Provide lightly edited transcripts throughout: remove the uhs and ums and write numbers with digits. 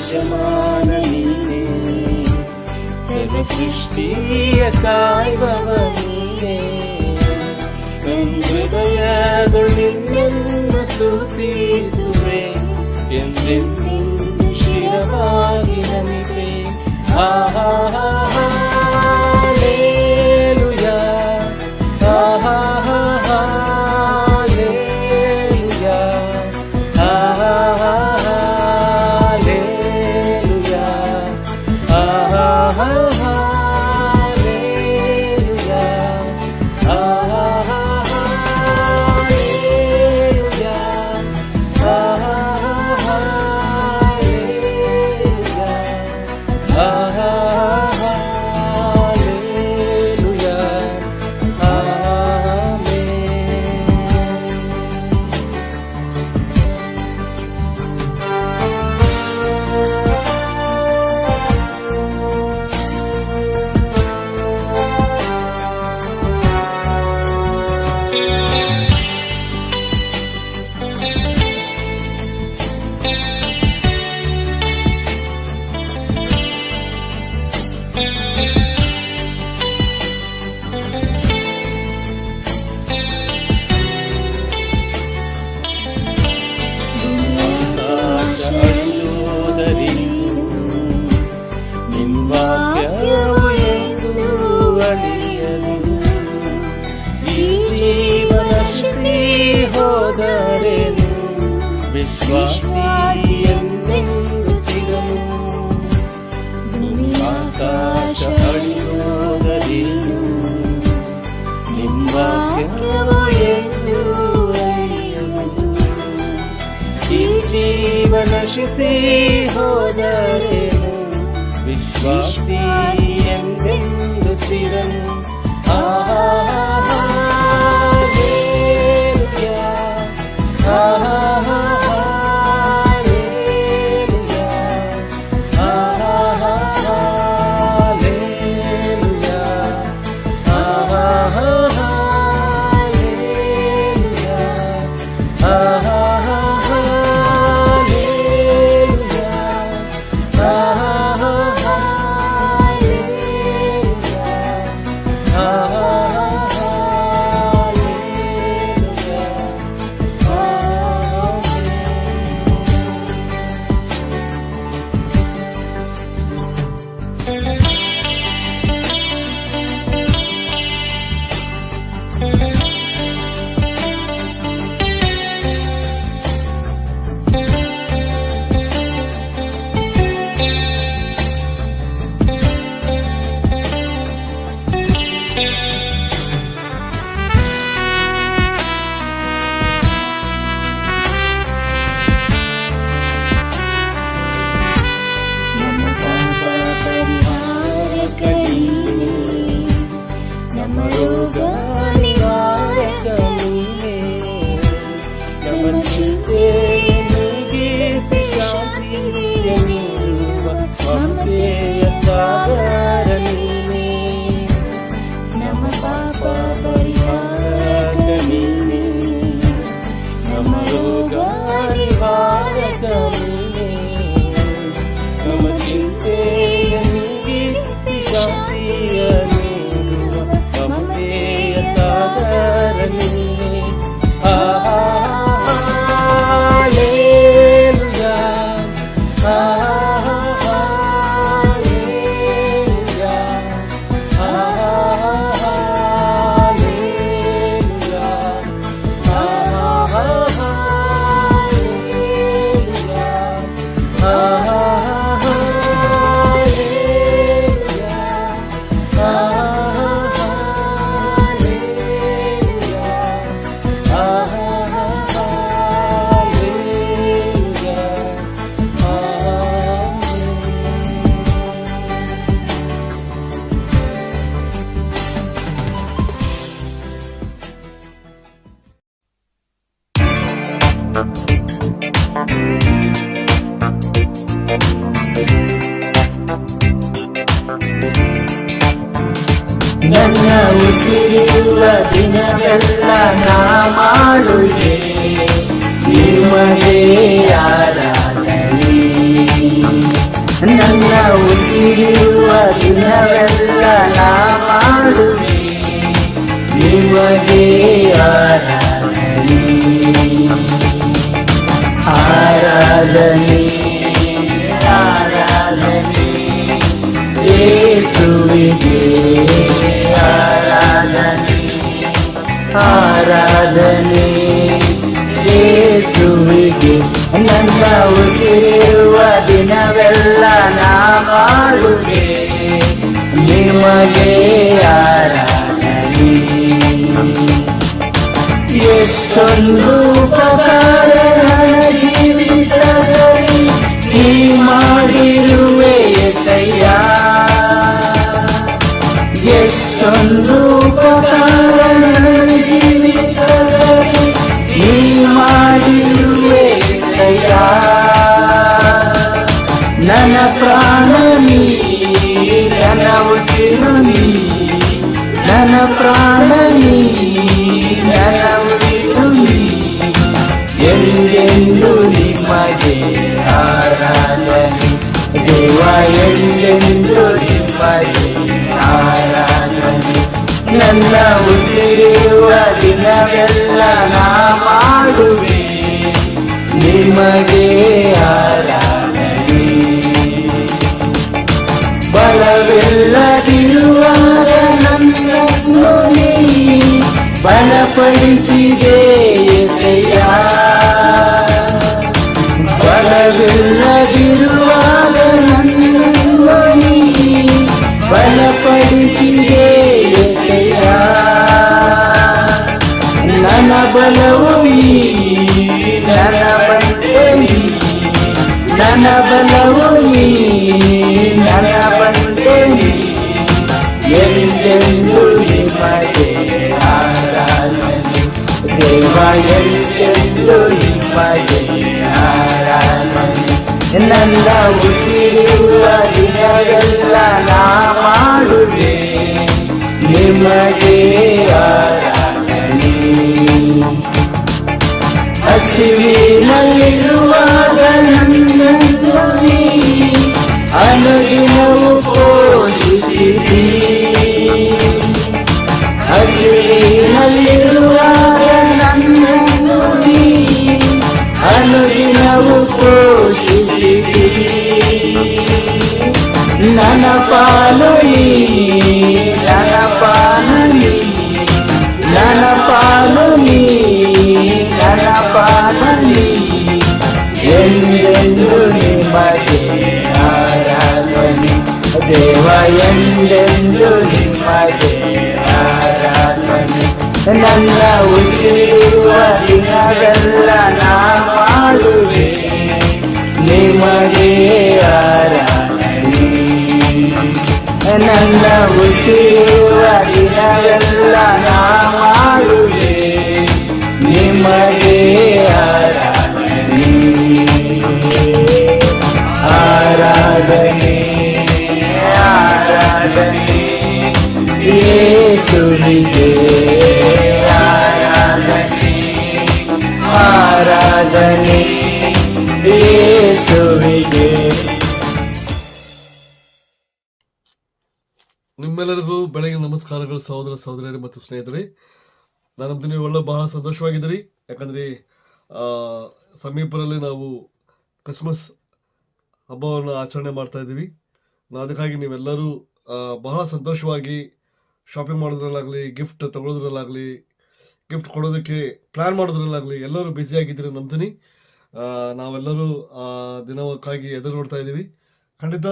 ಯಜಮಾನ ನೀನೇ, ಸರ್ವ ಸೃಷ್ಟಿಯ ಕಾಯುವವ ನೀನೇ. ಹೃದಯದೊಳಿನ್ನೆಂದು ಸ್ತುತಿಸುವೆ, ಎಂದೆಂದು ಶಿರವಾಗಿ ನಮಿತೆ. ಹಾಲೆಲೂಯಾ, ಹಾಲೆಲೂಯಾ, ಹಾಲೆಲೂಯಾ, ಹೋದರೇನು ವಿಶ್ವಾಸಿ ಎಂದೆಂದು ಸಿಗನು. ಆಕಾಶ ಅಳಿಯೋದರೇನು, ನಿಮ್ಮ ವಾಕ್ಯವು ಎಂದು ಅಳಿಯದು. ಈ ಜೀವ ನಶಿಸಿ ಹೋದರೇನು ವಿಶ್ವಾಸಿ ಎಂದೆಂದು ಸಿಗನು. ನನ್ನ ಉಸಿರಿರುವ ದಿನವೆಲ್ಲ ನಾ ಮಾಡುವೆ ನಿಮಗೆ ಆರಾಧನೆ. ನನ್ನ ಉಸಿರಿರುವ ದಿನವೆಲ್ಲ ನಾ ಮಾಡುವೆ ನಿಮಗೆ ಆರಾಧನೆ ಆರಾಧನೆ ಆರಾಧನೆ ಯೇಸುವಿಗೆ ಆರಾಧನೆ ಆರಾಧನೆ ಯೇಸುವಿಗೆ ನನ್ನ ಉಸಿರಿರುವ ದಿನವೆಲ್ಲ ನಾ ಮಾಡುವೆ ನಿಮಗೆ ಆರಾಧನೆ ಎಷ್ಟೊಂದು ಉಪಕಾರ ನನ್ನ ಜೀವಿತದಲ್ಲಿ ನೀ ಮಾಡಿರುವೆ ಎಸಯ್ಯ ಎಷ್ಟೊಂದು ಉಪಕಾರ ನನ್ನ ಜೀವಿತದಲ್ಲಿ ನೀ ಮಾಡಿರುವೆ ಎಸಯ್ಯ ನನ್ನ ಪ್ರಾಣ ನೀ ನನ್ನ ಉಸಿರು ನೀ ನನ್ನ ಪ್ರಾಣ ನೀ ನನ್ನ ಉಸಿರು ನೀ ಎಂದೆಂದು ನಿಮಗೆ ಆರಾಧನೆ ದೇವ ಎಂದೆಂದು ನಿಮಗೆ ಆರಾಧನೆ ನನ್ನ ಉಸಿರಿರುವ ದಿನವೆಲ್ಲ ನಾ ಮಾಡುವೆ ನಿಮಗೆ ಆರಾಧನೆ ಬಲವಿಲ್ಲದಿರುವಾಗ ನನ್ನನ್ನು ನೀ ಬಲಪಡಿಸಿದೆ ಎಸೆಯ ಬಲವಿಲ್ಲದಿರುವಾಗ ನನ್ನನ್ನು ನೀ ಬಲಪಡಿಸಿದೆ ಎಸೆಯ ನನ್ನ ಬಲವು ನೀ ನನ್ನ ಬಂಡೆ ನೀ ನನ್ನ ಬಲವು ನೀ ನನ್ನ ಬಂಡೆ ನೀ ಎಂದೆಂದು ನಿಮಗೆ ಆರಾಧನೆ ದೇವ ಎಂದೆಂದು ನಿಮಗೆ ಆರಾಧನೆ ನನ್ನ ಉಸಿರಿರುವ ದಿನವೆಲ್ಲ ನಾ ಮಾಡುವೆ ನಿಮಗೆ ಆರಾಧನೆ ಹಸಿವಿನಲ್ಲಿರುವಾಗ ನನ್ನನ್ನು ನೀ ಅನುದಿನವು ಪೋಷಿಸಿದಿ ಹಸಿವಿನಲ್ಲಿರುವಾಗ ನನ್ನನ್ನು ನೀ ಅನುದಿನವು ಪೋಷಿಸಿದಿ ನನ್ನ ಪಾಲು ನೀ ನನ್ನ ಪಾಲು ನೀ ನನ್ನ ಪಾಲು ನೀ ನನ್ನ ಪಾಲು ನೀ ಎಂದೆಂದು ನಿಮಗೆ ಆರಾಧನೆ ದೇವ ಎಂದೆಂದು ನಿಮಗೆ ಆರಾಧನೆ ನನ್ನ ಉಸಿರಿರುವ ದಿನವೆಲ್ಲ ನಾ ಮಾಡುವೆ ನಿಮಗೆ ಆರಾಧನೆ ನನ್ನ ಉಸಿರಿರುವ ದಿನವೆಲ್ಲ ನಾ ಮಾಡುವೆ ನಿಮಗೆ ಆರಾಧನೆ ಆರಾಧನೆ ಆರಾಧನೆ ಯೇಸುವಿಗೆ ಆರಾಧನೆ ಆರಾಧನೆ ಯೇಸುವಿಗೆ. ನಿಮ್ಮೆಲ್ಲರಿಗೂ ಬೆಳಗಿನ ನಮಸ್ಕಾರಗಳು ಸಹೋದರ ಸಹೋದರಿಯರೇ ಮತ್ತು ಸ್ನೇಹಿತರೆ. ನಾನಂತೂ ನೀವೆಲ್ಲ ಬಹಳ ಸಂತೋಷವಾಗಿದ್ದೀರಿ. ಯಾಕಂದರೆ ಸಮೀಪದಲ್ಲಿ ನಾವು ಕ್ರಿಸ್ಮಸ್ ಹಬ್ಬವನ್ನು ಆಚರಣೆ ಮಾಡ್ತಾ ಇದ್ದೀವಿ. ಅದಕ್ಕಾಗಿ ನೀವೆಲ್ಲರೂ ಬಹಳ ಸಂತೋಷವಾಗಿ ಶಾಪಿಂಗ್ ಮಾಡೋದ್ರಲ್ಲಾಗಲಿ, ಗಿಫ್ಟ್ ತಗೊಳ್ಳೋದ್ರಲ್ಲಾಗಲಿ, ಗಿಫ್ಟ್ ಕೊಡೋದಕ್ಕೆ ಪ್ಲ್ಯಾನ್ ಮಾಡೋದ್ರಲ್ಲಾಗಲಿ ಎಲ್ಲರೂ ಬ್ಯುಸಿಯಾಗಿದ್ದೀರಿ ನಂಬ್ತೀನಿ. ನಾವೆಲ್ಲರೂ ದಿನಕ್ಕಾಗಿ ಎದುರು ನೋಡ್ತಾ ಇದ್ದೀವಿ. ಖಂಡಿತ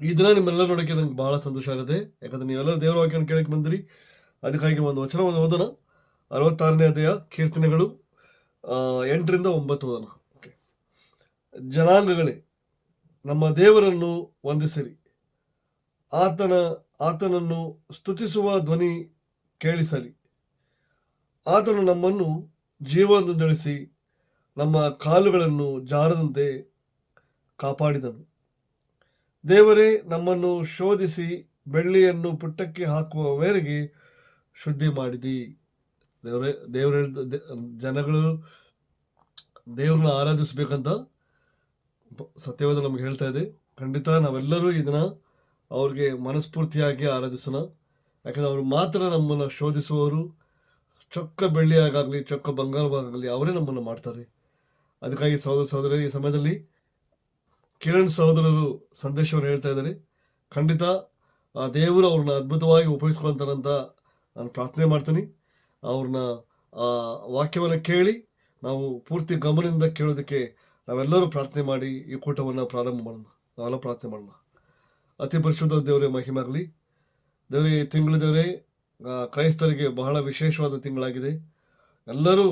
ಈ ದಿನ ನಿಮ್ಮೆಲ್ಲ ನೋಡೋಕ್ಕೆ ನಂಗೆ ಬಹಳ ಸಂತೋಷ ಆಗುತ್ತೆ. ಯಾಕಂದರೆ ನೀವೆಲ್ಲರೂ ದೇವರ ವಾಕ್ಯವನ್ನು ಕೇಳಕ್ಕೆ ಬಂದಿರಿ. ಅದಕ್ಕಾಗಿ ಒಂದು ವಚನವನ್ನು ಓದೋಣ. 66ನೇ ಅಧ್ಯಾಯ ಕೀರ್ತನೆಗಳು 8ರಿಂದ 9 ಓದೋಣ. ಓಕೆ. ಜನಾಂಗಗಳೇ, ನಮ್ಮ ದೇವರನ್ನು ವಂದಿಸಿರಿ. ಆತನನ್ನು ಸ್ತುತಿಸುವ ಧ್ವನಿ ಕೇಳಿಸಲಿ. ಆತನು ನಮ್ಮನ್ನು ಜೀವನದಳಿಸಿ ನಮ್ಮ ಕಾಲುಗಳನ್ನು ಜಾರದಂತೆ ಕಾಪಾಡಿದನು. ದೇವರೇ, ನಮ್ಮನ್ನು ಶೋಧಿಸಿ ಬೆಳ್ಳಿಯನ್ನು ಪುಟ್ಟಕ್ಕೆ ಹಾಕುವ ಮೇರೆಗೆ ಶುದ್ಧಿ ಮಾಡಿದಿ. ದೇವರ ಜನಗಳು ದೇವ್ರನ್ನ ಆರಾಧಿಸ್ಬೇಕಂತ ಸತ್ಯವಾದ ನಮ್ಗೆ ಹೇಳ್ತಾ ಇದೆ. ಖಂಡಿತ ನಾವೆಲ್ಲರೂ ಇದನ್ನ ಅವ್ರಿಗೆ ಮನಸ್ಫೂರ್ತಿಯಾಗಿ ಆರಾಧಿಸೋಣ. ಯಾಕಂದ್ರೆ ಅವರು ಮಾತ್ರ ನಮ್ಮನ್ನು ಶೋಧಿಸುವವರು. ಚೊಕ್ಕ ಬೆಳ್ಳಿಯಾಗಲಿ ಚೊಕ್ಕ ಬಂಗಾರವಾಗಲಿ ಅವರೇ ನಮ್ಮನ್ನು ಮಾಡ್ತಾರೆ. ಅದಕ್ಕಾಗಿ ಸಹೋದರ ಈ ಸಮಯದಲ್ಲಿ ಕಿರಣ್ ಸಹೋದರರು ಸಂದೇಶವನ್ನು ಹೇಳ್ತಾ ಇದ್ದಾರೆ. ಖಂಡಿತ ಆ ದೇವರು ಅವ್ರನ್ನ ಅದ್ಭುತವಾಗಿ ಉಪಯೋಗಿಸ್ಕೊಳ್ತಾರಂತ ನಾನು ಪ್ರಾರ್ಥನೆ ಮಾಡ್ತೀನಿ. ಅವ್ರನ್ನ ಆ ವಾಕ್ಯವನ್ನು ಕೇಳಿ ನಾವು ಪೂರ್ತಿ ಗಮನದಿಂದ ಕೇಳೋದಕ್ಕೆ ನಾವೆಲ್ಲರೂ ಪ್ರಾರ್ಥನೆ ಮಾಡಿ ಈ ಕೂಟವನ್ನು ಪ್ರಾರಂಭ ಮಾಡೋಣ. ನಾವೆಲ್ಲ ಪ್ರಾರ್ಥನೆ ಮಾಡೋಣ. ಅತಿ ಪರಿಶುದ್ಧ ದೇವರೇ ಮಹಿಮೆ ಆಗಲಿ. ದೇವರೇ, ಈ ತಿಂಗಳು ದೇವರೇ ಕ್ರೈಸ್ತರಿಗೆ ಬಹಳ ವಿಶೇಷವಾದ ತಿಂಗಳಾಗಿದೆ. ಎಲ್ಲರೂ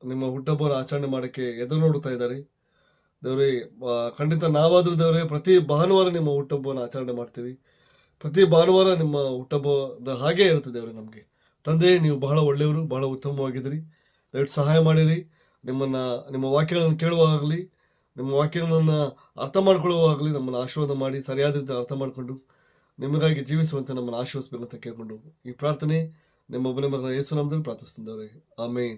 ನಿಮ್ಮ ಹುಟ್ಟಹಬ್ಬವನ್ನು ಆಚರಣೆ ಮಾಡೋಕ್ಕೆ ಎದುರು ನೋಡ್ತಾ ಇದ್ದಾರೆ ದೇವರೇ. ಖಂಡಿತ ನಾವಾದರೂ ದೇವರೇ ಪ್ರತಿ ಭಾನುವಾರ ನಿಮ್ಮ ಹುಟ್ಟಹಬ್ಬವನ್ನು ಆಚರಣೆ ಮಾಡ್ತೀವಿ. ಪ್ರತಿ ಭಾನುವಾರ ನಿಮ್ಮ ಹುಟ್ಟಹಬ್ಬದ ಹಾಗೇ ಇರುತ್ತೆ ದೇವರೇ. ನಮಗೆ ತಂದೆ, ನೀವು ಬಹಳ ಒಳ್ಳೆಯವರು, ಬಹಳ ಉತ್ತಮವಾಗಿದ್ದೀರಿ. ದಯವಿಟ್ಟು ಸಹಾಯ ಮಾಡಿರಿ. ನಿಮ್ಮ ವಾಕ್ಯಗಳನ್ನು ಕೇಳುವಾಗಲಿ, ನಿಮ್ಮ ವಾಕ್ಯಗಳನ್ನು ಅರ್ಥ ಮಾಡ್ಕೊಳ್ಳುವಾಗಲಿ ನಮ್ಮನ್ನು ಆಶೀರ್ವಾದ ಮಾಡಿ ಸರಿಯಾದ ರೀತಿ ಅರ್ಥ ಮಾಡಿಕೊಂಡು ನಿಮಗಾಗಿ ಜೀವಿಸುವಂತೆ ನಮ್ಮನ್ನು ಆಶೀರ್ವದಿಸಬೇಕಂತ ಕೇಳಿಕೊಂಡು ಈ ಪ್ರಾರ್ಥನೆ ನಿಮ್ಮ ಒಬ್ಬನೇ ಮಗನ ಯೇಸು ನಾಮದಲ್ಲಿ ಪ್ರಾರ್ಥಿಸುತ್ತಿದ್ದಾರೆ. ಆಮೇನ್.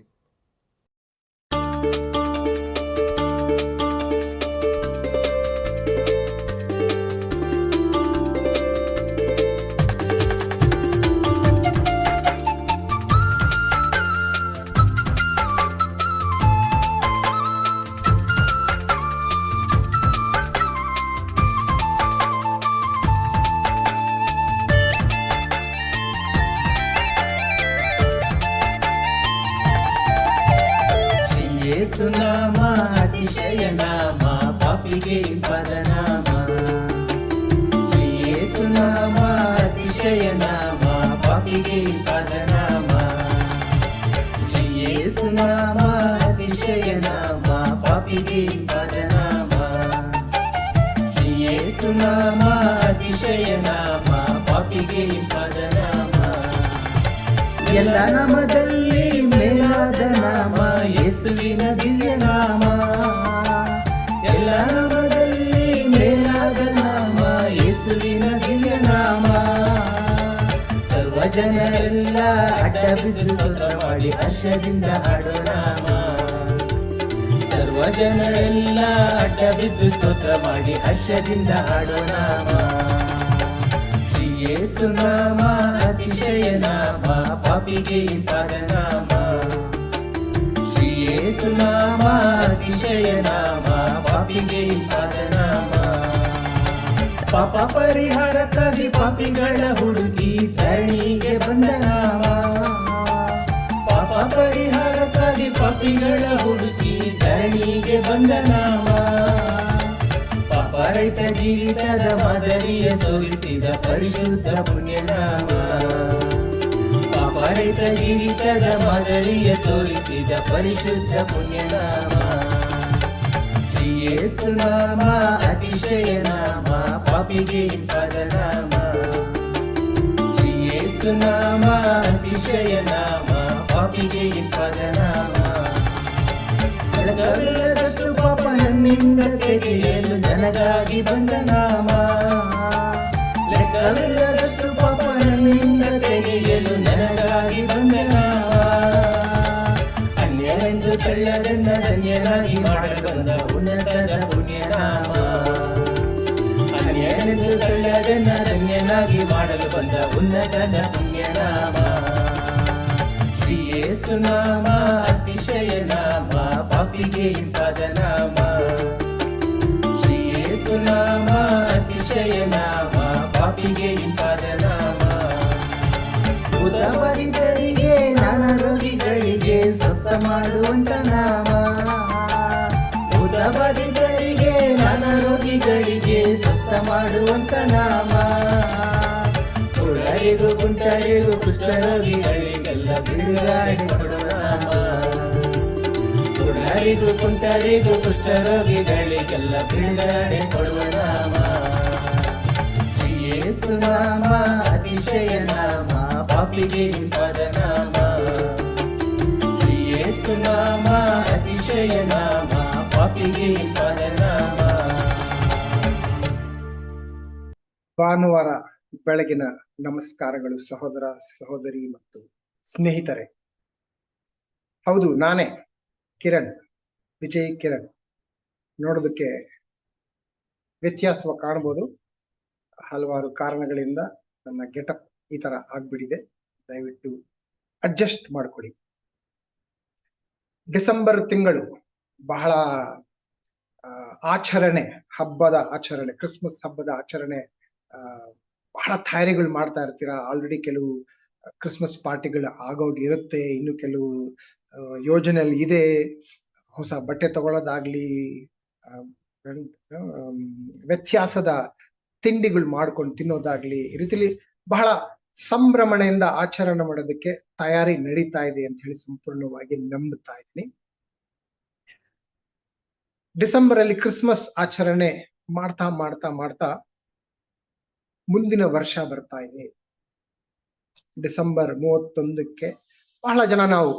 ಯೇಸುನಾಮ ಅತಿಶಯ ನಾಮ, ಪಾಪಿಗೆ ಇಂಪಾದ ನಾಮ. ಶ್ರೀ ಯೇಸುನಾಮ ಅತಿಶಯ ನಾಮ, ಪಾಪಿಗೆ ಇಂಪಾದ ನಾಮ. ಶ್ರೀ ಯೇಸುನಾಮ ಅತಿಶಯ ನಾಮ, ಪಾಪಿಗೆ ಇಂಪಾದ ನಾಮ. ಶ್ರೀ ಯೇಸುನಾಮ ಅತಿಶಯ ನಾಮ, ಪಾಪಿಗೆ ಇಂಪಾದ ನಾಮ. ಎಲ್ಲ ನಾಮದಲ್ಲಿ ಮೇಲಾದ ನಾಮ ಯೇಸುವಿನ ದಿವ್ಯ ನಾಮ. ಎಲ್ಲ ನಾಮದಲ್ಲಿ ಮೇಲಾದ ನಾಮ ಯೇಸುವಿನ ದಿವ್ಯ ನಾಮ. ಸರ್ವ ಜನರೆಲ್ಲ ಅಡ್ಡ ಬಿದ್ದು ಸ್ತೋತ್ರ ಮಾಡಿ ಹರ್ಷದಿಂದ ಹಾಡೋ ನಾಮ. ಸರ್ವ ಜನರೆಲ್ಲ ಅಡ್ಡ ಬಿದ್ದು ಸ್ತೋತ್ರ ಮಾಡಿ ಹರ್ಷದಿಂದ ಹಾಡೋ ನಾಮ. ಶ್ರೀ ಯೇಸುನಾಮ ಅತಿಶಯ ನಾಮ, ಪಾಪಿಗೆ ಇಂಪಾದ ನಾಮ. ಶ್ರೀ ಯೇಸುನಾಮ ಅತಿಶಯ ನಾಮ, ಪಾಪಿಗೆ ಇಂಪಾದ ನಾಮ. ಪಾಪ ಪರಿಹಾರಕ್ಕಾಗಿ ಪಾಪಿಗಳ ಹುಡುಗಿ ಧರಣಿಗೆ ಬಂದ ನಾಮ. ಪಾಪ ಪರಿಹಾರಕ್ಕಾಗಿ ಪಾಪಿಗಳ ಹುಡುಗಿ ಧರಣಿಗೆ ಬಂದ ನಾಮ. ರಹಿತ ಜೀವಿತದ ಮಾದರಿಯ ತೋರಿಸಿದ ಪರಿಶುದ್ಧ ಪುಣ್ಯನಾಮ. ಪಾಪರಹಿತ ಜೀವಿತದ ಮಾದರಿಯ ತೋರಿಸಿದ ಪರಿಶುದ್ಧ ಪುಣ್ಯನಾಮ. ಶ್ರೀ ಯೇಸುನಾಮ ಅತಿಶಯ ನಾಮ, ಪಾಪಿಗೆ ಇಂಪಾದ ನಾಮ. ಶ್ರೀ ಯೇಸುನಾಮ ಅತಿಶಯ ನಾಮ, ಪಾಪಿಗೆ ಇಂಪಾದ ನಾಮ. ಲೆಕ್ಕವಿಲ್ಲದಷ್ಟು ಪಾಪ ನನ್ನಿಂದ ತೆಗೆಯಲು ನನಗಾಗಿ ಬಂದ ನಾಮ. ಲೆಕ್ಕವಿಲ್ಲದಷ್ಟು ಪಾಪ ನನ್ನಿಂದ ತೆಗೆಯಲು ನನಗಾಗಿ ಬಂದ ನಾಮ. ಅನ್ಯವೆಂದು ತಳ್ಳದನ್ನ ಧನ್ಯನಾಗಿ ಮಾಡಲು ಬಂದ ಉನ್ನತದ ಪುಣ್ಯನಾಮ. ಅನ್ಯವೆಂದು ತಳ್ಳದನ್ನ ಧನ್ಯನಾಗಿ ಮಾಡಲು ಬಂದ ಉನ್ನತದ ಪುಣ್ಯನಾಮ. ಶ್ರೀ ಯೇಸುನಾಮ ಅತಿಶಯ ನಾಮ, ಪಾಪಿಗೆ ಇಂಪಾದ ನಾಮ. ಶ್ರೀ ಯೇಸುನಾಮ ಅತಿಶಯ ನಾಮ, ಪಾಪಿಗೆ ಇಂಪಾದ ನಾಮ. ಭೂತಬಾಧಿತರಿಗೆ ನಾನಾ ರೋಗಿಗಳಿಗೆ ಸ್ವಸ್ಥ ಮಾಡುವಂತ ನಾಮ. ಭೂತಬಾಧಿತರಿಗೆ ನಾನಾ ರೋಗಿಗಳಿಗೆ ಸ್ವಸ್ಥ ಮಾಡುವಂತ ನಾಮ. ಕುಳರಿಗೂ ಕುಂಟರಿಗೂ ಕುಷ್ಠರೋಗಿಗಳಿಗೆಲ್ಲ ಬಿಡುಗಡೆ ಕೊಡುವ ನಾಮ. ಕುಳರಿಗೂ ಕುಂಟರಿಗೂ ಕುಷ್ಠರೋಗಿಗಳಿಗೆಲ್ಲ ಬಿಡುಗಡೆ ಕೊಡುವ ನಾಮ. ಶ್ರೀ ಯೇಸುನಾಮ ಅತಿಶಯ ನಾಮ, ಪಾಪಿಗೆ ಇಂಪಾದ ನಾಮ. ಶ್ರೀ ಯೇಸುನಾಮ ಅತಿಶಯ ನಾಮ, ಪಾಪಿಗೆ ಇಂಪಾದ ನಾಮ. ಭಾನುವಾರ ಬೆಳಗಿನ ನಮಸ್ಕಾರಗಳು ಸಹೋದರ ಸಹೋದರಿ ಮತ್ತು ಸ್ನೇಹಿತರೆ. ಹೌದು, ನಾನೇ ಕಿರಣ್, ವಿಜಯ್ ಕಿರಣ್. ನೋಡೋದಕ್ಕೆ ವ್ಯತ್ಯಾಸ ಕಾಣಬಹುದು. ಹಲವಾರು ಕಾರಣಗಳಿಂದ ನನ್ನ ಗೆಟಪ್ ಈ ತರ ಆಗ್ಬಿಟ್ಟಿದೆ. ದಯವಿಟ್ಟು ಅಡ್ಜಸ್ಟ್ ಮಾಡ್ಕೊಳ್ಳಿ. ಡಿಸೆಂಬರ್ ತಿಂಗಳು ಬಹಳ ಆಚರಣೆ, ಹಬ್ಬದ ಆಚರಣೆ, ಕ್ರಿಸ್ಮಸ್ ಹಬ್ಬದ ಆಚರಣೆ ಬಹಳ ತಯಾರಿಗಳು ಮಾಡ್ತಾ ಇರ್ತೀರಾ. ಆಲ್ರೆಡಿ ಕೆಲವು ಕ್ರಿಸ್ಮಸ್ ಪಾರ್ಟಿಗಳು ಆಗೋಗಿರುತ್ತೆ, ಇನ್ನು ಕೆಲವು ಯೋಜನೆಯಲ್ಲಿ ಇದೆ. ಹೊಸ ಬಟ್ಟೆ ತಗೊಳ್ಳೋದಾಗ್ಲಿ, ವ್ಯತ್ಯಾಸದ ತಿಂಡಿಗಳು ಮಾಡ್ಕೊಂಡು ತಿನ್ನೋದಾಗ್ಲಿ, ಈ ರೀತಿಲಿ ಬಹಳ ಸಂಭ್ರಮಣೆಯಿಂದ ಆಚರಣೆ ಮಾಡೋದಕ್ಕೆ ತಯಾರಿ ನಡೀತಾ ಇದೆ ಅಂತ ಹೇಳಿ ಸಂಪೂರ್ಣವಾಗಿ ನಂಬುತ್ತಾ ಇದ್ದೀನಿ. ಡಿಸೆಂಬರ್ ಅಲ್ಲಿ ಕ್ರಿಸ್ಮಸ್ ಆಚರಣೆ ಮಾಡ್ತಾ ಮಾಡ್ತಾ ಮಾಡ್ತಾ ಮುಂದಿನ ವರ್ಷ ಬರ್ತಾ ಇದೆ. ಡಿಸೆಂಬರ್ 31ಕ್ಕೆ ಬಹಳ ಜನ ನಾವು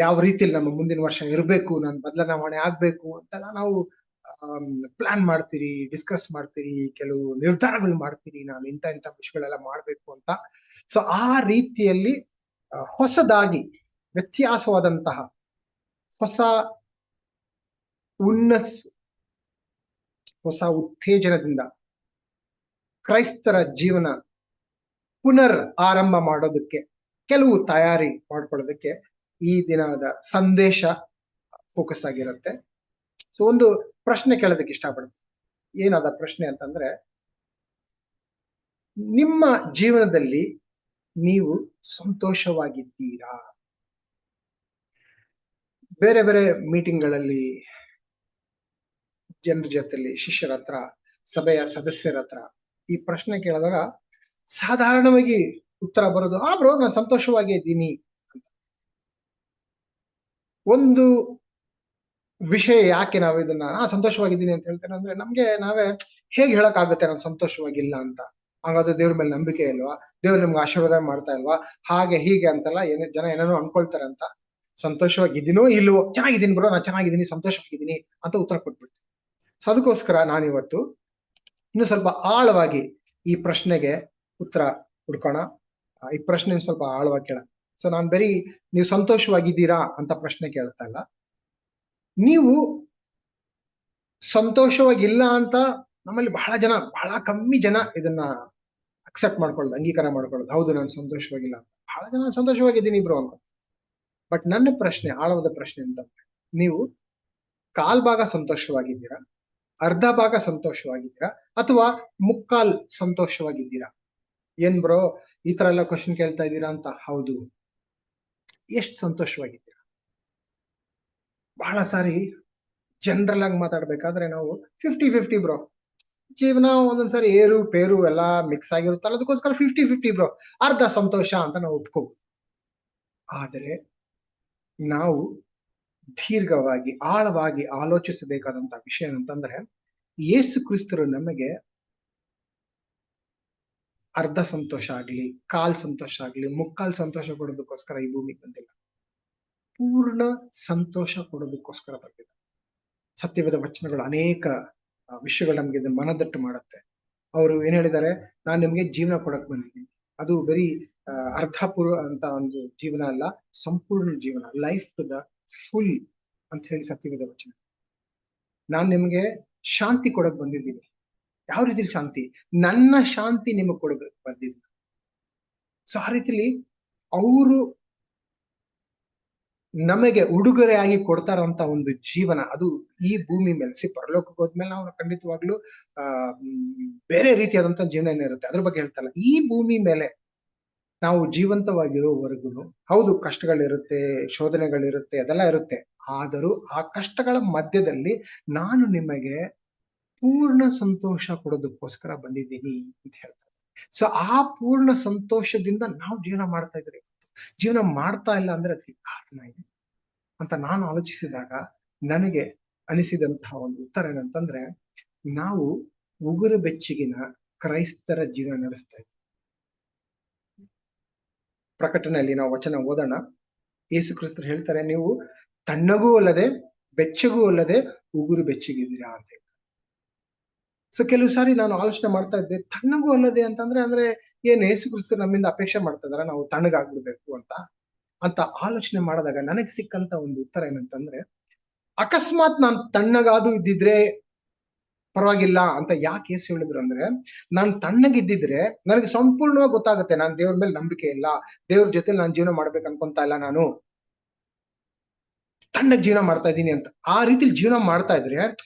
ಯಾವ ರೀತಿಯಲ್ಲಿ ನಮ್ಮ ಮುಂದಿನ ವರ್ಷ ಇರಬೇಕು, ನಾನು ಬದಲಾವಣೆ ಆಗ್ಬೇಕು ಅಂತೆಲ್ಲ ನಾವು ಪ್ಲಾನ್ ಮಾಡ್ತೀರಿ, ಡಿಸ್ಕಸ್ ಮಾಡ್ತೀರಿ, ಕೆಲವು ನಿರ್ಧಾರಗಳು ಮಾಡ್ತೀರಿ, ನಾನು ಇಂಥ ವಿಷಯಗಳೆಲ್ಲ ಮಾಡ್ಬೇಕು ಅಂತ. ಸೊ ಆ ರೀತಿಯಲ್ಲಿ ಹೊಸದಾಗಿ ವ್ಯತ್ಯಾಸವಾದಂತಹ ಹೊಸ ಹೊಸ ಉತ್ತೇಜನದಿಂದ ಕ್ರೈಸ್ತರ ಜೀವನ ಪುನರ್ ಆರಂಭ ಮಾಡೋದಕ್ಕೆ, ಕೆಲವು ತಯಾರಿ ಮಾಡ್ಕೊಳ್ಳೋದಕ್ಕೆ ಈ ದಿನದ ಸಂದೇಶ ಫೋಕಸ್ ಆಗಿರುತ್ತೆ. ಸೊ ಒಂದು ಪ್ರಶ್ನೆ ಕೇಳೋದಕ್ಕೆ ಇಷ್ಟಪಡ್ತೀನಿ. ಏನದ ಪ್ರಶ್ನೆ ಅಂತಂದ್ರೆ, ನಿಮ್ಮ ಜೀವನದಲ್ಲಿ ನೀವು ಸಂತೋಷವಾಗಿದ್ದೀರಾ? ಬೇರೆ ಬೇರೆ ಮೀಟಿಂಗ್ಗಳಲ್ಲಿ ಜನರ ಜೊತೆಲಿ, ಶಿಷ್ಯರ ಹತ್ರ, ಸಭೆಯ ಸದಸ್ಯರ ಹತ್ರ ಈ ಪ್ರಶ್ನೆ ಕೇಳಿದಾಗ ಸಾಧಾರಣವಾಗಿ ಉತ್ತರ ಬರೋದು, ಬ್ರೋ ನಾನು ಸಂತೋಷವಾಗಿ ಇದ್ದೀನಿ ಅಂತ. ಒಂದು ವಿಷಯ ಯಾಕೆ ನಾವು ಇದನ್ನ ಸಂತೋಷವಾಗಿದ್ದೀನಿ ಅಂತ ಹೇಳ್ತೇನೆ ಅಂದ್ರೆ, ನಮ್ಗೆ ನಾವೇ ಹೇಗೆ ಹೇಳಕ್ ಆಗುತ್ತೆ ನಾನು ಸಂತೋಷವಾಗಿಲ್ಲ ಅಂತ? ಹಾಗಾದ್ರೆ ದೇವ್ರ ಮೇಲೆ ನಂಬಿಕೆ ಇಲ್ವಾ? ದೇವ್ರು ನಮ್ಗೆ ಆಶೀರ್ವಾದ ಮಾಡ್ತಾ ಇಲ್ವಾ? ಹಾಗೆ ಹೀಗೆ ಅಂತೆಲ್ಲ ಜನ ಏನೇನೋ ಅನ್ಕೊಳ್ತಾರೆ ಅಂತ. ಸಂತೋಷವಾಗಿದ್ದೀನೋ ಇಲ್ವೋ, ಚೆನ್ನಾಗಿದ್ದೀನಿ ಬ್ರೋ, ನಾನು ಚೆನ್ನಾಗಿದ್ದೀನಿ, ಸಂತೋಷವಾಗಿದ್ದೀನಿ ಅಂತ ಉತ್ತರ ಕೊಟ್ಬಿಡ್ತೀನಿ. ಸೊ ಅದಕ್ಕೋಸ್ಕರ ನಾನಿವತ್ತು ಇನ್ನು ಸ್ವಲ್ಪ ಆಳವಾಗಿ ಈ ಪ್ರಶ್ನೆಗೆ ಉತ್ತರ ಹುಡ್ಕೋಣ. ಈ ಪ್ರಶ್ನೆ ಸ್ವಲ್ಪ ಆಳವಾಗಿ ಕೇಳ. ಸೊ ನಾನು ಬರೀ ನೀವು ಸಂತೋಷವಾಗಿದ್ದೀರಾ ಅಂತ ಪ್ರಶ್ನೆ ಕೇಳ್ತಾ ಇಲ್ಲ. ನೀವು ಸಂತೋಷವಾಗಿಲ್ಲ ಅಂತ ನಮ್ಮಲ್ಲಿ ಬಹಳ ಕಮ್ಮಿ ಜನ ಇದನ್ನ ಅಕ್ಸೆಪ್ಟ್ ಮಾಡ್ಕೊಳ್ಳೋದು, ಅಂಗೀಕಾರ ಮಾಡ್ಕೊಳ್ಳೋದು. ಹೌದು ನಾನು ಸಂತೋಷವಾಗಿಲ್ಲ ಅಂತ. ಬಹಳ ಜನ ಸಂತೋಷವಾಗಿದ್ದೀನಿ ಬ್ರೋ ಅಂತ. ಬಟ್ ನನ್ನ ಪ್ರಶ್ನೆ, ಆಳವಾದ ಪ್ರಶ್ನೆ ಅಂತಂದ್ರೆ, ನೀವು ಕಾಲ್ ಭಾಗ ಸಂತೋಷವಾಗಿದ್ದೀರಾ, ಅರ್ಧ ಭಾಗ ಸಂತೋಷವಾಗಿದ್ದೀರಾ, ಅಥವಾ ಮುಕ್ಕಾಲ್ ಸಂತೋಷವಾಗಿದ್ದೀರಾ? ಏನ್ ಬ್ರೋ ಈ ತರ ಎಲ್ಲ ಕ್ವಶನ್ ಕೇಳ್ತಾ ಇದ್ದೀರಾ ಅಂತ. ಹೌದು. ಎಷ್ಟು ಸಂತೋಷವಾಗಿದ್ದೀರಾ? ಬಹಳ ಸಾರಿ ಜನರಲ್ ಆಗಿ ಮಾತಾಡ್ಬೇಕಾದ್ರೆ ನಾವು 50-50 ಬ್ರೋ. ಜೀವನ ಒಂದೊಂದ್ಸರಿ ಏರು ಪೇರು ಎಲ್ಲ ಮಿಕ್ಸ್ ಆಗಿರುತ್ತಲ್ಲ, ಅದಕ್ಕೋಸ್ಕರ 50-50 ಬ್ರೋ, ಅರ್ಧ ಸಂತೋಷ ಅಂತ ನಾವು ಒಪ್ಕೋಬಹುದು. ಆದರೆ ನಾವು ದೀರ್ಘವಾಗಿ ಆಳವಾಗಿ ಆಲೋಚಿಸಬೇಕಾದಂತ ವಿಷಯ ಅಂತಂದ್ರೆ, ಯೇಸು ಕ್ರಿಸ್ತರು ನಮಗೆ ಅರ್ಧ ಸಂತೋಷ ಆಗ್ಲಿ, ಕಾಲ್ ಸಂತೋಷ ಆಗ್ಲಿ, ಮುಕ್ಕಾಲ್ ಸಂತೋಷ ಕೊಡೋದಕ್ಕೋಸ್ಕರ ಈ ಭೂಮಿಗೆ ಬಂದಿಲ್ಲ. ಪೂರ್ಣ ಸಂತೋಷ ಕೊಡೋದಕ್ಕೋಸ್ಕರ ಬಂದಿಲ್ಲ. ಸತ್ಯವೇದ ವಚನಗಳು ಅನೇಕ ವಿಷಯಗಳು ನಮ್ಗೆ ಇದನ್ನ ಮನದಟ್ಟು ಮಾಡುತ್ತೆ. ಅವರು ಏನ್ ಹೇಳಿದ್ದಾರೆ, ನಾನ್ ನಿಮ್ಗೆ ಜೀವನ ಕೊಡಕ್ ಬಂದಿದ್ದೀನಿ. ಅದು ಬರೀ ಅರ್ಧಪೂರ್ವ ಅಂತ ಒಂದು ಜೀವನ ಅಲ್ಲ, ಸಂಪೂರ್ಣ ಜೀವನ, ಲೈಫ್ ಟು ದ ಫುಲ್ ಅಂತ ಹೇಳಿ ಸತ್ಯವೇದ ವಚನ. ನಾನ್ ನಿಮ್ಗೆ ಶಾಂತಿ ಕೊಡಕ್ ಬಂದಿದ್ದೀನಿ. ಯಾವ ರೀತಿ ಶಾಂತಿ? ನನ್ನ ಶಾಂತಿ ನಿಮಗೆ ಕೊಡಬೇಕು ಬಂದಿದ್ದೀನಿ. ಸೊ ಆ ರೀತಿಲಿ ಅವರು ನಮಗೆ ಉಡುಗೊರೆಯಾಗಿ ಕೊಡ್ತಾರಂತ ಒಂದು ಜೀವನ, ಅದು ಈ ಭೂಮಿ ಮೇಲೆ. ಪರಲೋಕಕ್ಕೆ ಹೋದ್ಮೇಲೆ ನಾವು ಖಂಡಿತವಾಗ್ಲೂ ಬೇರೆ ರೀತಿಯಾದಂತ ಜೀವನ ಇರುತ್ತೆ, ಅದ್ರ ಬಗ್ಗೆ ಹೇಳ್ತಲ್ಲ. ಈ ಭೂಮಿ ಮೇಲೆ ನಾವು ಜೀವಂತವಾಗಿರೋವರೆಗೂ ಹೌದು ಕಷ್ಟಗಳಿರುತ್ತೆ, ಶೋಧನೆಗಳಿರುತ್ತೆ, ಅದೆಲ್ಲ ಇರುತ್ತೆ. ಆದರೂ ಆ ಕಷ್ಟಗಳ ಮಧ್ಯದಲ್ಲಿ ನಾನು ನಿಮಗೆ ಪೂರ್ಣ ಸಂತೋಷ ಕೊಡೋದಕ್ಕೋಸ್ಕರ ಬಂದಿದ್ದೀನಿ ಅಂತ ಹೇಳ್ತಾರೆ. ಸೊ ಆ ಪೂರ್ಣ ಸಂತೋಷದಿಂದ ನಾವು ಜೀವನ ಮಾಡ್ತಾ ಇದ್ರೆ, ಜೀವನ ಮಾಡ್ತಾ ಇಲ್ಲ ಅಂದ್ರೆ ಅದಕ್ಕೆ ಕಾರಣ ಇದೆ ಅಂತ ನಾನು ಆಲೋಚಿಸಿದಾಗ ನನಗೆ ಅನಿಸಿದಂತಹ ಒಂದು ಉತ್ತರ ಏನಂತಂದ್ರೆ, ನಾವು ಉಗುರು ಬೆಚ್ಚಗಿನ ಕ್ರೈಸ್ತರ ಜೀವನ ನಡೆಸ್ತಾ ಇದ್ದೀವಿ. ಪ್ರಕಟಣೆಯಲ್ಲಿ ನಾವು ವಚನ ಓದೋಣ. ಯೇಸು ಕ್ರಿಸ್ತರು ಹೇಳ್ತಾರೆ, ನೀವು ತಣ್ಣಗೂ ಅಲ್ಲದೆ ಬೆಚ್ಚಗೂ ಅಲ್ಲದೆ ಉಗುರು ಬೆಚ್ಚಗಿದ್ದೀರಾ ಅಂತ ಹೇಳ್ತಾರೆ. ಸೊ ಕೆಲವು ಸಾರಿ ನಾನು ಆಲೋಚನೆ ಮಾಡ್ತಾ ಇದ್ದೆ, ತಣ್ಣಗೂ ಅಲ್ಲದೆ ಅಂತಂದ್ರೆ ಅಂದ್ರೆ ಏನ್ ಯೇಸು ಕ್ರಿಸ್ತರು ನಮ್ಮಿಂದ ಅಪೇಕ್ಷೆ ಮಾಡ್ತಾ ಇದಾರೆ ನಾವು ತಣ್ಣಗಾಗ್ಬಿಡ್ಬೇಕು ಅಂತ ಆಲೋಚನೆ ಮಾಡಿದಾಗ ನನಗೆ ಸಿಕ್ಕಂತ ಒಂದು ಉತ್ತರ ಏನಂತಂದ್ರೆ, ಅಕಸ್ಮಾತ್ ನಾನು ತಣ್ಣಗಾದು ಇದ್ದಿದ್ರೆ ಪರವಾಗಿಲ್ಲ ಅಂತ ಯಾಕೆ ಯೇಸು ಹೇಳಿದ್ರು ಅಂದ್ರೆ, ನಾನು ತಣ್ಣಗಿದ್ದಿದ್ರೆ ನನಗೆ ಸಂಪೂರ್ಣವಾಗಿ ಗೊತ್ತಾಗುತ್ತೆ ನಾನು ದೇವ್ರ ಮೇಲೆ ನಂಬಿಕೆ ಇಲ್ಲ, ದೇವ್ರ ಜೊತೆ ನಾನು ಜೀವನ ಮಾಡ್ಬೇಕು ಅನ್ಕೊಂತ ಇಲ್ಲ, ನಾನು ತಣ್ಣಗ್ ಜೀವನ ಮಾಡ್ತಾ ಇದ್ದೀನಿ ಅಂತ. ಆ ರೀತಿಲಿ ಜೀವನ ಮಾಡ್ತಾ ಇದ್ರೆ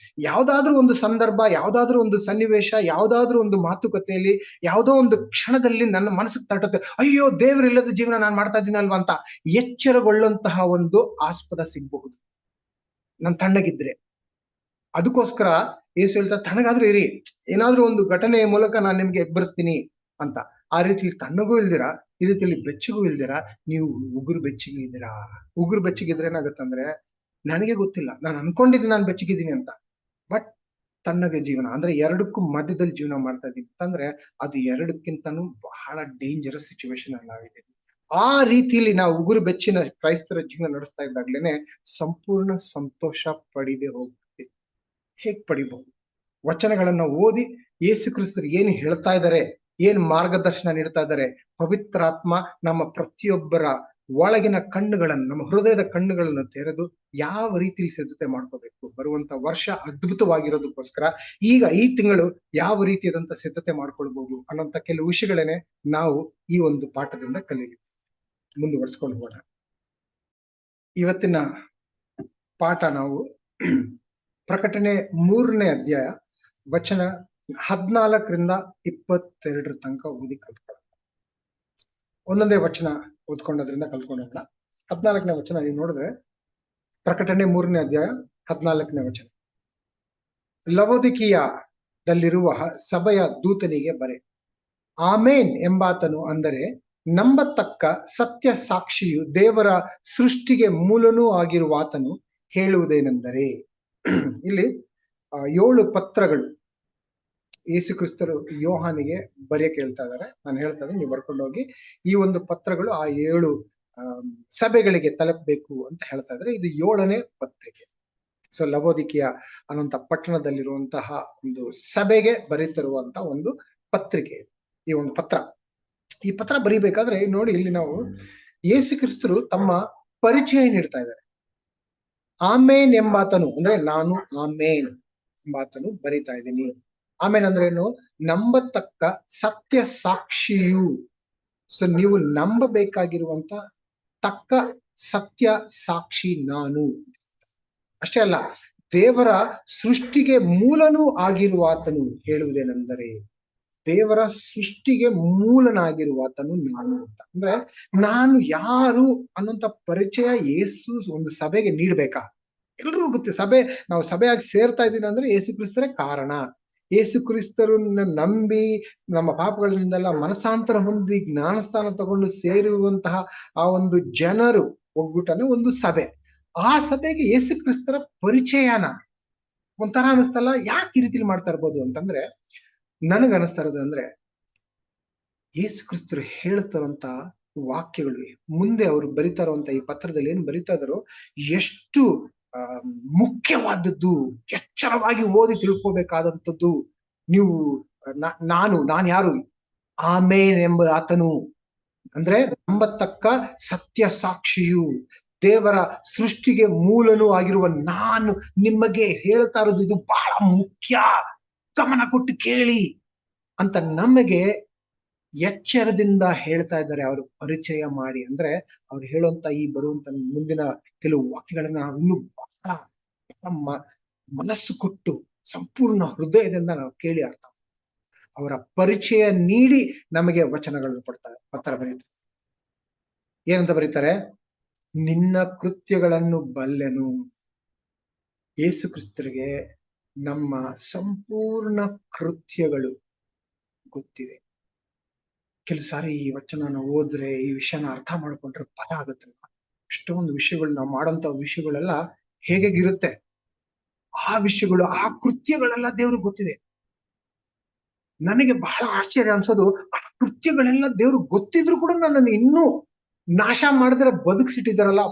ಯಾವ್ದಾದ್ರೂ ಒಂದು ಸಂದರ್ಭ, ಯಾವ್ದಾದ್ರೂ ಒಂದು ಸನ್ನಿವೇಶ, ಯಾವ್ದಾದ್ರೂ ಒಂದು ಮಾತುಕತೆಯಲ್ಲಿ, ಯಾವ್ದೋ ಒಂದು ಕ್ಷಣದಲ್ಲಿ ನನ್ನ ಮನಸ್ಸಿಗೆ ತಟ್ಟುತ್ತೆ, ಅಯ್ಯೋ ದೇವ್ರಿಲ್ಲದ ಜೀವನ ನಾನು ಮಾಡ್ತಾ ಇದ್ದೀನಲ್ವಾ ಅಂತ ಎಚ್ಚರಗೊಳ್ಳುವಂತಹ ಒಂದು ಆಸ್ಪದ ಸಿಗಬಹುದು ನಾನು ತಣ್ಣಗಿದ್ರೆ. ಅದಕ್ಕೋಸ್ಕರ ಯೇಸು ಹೇಳ್ತಾ ತಣ್ಣಗಾದ್ರೂ ಇರಿ, ಏನಾದ್ರೂ ಒಂದು ಘಟನೆಯ ಮೂಲಕ ನಾನು ನಿಮ್ಗೆ ಎಬ್ಬರಿಸ್ತೀನಿ ಅಂತ. ಆ ರೀತಿಲಿ ತಣ್ಣಗೂ ಇಲ್ದಿರಾ, ಈ ರೀತಿಯಲ್ಲಿ ಬೆಚ್ಚಗೂ ಇಲ್ದಿರಾ ನೀವು ಉಗುರು ಬೆಚ್ಚಗೆ ಇದ್ದೀರಾ. ಉಗುರು ಬೆಚ್ಚಗಿದ್ರೆ ಏನಾಗುತ್ತಂದ್ರೆ, ನನಗೆ ಗೊತ್ತಿಲ್ಲ, ನಾನು ಅನ್ಕೊಂಡಿದ್ದೀನಿ ನಾನು ಬೆಚ್ಚಗಿದ್ದೀನಿ ಅಂತ, ಬಟ್ ತಣ್ಣಗೆ ಜೀವನ ಅಂದ್ರೆ ಎರಡಕ್ಕೂ ಮಧ್ಯದಲ್ಲಿ ಜೀವನ ಮಾಡ್ತಾ ಇದ್ದೀನಿ ಅಂತಂದ್ರೆ ಅದು ಎರಡಕ್ಕಿಂತನೂ ಬಹಳ ಡೇಂಜರಸ್ ಸಿಚುವೇಶನ್ ಅಲ್ಲಿ ನಾವಿದ್ದೀವಿ. ಆ ರೀತಿಯಲ್ಲಿ ನಾವು ಉಗುರು ಬೆಚ್ಚಿನ ಕ್ರೈಸ್ತರ ಜೀವನ ನಡೆಸ್ತಾ ಇದ್ದಾಗ್ಲೇನೆ ಸಂಪೂರ್ಣ ಸಂತೋಷ ಪಡಿದೆ ಹೋಗ್ತೀವಿ. ಹೇಗ್ ಪಡಿಬಹುದು? ವಚನಗಳನ್ನ ಓದಿ ಯೇಸು ಕ್ರಿಸ್ತರು ಏನು ಹೇಳ್ತಾ ಇದ್ದಾರೆ, ಏನ್ ಮಾರ್ಗದರ್ಶನ ನೀಡ್ತಾ ಇದ್ದಾರೆ, ಪವಿತ್ರಾತ್ಮ ನಮ್ಮ ಪ್ರತಿಯೊಬ್ಬರ ಒಳಗಿನ ಕಣ್ಣುಗಳನ್ನು, ನಮ್ಮ ಹೃದಯದ ಕಣ್ಣುಗಳನ್ನು ತೆರೆದು ಯಾವ ರೀತಿಯಲ್ಲಿ ಸಿದ್ಧತೆ ಮಾಡ್ಕೋಬೇಕು, ಬರುವಂತ ವರ್ಷ ಅದ್ಭುತವಾಗಿರೋದಕ್ಕೋಸ್ಕರ ಈಗ ಈ ತಿಂಗಳು ಯಾವ ರೀತಿಯಾದಂತ ಸಿದ್ಧತೆ ಮಾಡ್ಕೊಳ್ಬಹುದು ಅನ್ನೋಂತ ಕೆಲವು ವಿಷಯಗಳೇನೆ ನಾವು ಈ ಒಂದು ಪಾಠದಿಂದ ಕಲಿಯಲಿದ್ದೇವೆ. ಮುಂದುವರ್ಸ್ಕೊಂಡು ಹೋಗೋಣ. ಇವತ್ತಿನ ಪಾಠ ನಾವು ಪ್ರಕಟಣೆ 3ನೇ ಅಧ್ಯಾಯ ವಚನ 14ರಿಂದ 22 ತನಕ ಓದಿ ಕಲ್ತ್ಕೊಳ್ಳೋಣ. ಒಂದೊಂದೇ ವಚನ ಓದ್ಕೊಂಡೋದ್ರಿಂದ ಕಲ್ತ್ಕೊಂಡೋಣ. 14ನೇ ವಚನ ನೀವು ನೋಡಿದ್ರೆ, ಪ್ರಕಟಣೆ 3ನೇ ಅಧ್ಯಾಯ 14ನೇ ವಚನ. ಲವೋದಿಕೀಯದಲ್ಲಿರುವ ಸಭೆಯ ದೂತನಿಗೆ ಬರೆ. ಆಮೇನ್ ಎಂಬಾತನು, ಅಂದರೆ ನಂಬತಕ್ಕ ಸತ್ಯ ಸಾಕ್ಷಿಯು, ದೇವರ ಸೃಷ್ಟಿಗೆ ಮೂಲನೂ ಆಗಿರುವಾತನು ಹೇಳುವುದೇನೆಂದರೆ, ಇಲ್ಲಿ 7 ಪತ್ರಗಳು ಯೇಸು ಕ್ರಿಸ್ತರು ಯೋಹಾನಿಗೆ ಬರೆಯಕ್ಕೆ ಹೇಳ್ತಾ ಇದ್ದಾರೆ. ನಾನು ಹೇಳ್ತಾ ಇದ್ದೀನಿ, ನೀವು ಬರ್ಕೊಂಡು ಹೋಗಿ. ಈ ಒಂದು ಪತ್ರಗಳು ಆ 7 ಸಭೆಗಳಿಗೆ ತಲುಪಬೇಕು ಅಂತ ಹೇಳ್ತಾ ಇದ್ದಾರೆ. ಇದು 7ನೇ ಪತ್ರಿಕೆ. ಸೊ ಲವೋದಿಕೀಯ ಅನ್ನುವಂತ ಪಟ್ಟಣದಲ್ಲಿರುವಂತಹ ಒಂದು ಸಭೆಗೆ ಬರೀತಿರುವಂತ ಒಂದು ಪತ್ರಿಕೆ ಈ ಒಂದು ಪತ್ರ. ಈ ಪತ್ರ ಬರೀಬೇಕಾದ್ರೆ ನೋಡಿ, ಇಲ್ಲಿ ನಾವು ಯೇಸು ಕ್ರಿಸ್ತರು ತಮ್ಮ ಪರಿಚಯ ನೀಡ್ತಾ ಇದ್ದಾರೆ. ಆಮೇನ್ ಎಂಬಾತನು ಅಂದ್ರೆ ನಾನು ಆಮೇನ್ ಎಂಬಾತನು ಬರಿತಾ ಇದ್ದೀನಿ. ಆಮೇನ್ ಅಂದ್ರೆ ಏನು? ನಂಬತಕ್ಕ ಸತ್ಯ ಸಾಕ್ಷಿಯು. ಸೊ ನೀವು ನಂಬಬೇಕಾಗಿರುವಂತ ತಕ್ಕ ಸತ್ಯ ಸಾಕ್ಷಿ ನಾನು. ಅಷ್ಟೇ ಅಲ್ಲ, ದೇವರ ಸೃಷ್ಟಿಗೆ ಮೂಲನೂ ಆಗಿರುವಾತನು ಹೇಳುವುದೇನೆಂದರೆ, ದೇವರ ಸೃಷ್ಟಿಗೆ ಮೂಲನಾಗಿರುವಾತನು ನಾನು ಅಂತ. ಅಂದ್ರೆ ನಾನು ಯಾರು ಅನ್ನೋಂತ ಪರಿಚಯ ಯೇಸು ಒಂದು ಸಭೆಗೆ ನೀಡ್ಬೇಕಾ? ಎಲ್ರಿಗೂ ಗೊತ್ತು, ನಾವು ಸಭೆಯಾಗಿ ಸೇರ್ತಾ ಇದ್ದೀನಿ ಅಂದ್ರೆ ಯೇಸು ಕ್ರಿಸ್ತರೇ ಕಾರಣ. ಯೇಸು ಕ್ರಿಸ್ತರನ್ನ ನಂಬಿ ನಮ್ಮ ಪಾಪಗಳಿಂದೆಲ್ಲ ಮನಸಾಂತರ ಹೊಂದಿ ಜ್ಞಾನಸ್ಥಾನ ತಗೊಂಡು ಸೇರುವಂತಹ ಆ ಒಂದು ಜನರು ಒಗ್ಗೂಟನೇ ಒಂದು ಸಭೆ. ಆ ಸಭೆಗೆ ಯೇಸು ಕ್ರಿಸ್ತರ ಪರಿಚಯನ ಒಂಥರ ಅನಿಸ್ತಲ್ಲ. ಯಾಕೆ ಈ ರೀತಿಲಿ ಮಾಡ್ತಾ ಇರ್ಬೋದು ಅಂತಂದ್ರೆ, ನನಗ ಅನಿಸ್ತಾ ಇರೋದು ಅಂದ್ರೆ, ಯೇಸು ಕ್ರಿಸ್ತರು ಹೇಳ್ತಾರಂತ ವಾಕ್ಯಗಳು, ಮುಂದೆ ಅವರು ಬರಿತಾ ಇರುವಂತ ಈ ಪತ್ರದಲ್ಲಿ ಏನ್ ಬರಿತಾ ಇದಾರೋ ಎಷ್ಟು ಮುಖ್ಯವಾದದ್ದು, ಎಚ್ಚರವಾಗಿ ಓದಿ ತಿಳ್ಕೋಬೇಕಾದಂಥದ್ದು. ನೀವು ನಾನು ಯಾರು? ಆಮೇನ್ ಎಂಬ ಆತನು ಅಂದ್ರೆ ನಂಬತಕ್ಕ ಸತ್ಯ ಸಾಕ್ಷಿಯು, ದೇವರ ಸೃಷ್ಟಿಗೆ ಮೂಲನೂ ಆಗಿರುವ ನಾನು ನಿಮಗೆ ಹೇಳ್ತಾ ಇರೋದು ಇದು ಬಹಳ ಮುಖ್ಯ, ಗಮನ ಕೊಟ್ಟು ಕೇಳಿ ಅಂತ ನಮಗೆ ಎಚ್ಚರದಿಂದ ಹೇಳ್ತಾ ಇದ್ದಾರೆ. ಅವರು ಪರಿಚಯ ಮಾಡಿ, ಅಂದ್ರೆ ಅವ್ರು ಹೇಳುವಂತ ಈ ಬರುವಂತ ಮುಂದಿನ ಕೆಲವು ವಾಕ್ಯಗಳನ್ನ ನಾವು ಇನ್ನೂ ಬಹಳ ಮನಸ್ಸು ಕೊಟ್ಟು ಸಂಪೂರ್ಣ ಹೃದಯದಿಂದ ನಾವು ಕೇಳಿ ಅರ್ಥ. ಅವರ ಪರಿಚಯ ನೀಡಿ ನಮಗೆ ವಚನಗಳನ್ನು ಕೊಡ್ತಾರೆ, ಪತ್ರ ಬರೀತಾರೆ. ಏನಂತ ಬರೀತಾರೆ? ನಿನ್ನ ಕೃತ್ಯಗಳನ್ನು ಬಲ್ಲೆನು. ಯೇಸು ಕ್ರಿಸ್ತರಿಗೆ ನಮ್ಮ ಸಂಪೂರ್ಣ ಕೃತ್ಯಗಳು ಗೊತ್ತಿದೆ. ಕೆಲವು ಸಾರಿ ಈ ವಚನ ನಾವು ಓದ್ರೆ, ಈ ವಿಷಯನ ಅರ್ಥ ಮಾಡ್ಕೊಂಡ್ರೆ ಭಯ ಆಗುತ್ತೆ. ಎಷ್ಟೊಂದು ವಿಷಯಗಳು ನಾವು ಮಾಡೋಂತ ವಿಷಯಗಳೆಲ್ಲ ಹೇಗಿರುತ್ತೆ, ಆ ವಿಷಯಗಳು, ಆ ಕೃತ್ಯಗಳೆಲ್ಲ ದೇವ್ರಿಗೆ ಗೊತ್ತಿದೆ. ನನಗೆ ಬಹಳ ಆಶ್ಚರ್ಯ ಅನ್ಸೋದು, ಆ ಕೃತ್ಯಗಳೆಲ್ಲ ದೇವ್ರಿಗೆ ಗೊತ್ತಿದ್ರು ಕೂಡ ನನ್ನನ್ನು ಇನ್ನೂ ನಾಶ ಮಾಡಿದ್ರೆ ಬದುಕಿಸಿಟ್ಟಿದ್ದಾರಲ್ಲ,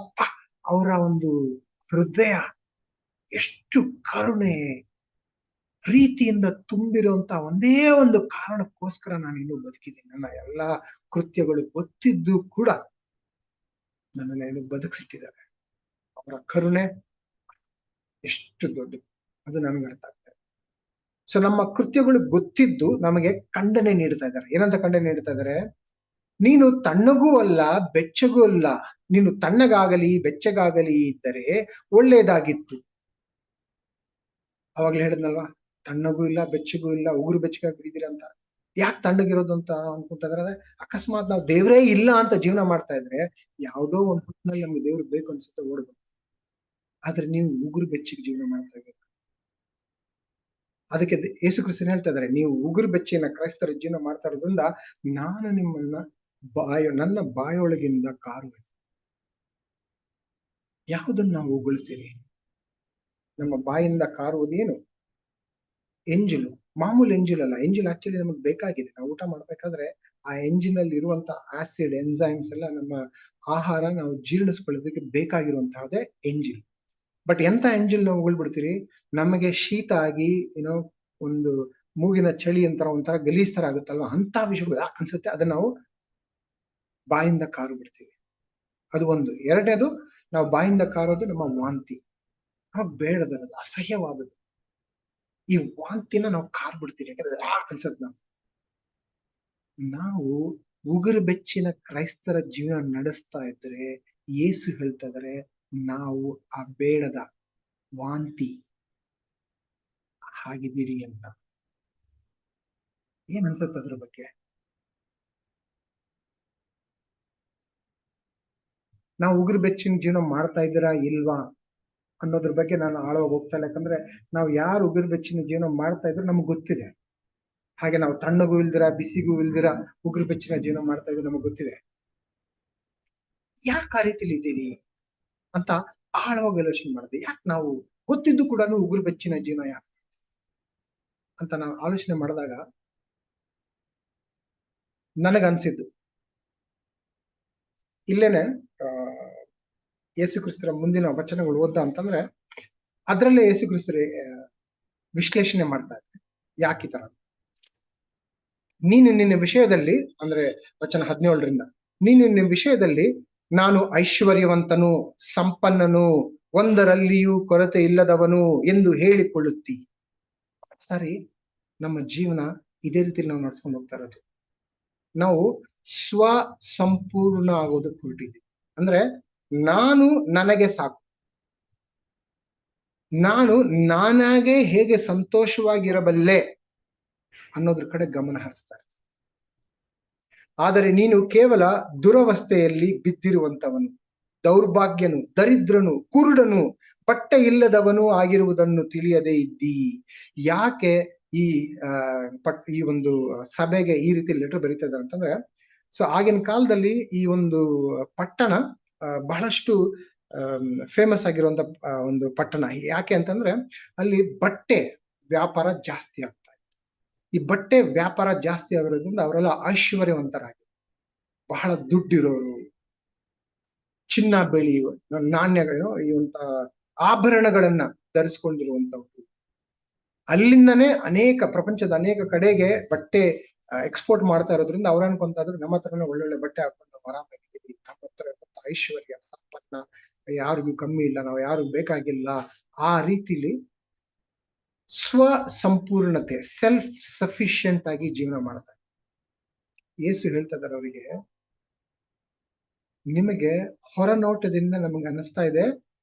ಅವರ ಒಂದು ಹೃದಯ ಎಷ್ಟು ಕರುಣೆ ಪ್ರೀತಿಯಿಂದ ತುಂಬಿರುವಂತ ಒಂದೇ ಒಂದು ಕಾರಣಕ್ಕೋಸ್ಕರ ನಾನು ಇನ್ನೂ ಬದುಕಿದ್ದೀನಿ. ನನ್ನ ಎಲ್ಲಾ ಕೃತ್ಯಗಳು ಗೊತ್ತಿದ್ದು ಕೂಡ ನನ್ನನ್ನು ಇನ್ನೂ ಬದುಕಿಸಿಟ್ಟಿದ್ದಾರೆ. ಅವರ ಕರುಣೆ ಎಷ್ಟು ದೊಡ್ಡದು ಅದು ನನಗೆ ಅರ್ಥ ಆಗ್ತದೆ. ಸೊ ನಮ್ಮ ಕೃತ್ಯಗಳು ಗೊತ್ತಿದ್ದು ನಮಗೆ ಖಂಡನೆ ನೀಡ್ತಾ ಇದ್ದಾರೆ. ಏನಂತ ಖಂಡನೆ ನೀಡ್ತಾ ಇದ್ದಾರೆ? ನೀನು ತಣ್ಣಗೂ ಅಲ್ಲ ಬೆಚ್ಚಗೂ ಅಲ್ಲ, ನೀನು ತಣ್ಣಗಾಗಲಿ ಬೆಚ್ಚಗಾಗಲಿ ಇದ್ದರೆ ಒಳ್ಳೇದಾಗಿತ್ತು. ಅವಾಗ್ಲೇ ಹೇಳಿದ್ನಲ್ವಾ, ತಣ್ಣಗೂ ಇಲ್ಲ ಬೆಚ್ಚಗೂ ಇಲ್ಲ, ಉಗುರು ಬೆಚ್ಚಗಾಗಿ ಬಿದ್ದೀರಾ ಅಂತ. ಯಾಕೆ ತಣ್ಣಗಿರೋದು ಅಂತ ಅನ್ಕೊಂತ ಇದ್ರೆ, ಅಕಸ್ಮಾತ್ ನಾವು ದೇವ್ರೇ ಇಲ್ಲ ಅಂತ ಜೀವನ ಮಾಡ್ತಾ ಇದ್ರೆ ಯಾವ್ದೋ ಒಂದ್ ಹೊತ್ತಿನಲ್ಲಿ ನಮ್ಗೆ ದೇವ್ರು ಬೇಕು ಅನ್ಸುತ್ತೆ, ಓಡ್ಬೇಕು. ಆದ್ರೆ ನೀವು ಉಗುರು ಬೆಚ್ಚಿಗೆ ಜೀವನ ಮಾಡ್ತಾ ಇದ್ದೀರಿ. ಅದಕ್ಕೆ ಯೇಸು ಕ್ರಿಸ್ತನ್ ಹೇಳ್ತಾ ಇದಾರೆ, ನೀವು ಉಗುರು ಬೆಚ್ಚಿನ ಕ್ರೈಸ್ತರ ಜೀವನ ಮಾಡ್ತಾ ಇರೋದ್ರಿಂದ ನಾನು ನಿಮ್ಮನ್ನ ನನ್ನ ಬಾಯೊಳಗಿಂದ ಕಾರುವೆ. ಯಾವುದನ್ನ ನಾವು ಉಗುಳ್ತೀರಿ? ನಮ್ಮ ಬಾಯಿಂದ ಕಾರುವುದೇನು? ಎಂಜಿಲು. ಮಾಮೂಲಿ ಎಂಜಿಲ್ ಅಲ್ಲ. ಎಂಜಿಲ್ ಆಕ್ಚುಲಿ ನಮಗೆ ಬೇಕಾಗಿದೆ. ನಾವು ಊಟ ಮಾಡ್ಬೇಕಾದ್ರೆ ಆ ಎಂಜಿನ್ ಅಲ್ಲಿ ಇರುವಂತ ಆಸಿಡ್ ಎನ್ಸೈಮ್ಸ್ ಎಲ್ಲ ನಮ್ಮ ಆಹಾರ ನಾವು ಜೀರ್ಣಿಸ್ಕೊಳ್ಳೋದಕ್ಕೆ ಬೇಕಾಗಿರುವಂತಹದೇ ಎಂಜಿಲ್. ಬಟ್ ಎಂತ ಎಂಜಿಲ್ ನಾವು ಉಗುಳ್ಬಿಡ್ತೀರಿ? ನಮಗೆ ಶೀತ ಆಗಿ ಏನೋ ಒಂದು ಮೂಗಿನ ಚಳಿ ಒಂಥರ ಗಲೀಜ್ ತರ ಆಗುತ್ತಲ್ವಾ, ಅಂತ ವಿಷಯಗಳು ಯಾಕೆ ಅನ್ಸುತ್ತೆ, ಅದನ್ನ ನಾವು ಬಾಯಿಂದ ಕಾರು ಬಿಡ್ತೀವಿ. ಅದು ಒಂದು. ಎರಡನೇದು, ನಾವು ಬಾಯಿಂದ ಕಾರೋದು ನಮ್ಮ ವಾಂತಿ. ನಮಗ್ ಬೇಡದದು, ಅಸಹ್ಯವಾದದ್ದು. ಈ ವಾಂತಿನ ನಾವು ಕಾರ್ ಬಿಡ್ತೀವಿ. ಯಾಕಂದ್ರೆ ಅನ್ಸತ್ ನಾವು ಉಗುರು ಬೆಚ್ಚಿನ ಕ್ರೈಸ್ತರ ಜೀವನ ನಡೆಸ್ತಾ ಇದ್ರೆ ಯೇಸು ಹೇಳ್ತಾ ಇದಾರೆ, ನಾವು ಆ ಬೇಡದ ವಾಂತಿ ಆಗಿದ್ದೀರಿ ಅಂತ. ಏನ್ ಅನ್ಸುತ್ತೆ ಅದ್ರ ಬಗ್ಗೆ? ನಾವು ಉಗುರು ಬೆಚ್ಚಿನ ಜೀವನ ಮಾಡ್ತಾ ಇದ್ದೀರಾ ಇಲ್ವಾ ಅನ್ನೋದ್ರ ಬಗ್ಗೆ ನಾನು ಆಳವಾಗಿ ಹೋಗ್ತಾ ಇಲ್ಲ. ಯಾಕಂದ್ರೆ ನಾವು ಯಾರು ಉಗುರು ಬೆಚ್ಚಿನ ಜೀವನ ಮಾಡ್ತಾ ಇದ್ರು ನಮ್ಗೆ ಗೊತ್ತಿದೆ. ಹಾಗೆ ನಾವು ತಣ್ಣಗೂ ಇಲ್ದಿರ ಬಿಸಿಗೂ ಇಲ್ದಿರ ಉಗುರು ಬೆಚ್ಚಿನ ಜೀವನ ಮಾಡ್ತಾ ಇದ್ರೆ ನಮಗ್ ಗೊತ್ತಿದೆ. ಯಾಕೆ ಆ ರೀತಿಲಿ ಇದ್ದೀರಿ ಅಂತ ಆಳವಾಗಿ ಆಲೋಚನೆ ಮಾಡಿದೆ. ಯಾಕೆ ನಾವು ಗೊತ್ತಿದ್ದು ಕೂಡ ಉಗುರು ಬೆಚ್ಚಿನ ಜೀವನ ಯಾಕೆ ಅಂತ ನಾನು ಆಲೋಚನೆ ಮಾಡಿದಾಗ ನನಗನ್ಸಿದ್ದು ಇಲ್ಲೇನೆ ಯೇಸು ಕ್ರಿಸ್ತರ ಮುಂದಿನ ವಚನಗಳು ಓದ್ದ ಅಂತಂದ್ರೆ ಅದ್ರಲ್ಲೇ ಯೇಸು ಕ್ರಿಸ್ತರು ವಿಶ್ಲೇಷಣೆ ಮಾಡ್ತಾ ಇದ್ದಾರೆ. ಯಾಕೆ ಈ ತರ? ನೀನು ನಿನ್ನ ವಿಷಯದಲ್ಲಿ, ಅಂದ್ರೆ ವಚನ 17ರಿಂದ, ನೀನು ನಿನ್ನ ವಿಷಯದಲ್ಲಿ ನಾನು ಐಶ್ವರ್ಯವಂತನು, ಸಂಪನ್ನನು, ಒಂದರಲ್ಲಿಯೂ ಕೊರತೆ ಇಲ್ಲದವನು ಎಂದು ಹೇಳಿಕೊಳ್ಳುತ್ತಿ. ಸರಿ, ನಮ್ಮ ಜೀವನ ಇದೇ ರೀತಿಯಲ್ಲಿ ನಾವು ನಡ್ಸ್ಕೊಂಡು ಹೋಗ್ತಾ ಇರೋದು. ನಾವು ಸ್ವ ಸಂಪೂರ್ಣ ಆಗೋದಕ್ಕೆ ಹೊರಟಿದ್ದೀವಿ. ಅಂದ್ರೆ ನಾನು ನನಗೆ ಸಾಕು, ನಾನು ನಾನಾಗೆ ಹೇಗೆ ಸಂತೋಷವಾಗಿರಬಲ್ಲೆ ಅನ್ನೋದ್ರ ಕಡೆ ಗಮನ ಹರಿಸ್ತಾ ಇರ್ತೀನಿ. ಆದರೆ ನೀನು ಕೇವಲ ದುರವಸ್ಥೆಯಲ್ಲಿ ಬಿದ್ದಿರುವಂತವನು, ದೌರ್ಭಾಗ್ಯನು, ದರಿದ್ರನು, ಕುರುಡನು, ಬಟ್ಟೆ ಇಲ್ಲದವನು ಆಗಿರುವುದನ್ನು ತಿಳಿಯದೇ ಇದ್ದಿ. ಯಾಕೆ ಈ ಒಂದು ಸಭೆಗೆ ಈ ರೀತಿ ಲೆಟರ್ ಬರೀತಾ ಇದ್ದಾರೆ ಅಂತಂದ್ರೆ, ಸೊ ಆಗಿನ ಕಾಲದಲ್ಲಿ ಈ ಒಂದು ಪಟ್ಟಣ ಬಹಳಷ್ಟು ಫೇಮಸ್ ಆಗಿರುವಂತ ಒಂದು ಪಟ್ಟಣ. ಯಾಕೆ ಅಂತಂದ್ರೆ ಅಲ್ಲಿ ಬಟ್ಟೆ ವ್ಯಾಪಾರ ಜಾಸ್ತಿ ಆಗ್ತಾ ಇತ್ತು. ಈ ಬಟ್ಟೆ ವ್ಯಾಪಾರ ಜಾಸ್ತಿ ಆಗಿರೋದ್ರಿಂದ ಅವರೆಲ್ಲ ಐಶ್ವರ್ಯವಂತರಾಗಿ, ಬಹಳ ದುಡ್ಡಿರೋರು, ಚಿನ್ನ ಬೆಳ್ಳಿ ನಾಣ್ಯಗಳು ಇವಂತ ಆಭರಣಗಳನ್ನ ಧರಿಸ್ಕೊಂಡಿರುವಂತವ್ರು. ಅಲ್ಲಿಂದನೇ ಪ್ರಪಂಚದ ಅನೇಕ ಕಡೆಗೆ ಬಟ್ಟೆ ಎಕ್ಸ್ಪೋರ್ಟ್ ಮಾಡ್ತಾ ಇರೋದ್ರಿಂದ ಅವ್ರ ಅನ್ಕೊಂತ ಇದ್ರು, ನಮ್ಮ ಹತ್ರನೇ ಒಳ್ಳೊಳ್ಳೆ ಬಟ್ಟೆ ಹಾಕೊಂಡು ನಾವು ಆರಾಮಾಗಿದ್ದೀವಿ, ನಮ್ಮ ಹತ್ರ ಐಶ್ವರ್ಯ ಸಂಪನ್ನ, ಯಾರಿಗೂ ಕಮ್ಮಿ ಇಲ್ಲ, ನಾವು ಯಾರಿಗೂ ಬೇಕಾಗಿಲ್ಲ. ಆ ರೀತಿಲಿ ಸ್ವ ಸಂಪೂರ್ಣತೆ, ಸೆಲ್ಫ್ ಸಫಿಶಿಯಂಟ್ ಆಗಿ ಜೀವನ ಮಾಡ್ತಾರೆ. ಯೇಸು ಹೇಳ್ತಾ ಇದ್ದಾರೆ ಅವರಿಗೆ, ನಿಮಗೆ ಹೊರನೋಟದಿಂದ ನಮಗೆ ಅನ್ನಿಸ್ತಾ ಇದೆ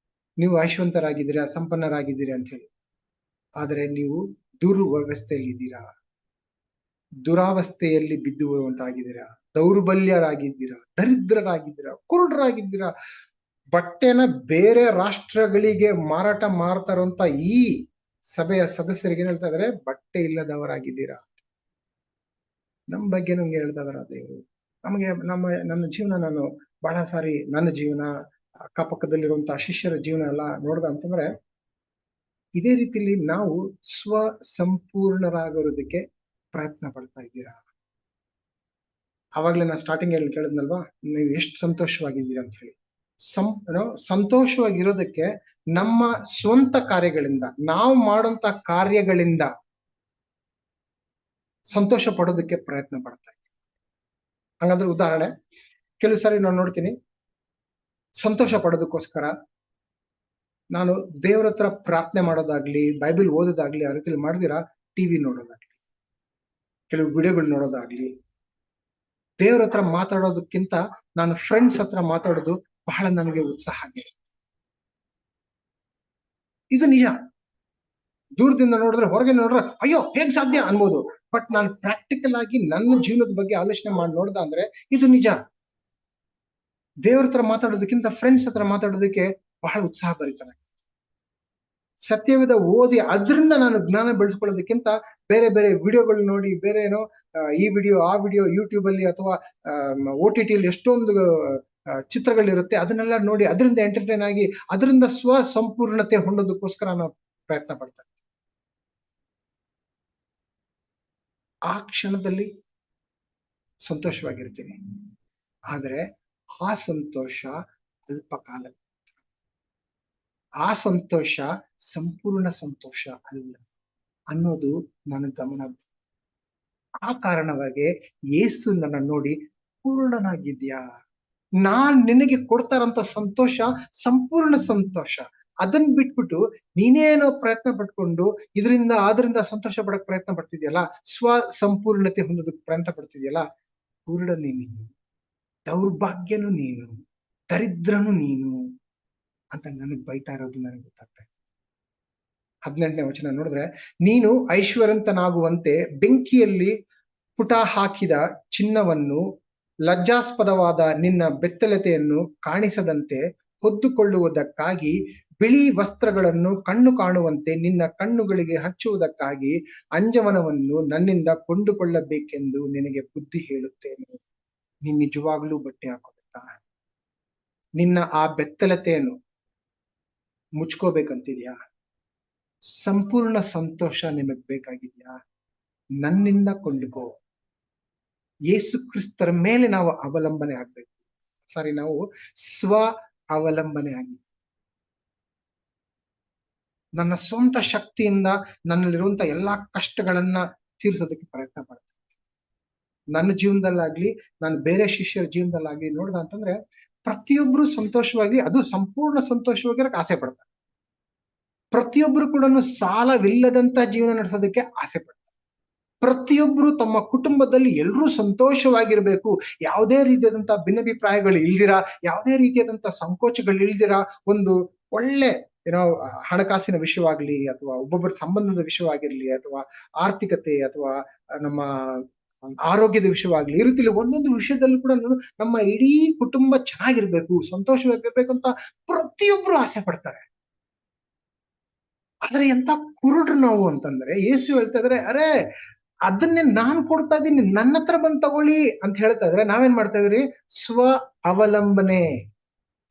ನೀವು ಐಶ್ವಂತರಾಗಿದ್ದೀರಾ, ಸಂಪನ್ನರಾಗಿದ್ದೀರಾ ಅಂತ ಹೇಳಿ. ಆದರೆ ನೀವು ದುರ್ವ್ಯವಸ್ಥೆಯಲ್ಲಿ ಇದ್ದೀರಾ, ದುರಾವಸ್ಥೆಯಲ್ಲಿ ಬಿದ್ದುವಂತಾಗಿದ್ದೀರಾ, ದೌರ್ಬಲ್ಯರಾಗಿದ್ದೀರಾ, ದರಿದ್ರರಾಗಿದ್ದೀರಾ, ಕುರುಡರಾಗಿದ್ದೀರಾ. ಬಟ್ಟೆನ ಬೇರೆ ರಾಷ್ಟ್ರಗಳಿಗೆ ಮಾರಾಟ ಮಾಡ್ತಾ ಇರುವಂತ ಈ ಸಭೆಯ ಸದಸ್ಯರಿಗೆ ಏನ್ ಹೇಳ್ತಾ ಇದಾರೆ? ಬಟ್ಟೆ ಇಲ್ಲದವರಾಗಿದ್ದೀರಾ. ನಮ್ ಬಗ್ಗೆ ನಮ್ಗೆ ಹೇಳ್ತಾ ಇದಾರ ದೇವರು. ನಮಗೆ ನನ್ನ ಜೀವನ, ನಾನು ಬಹಳ ಸಾರಿ ನನ್ನ ಜೀವನ, ಅಕ್ಕಪಕ್ಕದಲ್ಲಿರುವಂತಹ ಶಿಷ್ಯರ ಜೀವನ ಎಲ್ಲ ನೋಡ್ದ ಅಂತಂದ್ರೆ ಇದೇ ರೀತಿಲಿ ನಾವು ಸ್ವ ಸಂಪೂರ್ಣರಾಗೋದಕ್ಕೆ ಪ್ರಯತ್ನ ಪಡ್ತಾ ಇದ್ದೀರಾ. ಅವಾಗ್ಲೇ ನಾ ಸ್ಟಾರ್ಟಿಂಗ್ ಅಲ್ಲಿ ಕೇಳಿದ್ನಲ್ವಾ, ನೀವು ಎಷ್ಟು ಸಂತೋಷವಾಗಿದ್ದೀರಾ ಅಂತ ಹೇಳಿ. ಸಂತೋಷವಾಗಿರೋದಕ್ಕೆ ನಮ್ಮ ಸ್ವಂತ ಕಾರ್ಯಗಳಿಂದ, ನಾವು ಮಾಡುವಂತ ಕಾರ್ಯಗಳಿಂದ ಸಂತೋಷ ಪಡೋದಕ್ಕೆ ಪ್ರಯತ್ನ ಪಡ್ತಾ ಇದ್ದೀವಿ. ಹಂಗಂದ್ರೆ ಉದಾಹರಣೆ, ಕೆಲವು ಸಾರಿ ನಾನು ನೋಡ್ತೀನಿ, ಸಂತೋಷ ಪಡೋದಕ್ಕೋಸ್ಕರ ನಾನು ದೇವ್ರ ಹತ್ರ ಪ್ರಾರ್ಥನೆ ಮಾಡೋದಾಗ್ಲಿ, ಬೈಬಲ್ ಓದೋದಾಗ್ಲಿ ಆ ರೀತಿಲಿ ಮಾಡ್ದಿರಾ ಟಿವಿ ನೋಡೋದಾಗ್ಲಿ, ಕೆಲವು ವಿಡಿಯೋಗಳು ನೋಡೋದಾಗ್ಲಿ, ದೇವ್ರ ಹತ್ರ ಮಾತಾಡೋದಕ್ಕಿಂತ ನಾನು ಫ್ರೆಂಡ್ಸ್ ಹತ್ರ ಮಾತಾಡೋದು ಬಹಳ ನನಗೆ ಉತ್ಸಾಹ ನೀಡುತ್ತೆ. ಇದು ನಿಜ. ದೂರದಿಂದ ನೋಡಿದ್ರೆ, ಹೊರಗೆ ನೋಡಿದ್ರೆ ಅಯ್ಯೋ ಹೇಗ್ ಸಾಧ್ಯ ಅನ್ಬೋದು. ಬಟ್ ನಾನು ಪ್ರಾಕ್ಟಿಕಲ್ ಆಗಿ ನನ್ನ ಜೀವನದ ಬಗ್ಗೆ ಆಲೋಚನೆ ಮಾಡಿ ನೋಡ್ದ ಅಂದ್ರೆ ಇದು ನಿಜ. ದೇವ್ರ ಹತ್ರ ಮಾತಾಡೋದಕ್ಕಿಂತ ಫ್ರೆಂಡ್ಸ್ ಹತ್ರ ಮಾತಾಡೋದಕ್ಕೆ ಬಹಳ ಉತ್ಸಾಹ ಭರಿತಾನೆ. ಸತ್ಯವೇದ ಓದಿ ಅದರಿಂದ ನಾನು ಜ್ಞಾನ ಬೆಳೆಸ್ಕೊಳ್ಳೋದಕ್ಕಿಂತ ಬೇರೆ ಬೇರೆ ವಿಡಿಯೋಗಳು ನೋಡಿ, ಬೇರೆ ಏನೋ ಈ ವಿಡಿಯೋ ಆ ವಿಡಿಯೋ ಯೂಟ್ಯೂಬ್ ಅಲ್ಲಿ ಅಥವಾ OTT ಅಲ್ಲಿ ಎಷ್ಟೊಂದು ಚಿತ್ರಗಳಿರುತ್ತೆ, ಅದನ್ನೆಲ್ಲ ನೋಡಿ ಅದರಿಂದ ಎಂಟರ್ಟೈನ್ ಆಗಿ ಅದರಿಂದ ಸಂಪೂರ್ಣತೆ ಹೊಂದೋದಕ್ಕೋಸ್ಕರ ನಾವು ಪ್ರಯತ್ನ ಪಡ್ತಾ ಇದ್ದೀವಿ. ಆ ಕ್ಷಣದಲ್ಲಿ ಸಂತೋಷವಾಗಿರ್ತೀನಿ, ಆದ್ರೆ ಆ ಸಂತೋಷ ಅಲ್ಪ ಕಾಲ. ಆ ಸಂತೋಷ ಸಂಪೂರ್ಣ ಸಂತೋಷ ಅಲ್ಲ ಅನ್ನೋದು ನನ್ನ ಗಮನ. ಆ ಕಾರಣವಾಗಿ ಯೇಸು ನನ್ನ ನೋಡಿ, ಪೂರ್ಣನಾಗಿದ್ಯಾ, ನಾನ್ ನಿನಗೆ ಕೊಡ್ತಾರಂತ ಸಂತೋಷ ಸಂಪೂರ್ಣ ಸಂತೋಷ. ಅದನ್ನ ಬಿಟ್ಬಿಟ್ಟು ನೀನೇನೋ ಪ್ರಯತ್ನ ಪಟ್ಕೊಂಡು ಅದರಿಂದ ಸಂತೋಷ ಪಡಕ್ ಪ್ರಯತ್ನ ಪಡ್ತಿದ್ಯಲ್ಲ, ಸಂಪೂರ್ಣತೆ ಹೊಂದೋದಕ್ಕೆ ಪ್ರಯತ್ನ ಪಡ್ತಿದ್ಯಲ್ಲ, ಪೂರ್ಣನೇ ನೀನು, ದೌರ್ಭಾಗ್ಯನು ನೀನು, ದರಿದ್ರನು ನೀನು ಅಂತ ನನಗ್ ಬೈತಾ ಇರೋದು ನನಗೆ ಗೊತ್ತಾಗ್ತಾ ಇದೆ. 18ನೇ ವಚನ ನೋಡಿದ್ರೆ, ನೀನು ಐಶ್ವರ್ಯವಂತನಾಗುವಂತೆ ಬೆಂಕಿಯಲ್ಲಿ ಪುಟ ಹಾಕಿದ ಚಿನ್ನವನ್ನು, ಲಜ್ಜಾಸ್ಪದವಾದ ನಿನ್ನ ಬೆತ್ತಲೆತೆಯನ್ನು ಕಾಣಿಸದಂತೆ ಹೊದ್ದುಕೊಳ್ಳುವುದಕ್ಕಾಗಿ ಬಿಳಿ ವಸ್ತ್ರಗಳನ್ನು ಕಣ್ಣು ಕಾಣುವಂತೆ ನಿನ್ನ ಕಣ್ಣುಗಳಿಗೆ ಹಚ್ಚುವುದಕ್ಕಾಗಿ ಅಂಜವನವನ್ನು ನನ್ನಿಂದ ಕೊಂಡುಕೊಳ್ಳಬೇಕೆಂದು ನಿನಗೆ ಬುದ್ಧಿ ಹೇಳುತ್ತೇನೆ. ನೀನ್ ನಿಜವಾಗ್ಲೂ ಬಟ್ಟೆ ಹಾಕೋಬೇಕಾ? ನಿನ್ನ ಆ ಬೆತ್ತಲತೆಯನ್ನು ಮುಚ್ಕೋಬೇಕಂತಿದ್ಯಾ? ಸಂಪೂರ್ಣ ಸಂತೋಷ ನಿಮಗ್ ಬೇಕಾಗಿದ್ಯಾ? ನನ್ನಿಂದ ಕೊಂಡುಕೋ. ಯೇಸು ಕ್ರಿಸ್ತರ ಮೇಲೆ ನಾವು ಅವಲಂಬನೆ ಆಗ್ಬೇಕು. ನಾವು ಅವಲಂಬನೆ ಆಗಿದ್ದೀವಿ. ನನ್ನ ಸ್ವಂತ ಶಕ್ತಿಯಿಂದ ನನ್ನಲ್ಲಿರುವಂತ ಎಲ್ಲಾ ಕಷ್ಟಗಳನ್ನ ತೀರಿಸೋದಕ್ಕೆ ಪ್ರಯತ್ನ ಪಡ್ತೀನಿ. ನನ್ನ ಜೀವನದಲ್ಲಾಗ್ಲಿ, ನಾನು ಬೇರೆ ಶಿಷ್ಯರ ಜೀವನದಲ್ಲಾಗ್ಲಿ ನೋಡ್ದ ಅಂತಂದ್ರೆ, ಪ್ರತಿಯೊಬ್ರು ಸಂತೋಷವಾಗಿ, ಅದು ಸಂಪೂರ್ಣ ಸಂತೋಷವಾಗಿರಕ್ಕೆ ಆಸೆ ಪಡ್ತಾರೆ. ಪ್ರತಿಯೊಬ್ರು ಕೂಡ ಸಾಲವಿಲ್ಲದಂತ ಜೀವನ ನಡೆಸೋದಕ್ಕೆ ಆಸೆ ಪಡ್ತಾರೆ. ಪ್ರತಿಯೊಬ್ರು ತಮ್ಮ ಕುಟುಂಬದಲ್ಲಿ ಎಲ್ಲರೂ ಸಂತೋಷವಾಗಿರ್ಬೇಕು, ಯಾವುದೇ ರೀತಿಯಾದಂತ ಭಿನ್ನಾಭಿಪ್ರಾಯಗಳು ಇಲ್ದಿರ, ಯಾವುದೇ ರೀತಿಯಾದಂತ ಸಂಕೋಚಗಳು ಇಲ್ದಿರ, ಒಂದು ಒಳ್ಳೆ ಹಣಕಾಸಿನ ವಿಷಯವಾಗ್ಲಿ, ಅಥವಾ ಒಬ್ಬೊಬ್ಬರ ಸಂಬಂಧದ ವಿಷಯವಾಗಿರ್ಲಿ, ಅಥವಾ ಆರ್ಥಿಕತೆ, ಅಥವಾ ನಮ್ಮ ಆರೋಗ್ಯದ ವಿಷಯವಾಗ್ಲಿ, ಈ ರೀತಿಯಲ್ಲಿ ಒಂದೊಂದು ವಿಷಯದಲ್ಲೂ ಕೂಡ ನಮ್ಮ ಇಡೀ ಕುಟುಂಬ ಚೆನ್ನಾಗಿರ್ಬೇಕು, ಸಂತೋಷವಾಗಿರ್ಬೇಕು ಅಂತ ಪ್ರತಿಯೊಬ್ರು ಆಸೆ ಪಡ್ತಾರೆ. ಆದ್ರೆ ಎಂತ ಕುರುಡ್ರು ನಾವು ಅಂತಂದ್ರೆ, ಯೇಸು ಹೇಳ್ತಾ ಇದ್ರೆ, ಅರೆ ಅದನ್ನೇ ನಾನ್ ಕೊಡ್ತಾ ಇದ್ದೀನಿ, ನನ್ನ ಹತ್ರ ಬಂದ್ ತಗೊಳ್ಳಿ ಅಂತ ಹೇಳ್ತಾ ಇದ್ರೆ, ನಾವೇನ್ ಮಾಡ್ತಾ ಇದ್ರಿ? ಅವಲಂಬನೆ,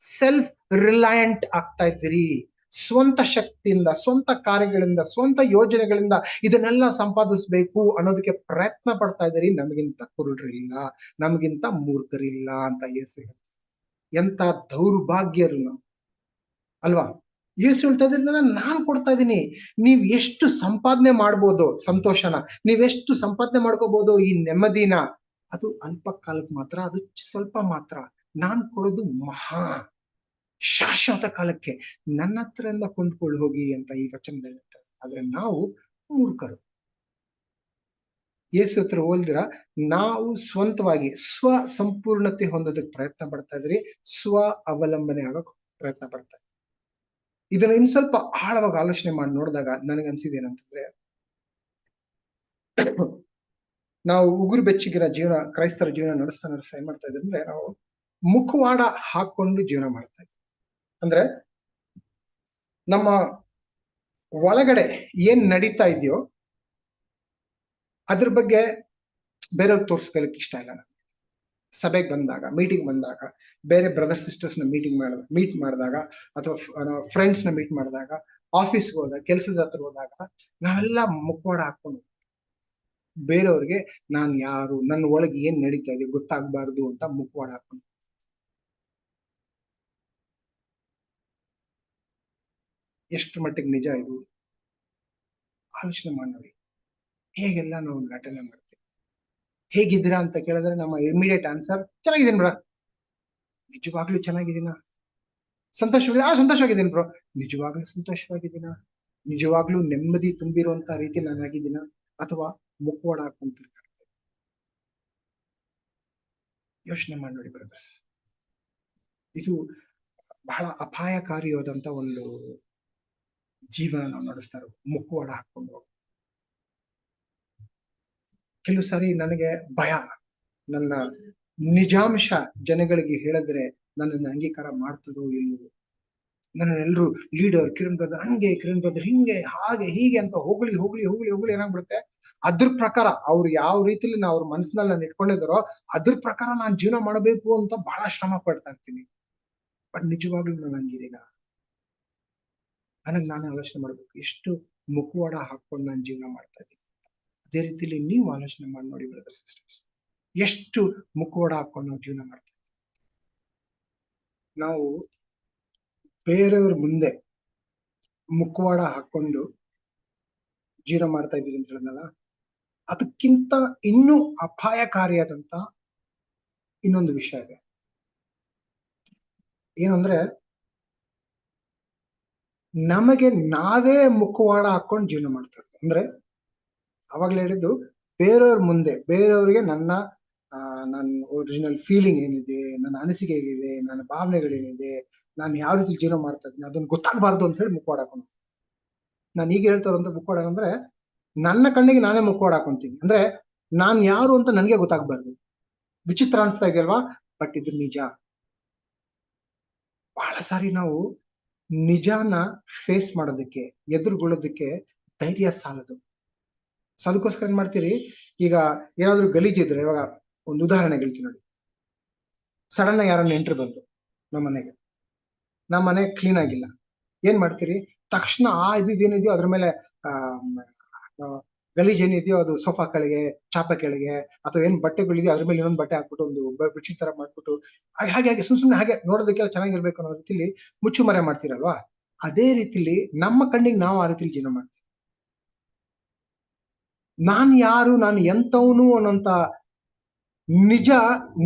ಸೆಲ್ಫ್ ರಿಲಯಂಟ್ ಆಗ್ತಾ ಇದ್ದೀರಿ. ಸ್ವಂತ ಶಕ್ತಿಯಿಂದ, ಸ್ವಂತ ಕಾರ್ಯಗಳಿಂದ, ಸ್ವಂತ ಯೋಜನೆಗಳಿಂದ ಇದನ್ನೆಲ್ಲ ಸಂಪಾದಿಸ್ಬೇಕು ಅನ್ನೋದಕ್ಕೆ ಪ್ರಯತ್ನ ಪಡ್ತಾ ಇದ್ದೀರಿ. ನಮಗಿಂತ ಕುರುಡ್ರಿಲ್ಲ, ನಮಗಿಂತ ಮೂರ್ಖರಿಲ್ಲ ಅಂತ ಯೇಸು ಹೇಳ್ತಾರೆ. ಎಂತ ದೌರ್ಭಾಗ್ಯರು ನಾವು ಅಲ್ವಾ? ಯೇಸು ಹೇಳ್ತಾ ಇದ್ರಿಂದ ನಾನ್ ಕೊಡ್ತಾ ಇದ್ದೀನಿ, ನೀವ್ ಎಷ್ಟು ಸಂಪಾದನೆ ಮಾಡ್ಬೋದು ಸಂತೋಷನ, ನೀವೆಷ್ಟು ಸಂಪಾದನೆ ಮಾಡ್ಕೋಬಹುದು ಈ ನೆಮ್ಮದಿನ, ಅದು ಅಲ್ಪ ಕಾಲಕ್ಕೆ ಮಾತ್ರ, ಅದು ಸ್ವಲ್ಪ ಮಾತ್ರ. ನಾನ್ ಕೊಡೋದು ಮಹಾ ಶಾಶ್ವತ ಕಾಲಕ್ಕೆ. ನನ್ನ ಹತ್ರದಿಂದ ಕೊಂಡ್ಕೊಂಡು ಹೋಗಿ ಅಂತ ಈ ವಚನದಲ್ಲಿ ಹೇಳ್ತಾರೆ. ಆದ್ರೆ ನಾವು ಮೂರ್ಖರು. ಯೇಸು ಹತ್ರ ಹೋಲ್ದಿರ ನಾವು ಸ್ವಂತವಾಗಿ ಸಂಪೂರ್ಣತೆ ಹೊಂದೋದಕ್ಕೆ ಪ್ರಯತ್ನ ಪಡ್ತಾ ಇದ್ರಿ, ಅವಲಂಬನೆ ಆಗಕ್ ಪ್ರಯತ್ನ ಪಡ್ತಾ ಇದ್ರಿ. ಇದನ್ನ ಇನ್ ಸ್ವಲ್ಪ ಆಳವಾಗಿ ಆಲೋಚನೆ ಮಾಡಿ ನೋಡಿದಾಗ ನನಗನ್ಸಿದೇನಂತಂದ್ರೆ, ನಾವು ಉಗುರು ಬೆಚ್ಚಗಿನ ಜೀವನ, ಕ್ರೈಸ್ತರ ಜೀವನ ನಡೆಸ್ತಾ ಏನ್ ಮಾಡ್ತಾ ಇದ್ರಿ ಅಂದ್ರೆ, ನಾವು ಮುಖವಾಡ ಹಾಕೊಂಡು ಜೀವನ ಮಾಡ್ತಾ ಇದ್ವಿ. ಅಂದ್ರೆ ನಮ್ಮ ಒಳಗಡೆ ಏನ್ ನಡೀತಾ ಇದೆಯೋ ಅದ್ರ ಬಗ್ಗೆ ಬೇರೆಯವ್ರಿಗೆ ತೋರ್ಸ್ಕೊಳ್ಳಿಕ್ಕೆ ಇಷ್ಟ ಇಲ್ಲ. ಸಭೆಗೆ ಬಂದಾಗ, ಮೀಟಿಂಗ್ ಬಂದಾಗ, ಬೇರೆ ಬ್ರದರ್ ಸಿಸ್ಟರ್ಸ್ ನ ಮೀಟ್ ಮಾಡಿದಾಗ, ಅಥವಾ ಫ್ರೆಂಡ್ಸ್ ನ ಮೀಟ್ ಮಾಡಿದಾಗ, ಆಫೀಸ್ಗೆ ಹೋದಾಗ, ಕೆಲಸದ ಹತ್ರ ಹೋದಾಗ ನಾವೆಲ್ಲ ಮುಖವಾಡ ಹಾಕೊಂಡು ಬೇರೆಯವ್ರಿಗೆ ನಾನು ಯಾರು, ನನ್ನ ಒಳಗೆ ಏನ್ ನಡೀತಾ ಇದೆ ಗೊತ್ತಾಗ್ಬಾರ್ದು ಅಂತ ಮುಖವಾಡ ಹಾಕೊಂಡು. ಎಷ್ಟು ಮಟ್ಟಿಗೆ ನಿಜ ಇದು ಆಲೋಚನೆ ಮಾಡಿ ನೋಡಿ. ಹೇಗೆಲ್ಲ ನಾವು ನಟನೆ ಮಾಡ್ತೀವಿ. ಹೇಗಿದ್ದೀರಾ ಅಂತ ಕೇಳಿದ್ರೆ ನಮ್ಮ ಇಮಿಡಿಯೇಟ್ ಆನ್ಸರ್, ಚೆನ್ನಾಗಿದ್ದೀನಿ ಬ್ರೋ. ನಿಜವಾಗ್ಲೂ ಚೆನ್ನಾಗಿದ್ದೀನ? ಸಂತೋಷವಾಗಿದ್ದೀನಿ ಬ್ರೋ. ನಿಜವಾಗ್ಲೂ ಸಂತೋಷವಾಗಿದ್ದೀನ? ನಿಜವಾಗ್ಲೂ ನೆಮ್ಮದಿ ತುಂಬಿರುವಂತ ರೀತಿ ನಾನಾಗಿದ್ದೀನ? ಅಥವಾ ಮುಖವಾಡ ಹಾಕೊಂಡು ತಿರ್ಗಾಡ್ತಾ ಇದ್ದೀವಿ? ಯೋಚನೆ ಮಾಡಿ ನೋಡಿ ಬ್ರದರ್ಸ್. ಇದು ಬಹಳ ಅಪಾಯಕಾರಿಯಾದಂತ ಒಂದು ಜೀವನ ನಾವು ನಡೆಸ್ತಾ ಇರೋದು, ಮುಖವಾಡ ಹಾಕೊಂಡು. ಕೆಲವು ಸಾರಿ ನನಗೆ ಭಯ, ನನ್ನ ನಿಜಾಂಶ ಜನಗಳಿಗೆ ಹೇಳಿದ್ರೆ ನನ್ನನ್ನು ಅಂಗೀಕಾರ ಮಾಡ್ತದೋ ಇಲ್ಲವೋ, ನನ್ನೆಲ್ಲರೂ ಲೀಡರ್ ಕಿರಣ್ ಬ್ರದರ್ ಹಂಗೆ, ಕಿರಣ್ ಬ್ರದರ್ ಹಿಂಗೆ, ಹಾಗೆ ಹೀಗೆ ಅಂತ ಹೊಗಳಿ ಹೊಗಳಿ ಹೊಗಳಿ ಹೊಗಳಿ ಏನಾಗ್ಬಿಡುತ್ತೆ, ಅದ್ರ ಪ್ರಕಾರ ಅವ್ರು ಯಾವ ರೀತಿಲಿ ನಾವು ಅವ್ರ ಮನಸ್ಸಿನಲ್ಲಿ ನಾನು ಇಟ್ಕೊಂಡಿದಾರೋ ಅದ್ರ ಪ್ರಕಾರ ನಾನು ಜೀವನ ಮಾಡಬೇಕು ಅಂತ ಬಹಳ ಶ್ರಮ ಪಡ್ತಾ ಇರ್ತೀನಿ. ಬಟ್ ನಿಜವಾಗ್ಲೂ ನಾನು ಹಂಗಿದ್ದೀನ? ನನಗ್ ನಾನು ಆಲೋಚನೆ ಮಾಡ್ಬೇಕು, ಎಷ್ಟು ಮುಖವಾಡ ಹಾಕೊಂಡು ನಾನು ಜೀವನ ಮಾಡ್ತಾ ಇದ್ದೀನಿ. ಅದೇ ರೀತಿಲಿ ನೀವು ಆಲೋಚನೆ ಮಾಡಿ ನೋಡಿ ಬ್ರದರ್ ಸಿಸ್ಟರ್ಸ್, ಎಷ್ಟು ಮುಖವಾಡ ಹಾಕೊಂಡು ನಾವು ಜೀವನ ಮಾಡ್ತಾ ಇದ್ದೀವಿ. ನಾವು ಬೇರೆಯವ್ರ ಮುಂದೆ ಮುಖವಾಡ ಹಾಕೊಂಡು ಜೀವನ ಮಾಡ್ತಾ ಇದ್ದೀರಿ ಅಂತ ಹೇಳಿದ್ನಲ್ಲ, ಅದಕ್ಕಿಂತ ಇನ್ನೂ ಅಪಾಯಕಾರಿಯಾದಂತ ಇನ್ನೊಂದು ವಿಷಯ ಇದೆ. ಏನಂದ್ರೆ, ನಮಗೆ ನಾವೇ ಮುಖವಾಡ ಹಾಕೊಂಡು ಜೀವನ ಮಾಡ್ತಾ ಇರ್ತೀವಿ. ಅಂದ್ರೆ ಅವಾಗ್ಲೇ ಹೇಳಿದ್ದು, ಬೇರೆಯವ್ರ ಮುಂದೆ, ಬೇರೆಯವ್ರಿಗೆ ನನ್ನ ಒರಿಜಿನಲ್ ಫೀಲಿಂಗ್ ಏನಿದೆ, ನನ್ನ ಅನಿಸಿಕೆ ಹೇಗಿದೆ, ನನ್ನ ಭಾವನೆಗಳೇನಿದೆ, ನಾನು ಯಾವ ರೀತಿ ಜೀವನ ಮಾಡ್ತಾ ಇದ್ದೀನಿ ಅದನ್ನ ಗೊತ್ತಾಗಬಾರ್ದು ಅಂತ ಹೇಳಿ ಮುಖವಾಡ ಹಾಕೊಂಡು. ನಾನು ಈಗ ಹೇಳ್ತಾ ಇರೋಂಥ ಮುಖವಾಡ ಅಂದ್ರೆ, ನನ್ನ ಕಣ್ಣಿಗೆ ನಾನೇ ಮುಖವಾಡ ಹಾಕೊಂತೀನಿ. ಅಂದ್ರೆ ನಾನ್ ಯಾರು ಅಂತ ನನ್ಗೆ ಗೊತ್ತಾಗಬಾರ್ದು. ವಿಚಿತ್ರ ಅನ್ಸ್ತಾ ಇದೆಯಲ್ವಾ? ಬಟ್ ಇದು ನಿಜ. ಬಹಳ ಸಾರಿ ನಾವು ನಿಜಾನ ಫೇಸ್ ಮಾಡೋದಕ್ಕೆ, ಎದುರುಗೊಳ್ಳೋದಕ್ಕೆ ಧೈರ್ಯ ಸಾಲದು. ಸೊ ಅದಕ್ಕೋಸ್ಕರ ಏನ್ ಮಾಡ್ತೀರಿ, ಈಗ ಏನಾದ್ರು ಗಲೀಜಿದ್ರೆ, ಇವಾಗ ಒಂದು ಉದಾಹರಣೆ ಹೇಳ್ತೀನಿ ನೋಡಿ. ಸಡನ್ ಆಗಿ ಯಾರನ್ನ ನೆಂಟ್ರು ಬಂದ್ರು ನಮ್ಮ ಮನೆ ಕ್ಲೀನ್ ಆಗಿಲ್ಲ, ಏನ್ ಮಾಡ್ತೀರಿ, ತಕ್ಷಣ ಇದೇನಿದೆಯೋ ಅದ್ರ ಮೇಲೆ ಗಲೀಜ್ ಏನಿದೆಯೋ ಅದು ಸೋಫಾ ಕೆಳಗೆ, ಚಾಪ ಕೆಳಗೆ, ಅಥವಾ ಏನ್ ಬಟ್ಟೆಗಳಿದೆಯೋ ಅದ್ರ ಮೇಲೆ ಇನ್ನೊಂದು ಬಟ್ಟೆ ಹಾಕ್ಬಿಟ್ಟು ಒಂದು ಬೆಡ್ಶೀಟ್ ತರ ಮಾಡ್ಬಿಟ್ಟು ಹಾಗೆ ಸುಮ್ನೆ ಹಾಗೆ ನೋಡೋದಕ್ಕೆ ಚೆನ್ನಾಗಿರ್ಬೇಕು ಅನ್ನೋ ರೀತಿಲಿ ಮುಚ್ಚುಮರೆ ಮಾಡ್ತೀರಲ್ವಾ? ಅದೇ ರೀತಿಲಿ ನಮ್ಮ ಕಣ್ಣಿಗೆ ನಾವು ಆ ರೀತಿಲಿ ಜೀವನ ಮಾಡ್ತೀವಿ. ನಾನ್ ಯಾರು, ನಾನು ಎಂತವನು ಅನ್ನೋಂತ ನಿಜ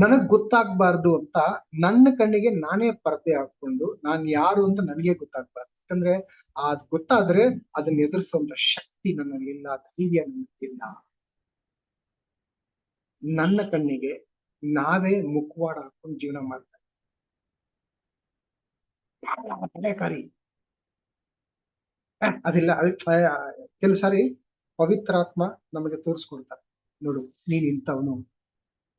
ನನಗ್ ಗೊತ್ತಾಗ್ಬಾರ್ದು ಅಂತ ನನ್ನ ಕಣ್ಣಿಗೆ ನಾನೇ ಪರದೆ ಹಾಕೊಂಡು ನಾನ್ ಯಾರು ಅಂತ ನನಗೆ ಗೊತ್ತಾಗ್ಬಾರ್ದು. ಯಾಕಂದ್ರೆ ಅದ್ ಗೊತ್ತಾದ್ರೆ ಅದನ್ನ ಎದುರಿಸುವಂತ ಶಕ್ತಿ ನನ್ನಲ್ಲಿಲ್ಲ, ಧೈರ್ಯ ನನಗಿಲ್ಲ. ನನ್ನ ಕಣ್ಣಿಗೆ ನಾವೇ ಮುಖವಾಡ ಹಾಕೊಂಡು ಜೀವನ ಮಾಡ್ತಾರೆ, ಬಹಳ ಅಪಾಯಕಾರಿ. ಅದಿಲ್ಲ, ಕೆಲವು ಸಾರಿ ಪವಿತ್ರಾತ್ಮ ನಮಗೆ ತೋರಿಸ್ಕೊಡ್ತಾರೆ, ನೋಡು ನೀನ್ ಇಂಥವನು,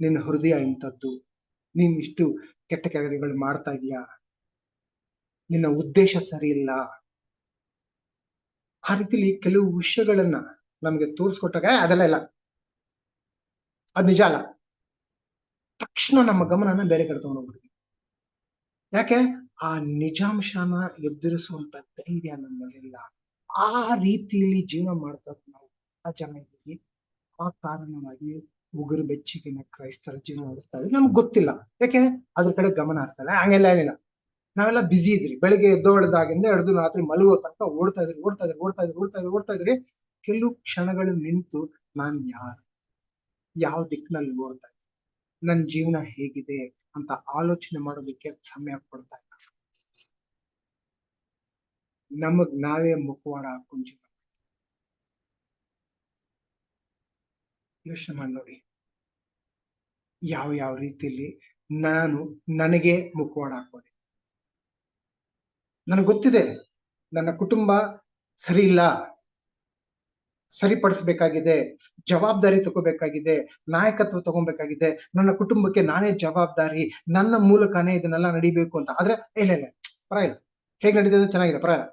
ನಿನ್ನ ಹೃದಯ ಇಂಥದ್ದು, ನೀನ್ ಇಷ್ಟು ಕೆಟ್ಟ ಕೆಲಸಗಳು ಮಾಡ್ತಾ ಇದೀಯಾ, ನಿನ್ನ ಉದ್ದೇಶ ಸರಿ ಇಲ್ಲ. ಆ ರೀತಿಲಿ ಕೆಲವು ವಿಷಯಗಳನ್ನ ನಮ್ಗೆ ತೋರಿಸ್ಕೊಟ್ಟಾಗ ಅದೆಲ್ಲ ಇಲ್ಲ, ಅದ್ ನಿಜ ಅಲ್ಲ, ತಕ್ಷಣ ನಮ್ಮ ಗಮನನ ಬೇರೆ ಕಡೆ ತಗೊಂಡೋಗ್ಬಿಡ್ತೀವಿ. ಯಾಕೆ? ಆ ನಿಜಾಂಶನ ಎದುರಿಸುವಂತ ಧೈರ್ಯ ನಮ್ಮಲ್ಲಿಲ್ಲ. ಆ ರೀತಿಯಲ್ಲಿ ಜೀವನ ಮಾಡ್ತಾ ನಾವು ಜನ ಇದ್ದೀವಿ. ಆ ಕಾರಣವಾಗಿ ಉಗುರು ಬೆಚ್ಚಿಗಿನ ಕ್ರೈಸ್ತರ ಜೀವನ ನಡೆಸ್ತಾ ಇದ್ವಿ. ನಮ್ಗೆ ಗೊತ್ತಿಲ್ಲ, ಯಾಕೆ ಅದ್ರ ಕಡೆ ಗಮನ ಹರಿಸ್ತಾ ಇಲ್ಲ. ಹಂಗೆಲ್ಲ ಏನಿಲ್ಲ, ನಾವೆಲ್ಲ ಬಿಸಿ ಇದ್ರಿ. ಬೆಳಿಗ್ಗೆ ಎದ್ದೋಳದಾಗಿಂದ ಹಿಡಿದು ರಾತ್ರಿ ಮಲಗೋ ತನಕ ಓಡ್ತಾ ಇದ್ರಿ. ಕೆಲವು ಕ್ಷಣಗಳು ನಿಂತು ನಾನ್ ಯಾರು, ಯಾವ ದಿಕ್ಕಿನಲ್ಲಿ ಓಡ್ತಾ ಇದ್ದೀನಿ, ನನ್ ಜೀವನ ಹೇಗಿದೆ ಅಂತ ಆಲೋಚನೆ ಮಾಡೋದಕ್ಕೆ ಸಮಯ ಕೊಡ್ತಾ ಇಲ್ಲ. ನಮಗ್ ನಾವೇ ಮುಖವಾಡ ಹಾಕೊಂಡು ಜೀವನ. ಯೋಚನೆ ಮಾಡಿ ನೋಡಿ, ಯಾವ ರೀತಿಯಲ್ಲಿ ನಾನು ನನಗೆ ಮುಖವಾಡ ಹಾಕೊಂಡೆ. ನನಗೆ ಗೊತ್ತಿದೆ ನನ್ನ ಕುಟುಂಬ ಸರಿ ಇಲ್ಲ, ಸರಿಪಡಿಸ್ಬೇಕಾಗಿದೆ, ಜವಾಬ್ದಾರಿ ತಗೋಬೇಕಾಗಿದೆ, ನಾಯಕತ್ವ ತಗೋಬೇಕಾಗಿದೆ, ನನ್ನ ಕುಟುಂಬಕ್ಕೆ ನಾನೇ ಜವಾಬ್ದಾರಿ, ನನ್ನ ಮೂಲಕನೇ ಇದನ್ನೆಲ್ಲ ನಡಿಬೇಕು ಅಂತ. ಆದ್ರೆ ಇಲ್ಲ ಪರವಾಗಿಲ್ಲ, ಹೇಗ್ ನಡೀತದೆ ಚೆನ್ನಾಗಿದೆ, ಪರವಾಗಿಲ್ಲ,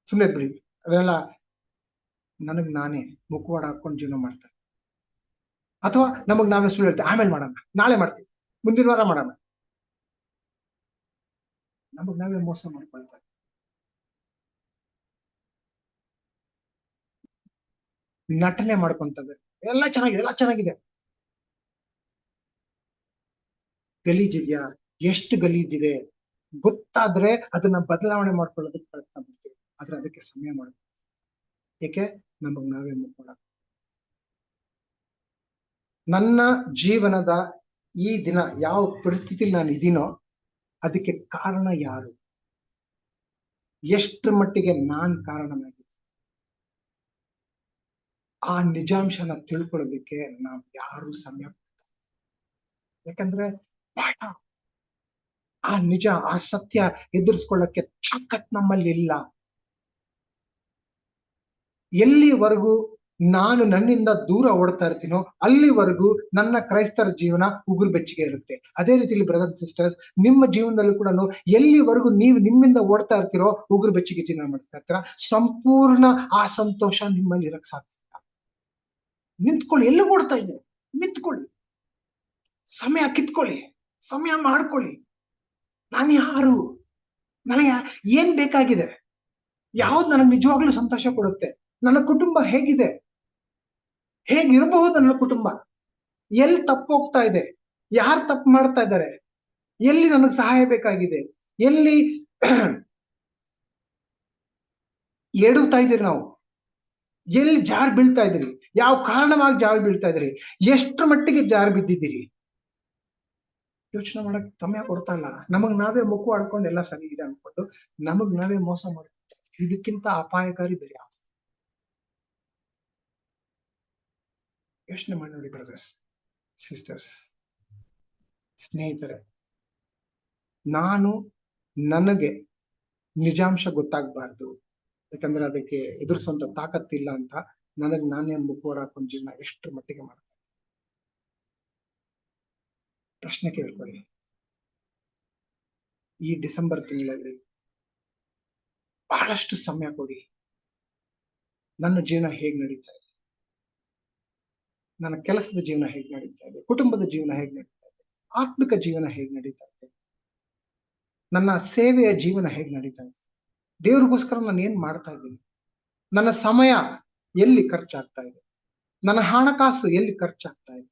ಸುಮ್ಮನೆ ಬಿಡಿ, ಅದನ್ನೆಲ್ಲ ನನಗ್ ನಾನೇ ಮುಖವಾಡ ಹಾಕೊಂಡು ಜೀವನ ಮಾಡ್ತಾರೆ. ಅಥವಾ ನಮಗ್ ನಾವೇ ಸುಳ್ಳು ಹೇಳ್ತೀವಿ, ಆಮೇಲೆ ಮಾಡೋಣ, ನಾಳೆ ಮಾಡ್ತೀವಿ, ಮುಂದಿನ ವಾರ ಮಾಡೋಣ. ನಮಗ್ ನಾವೇ ಮೋಸ ಮಾಡ್ಕೊಳ್ತಾರೆ. ನಟನೆ ಮಾಡ್ಕೊಂತದ್ದು, ಎಲ್ಲ ಚೆನ್ನಾಗಿದೆ. ಗಲೀಜಿದ್ಯಾ, ಎಷ್ಟು ಗಲೀಜಿದೆ ಗೊತ್ತಾದ್ರೆ ಅದನ್ನ ಬದಲಾವಣೆ ಮಾಡ್ಕೊಳ್ಳೋದಕ್ಕೆ ಪ್ರಯತ್ನ ಮಾಡ್ತೀವಿ. ಆದ್ರೆ ಅದಕ್ಕೆ ಸಮಯ ಮಾಡ್ತೀವಿ. ಏಕೆ? ನಮಗ್ ನಾವೇ ಮುಖವಾಡ. ನನ್ನ ಜೀವನದ ಈ ದಿನ ಯಾವ ಪರಿಸ್ಥಿತಿಲಿ ನಾನು ಇದೀನೋ ಅದಕ್ಕೆ ಕಾರಣ ಯಾರು, ಎಷ್ಟರ ಮಟ್ಟಿಗೆ ನಾನ್ ಕಾರಣನಾಗಿದ್ದೀನಿ, ಆ ನಿಜಾಂಶನ ತಿಳ್ಕೊಳ್ಳೋದಕ್ಕೆ ನಾವ್ ಯಾರು ಸಮಯ, ಯಾಕಂದ್ರೆ ಪಾಠ, ಆ ನಿಜ, ಆ ಸತ್ಯ ಎದುರಿಸ್ಕೊಳ್ಳಕ್ಕೆ ತಾಕತ್ ನಮ್ಮಲ್ಲಿ ಇಲ್ಲ. ಎಲ್ಲಿವರೆಗೂ ನಾನು ನನ್ನಿಂದ ದೂರ ಓಡ್ತಾ ಇರ್ತೀನೋ ಅಲ್ಲಿವರೆಗೂ ನನ್ನ ಕ್ರೈಸ್ತರ ಜೀವನ ಉಗುರು ಬೆಚ್ಚಗೆ ಇರುತ್ತೆ. ಅದೇ ರೀತಿಯಲ್ಲಿ ಬ್ರದರ್ಸ್ ಸಿಸ್ಟರ್ಸ್, ನಿಮ್ಮ ಜೀವನದಲ್ಲೂ ಕೂಡ ಎಲ್ಲಿವರೆಗೂ ನೀವು ನಿಮ್ಮಿಂದ ಓಡ್ತಾ ಇರ್ತೀರೋ ಉಗುರು ಬೆಚ್ಚಗೆ ಜೀವನ ಮಾಡಿಸ್ತಾ ಇರ್ತೀರಾ, ಸಂಪೂರ್ಣ ಆ ಸಂತೋಷ ನಿಮ್ಮಲ್ಲಿ ಇರಕ್ ಸಾಧ್ಯ ಇಲ್ಲ. ನಿಂತ್ಕೊಳ್ಳಿ, ಎಲ್ಲಿ ಓಡ್ತಾ ಇದ್ದೀರಿ? ನಿಂತ್ಕೊಳ್ಳಿ, ಸಮಯ ಕಿತ್ಕೊಳ್ಳಿ, ಸಮಯ ಮಾಡ್ಕೊಳ್ಳಿ. ನಾನು ಯಾರು? ನನಗೆ ಏನ್ ಬೇಕಾಗಿದೆ? ಯಾವ್ದು ನನಗೆ ನಿಜವಾಗ್ಲೂ ಸಂತೋಷ ಕೊಡುತ್ತೆ? ನನ್ನ ಕುಟುಂಬ ಹೇಗಿದೆ? ಹೇಗಿರಬಹುದು ನನ್ನ ಕುಟುಂಬ? ಎಲ್ಲಿ ತಪ್ಪು ಹೋಗ್ತಾ ಇದೆ? ಯಾರು ತಪ್ಪು ಮಾಡ್ತಾ ಇದ್ದಾರೆ? ಎಲ್ಲಿ ನನಗೆ ಸಹಾಯ ಬೇಕಾಗಿದೆ? ಎಲ್ಲಿ ಎಡುತ್ತಾ ಇದ್ದೀರಿ ನಾವು? ಎಲ್ಲಿ ಜಾರ್ ಬೀಳ್ತಾ ಇದ್ದೀರಿ? ಯಾವ ಕಾರಣವಾಗಿ ಜಾರ್ ಬೀಳ್ತಾ ಇದ್ದೀರಿ? ಎಷ್ಟರ ಮಟ್ಟಿಗೆ ಜಾರ್ ಬಿದ್ದಿದ್ದೀರಿ? ಯೋಚನೆ ಮಾಡಕ್ ಸಮಯ ಕೊಡ್ತಾ ಇಲ್ಲ. ನಮಗ್ ನಾವೇ ಮುಖ ಆಡ್ಕೊಂಡು ಎಲ್ಲ ಸರಿ ಇದೆ ಅನ್ಕೊಂಡು ನಮಗ್ ನಾವೇ ಮೋಸ ಮಾಡ್ತೀವಿ. ಇದಕ್ಕಿಂತ ಅಪಾಯಕಾರಿ ಬೇರೆ ಯಾವ್ದು? ಯೋಚನೆ ಮಾಡಿ ನೋಡಿ ಬ್ರದರ್ಸ್, ಸಿಸ್ಟರ್ಸ್, ಸ್ನೇಹಿತರೆ. ನನಗೆ ನಿಜಾಂಶ ಗೊತ್ತಾಗ್ಬಾರ್ದು, ಯಾಕಂದ್ರೆ ಅದಕ್ಕೆ ಎದುರಿಸುವಂತ ತಾಕತ್ತಿಲ್ಲ ಅಂತ ನನಗ್ ನಾನೇ ಮುಖ ಹಾಕೊಂಡು ಜೀವನ ಎಷ್ಟರ ಮಟ್ಟಿಗೆ ಮಾಡ್ತಾರೆ. ಪ್ರಶ್ನೆ ಕೇಳ್ಕೊಳ್ಳಿ. ಈ ಡಿಸೆಂಬರ್ ತಿಂಗಳಲ್ಲಿ ಬಹಳಷ್ಟು ಸಮಯ ಕೊಡಿ. ನನ್ನ ಜೀವನ ಹೇಗ್ ನಡೀತಾ ಇದೆ? ನನ್ನ ಕೆಲಸದ ಜೀವನ ಹೇಗ್ ನಡೀತಾ ಇದೆ? ಕುಟುಂಬದ ಜೀವನ ಹೇಗ್ ನಡೀತಾ ಇದೆ? ಆತ್ಮಿಕ ಜೀವನ ಹೇಗ್ ನಡೀತಾ ಇದೆ? ನನ್ನ ಸೇವೆಯ ಜೀವನ ಹೇಗ್ ನಡೀತಾ ಇದೆ? ದೇವ್ರಿಗೋಸ್ಕರ ನಾನು ಏನ್ ಮಾಡ್ತಾ ಇದ್ದೀನಿ? ನನ್ನ ಸಮಯ ಎಲ್ಲಿ ಖರ್ಚಾಗ್ತಾ ಇದೆ? ನನ್ನ ಹಣಕಾಸು ಎಲ್ಲಿ ಖರ್ಚಾಗ್ತಾ ಇದೆ?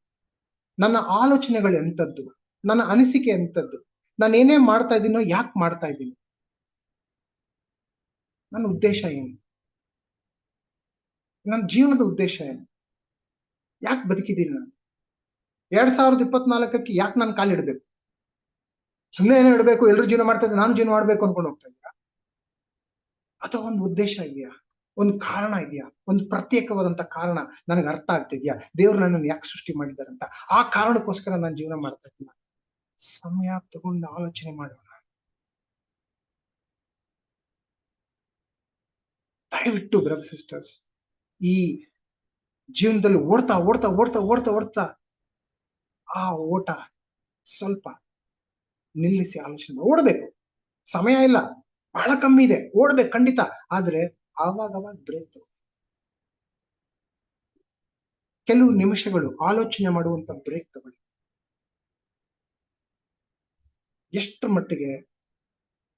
ನನ್ನ ಆಲೋಚನೆಗಳು ಎಂಥದ್ದು? ನನ್ನ ಅನಿಸಿಕೆ ಎಂಥದ್ದು? ನಾನು ಏನೇ ಮಾಡ್ತಾ ಇದ್ದೀನೋ ಯಾಕೆ ಮಾಡ್ತಾ ಇದ್ದೀನಿ? ನನ್ನ ಉದ್ದೇಶ ಏನು? ನನ್ನ ಜೀವನದ ಉದ್ದೇಶ ಏನು? ಯಾಕೆ ಬದುಕಿದ್ದೀನಿ ನಾನು? 2024ಕ್ಕೆ ಯಾಕೆ ನಾನು ಕಾಲಿಡ್ಬೇಕು? ಸುಮ್ಮನೆ ಏನೋ ಇಡಬೇಕು, ಎಲ್ರು ಜೀವನ ಮಾಡ್ತಾ ಇದ್ದಾರೆ, ನಾನು ಜೀವನ ಮಾಡ್ಬೇಕು ಅನ್ಕೊಂಡು ಹೋಗ್ತಾ ಇದ್ದೀರಾ? ಅಥವಾ ಒಂದು ಉದ್ದೇಶ ಇದೆಯಾ? ಒಂದು ಕಾರಣ ಇದೆಯಾ? ಒಂದು ಪ್ರತ್ಯೇಕವಾದಂತ ಕಾರಣ ನನಗೆ ಅರ್ಥ ಆಗ್ತಿದ್ಯಾ? ದೇವ್ರು ನನ್ನನ್ನು ಯಾಕೆ ಸೃಷ್ಟಿ ಮಾಡಿದಾರಂತ ಆ ಕಾರಣಕ್ಕೋಸ್ಕರ ನಾನು ಜೀವನ ಮಾಡ್ತಾ ಇದ್ದೀನಿ. ಸಮಯ ತಗೊಂಡು ಆಲೋಚನೆ ಮಾಡೋಣ. ದಯವಿಟ್ಟು ಬ್ರದರ್ ಸಿಸ್ಟರ್ಸ್, ಈ ಜೀವನದಲ್ಲಿ ಓಡ್ತಾ ಓಡ್ತಾ ಓಡ್ತಾ ಓಡ್ತಾ ಓಡ್ತಾ ಆ ಓಟ ಸ್ವಲ್ಪ ನಿಲ್ಲಿಸಿ ಆಲೋಚನೆ ಓಡ್ಬೇಕು. ಸಮಯ ಇಲ್ಲ, ಬಹಳ ಕಮ್ಮಿ ಇದೆ, ಓಡ್ಬೇಕು ಖಂಡಿತ. ಆದ್ರೆ ಆವಾಗ ಬ್ರೇಕ್ ತಗೋ. ಕೆಲವು ನಿಮಿಷಗಳು ಆಲೋಚನೆ ಮಾಡುವಂತ ಬ್ರೇಕ್ ತಗೊಳ್ಳಿ. ಎಷ್ಟರ ಮಟ್ಟಿಗೆ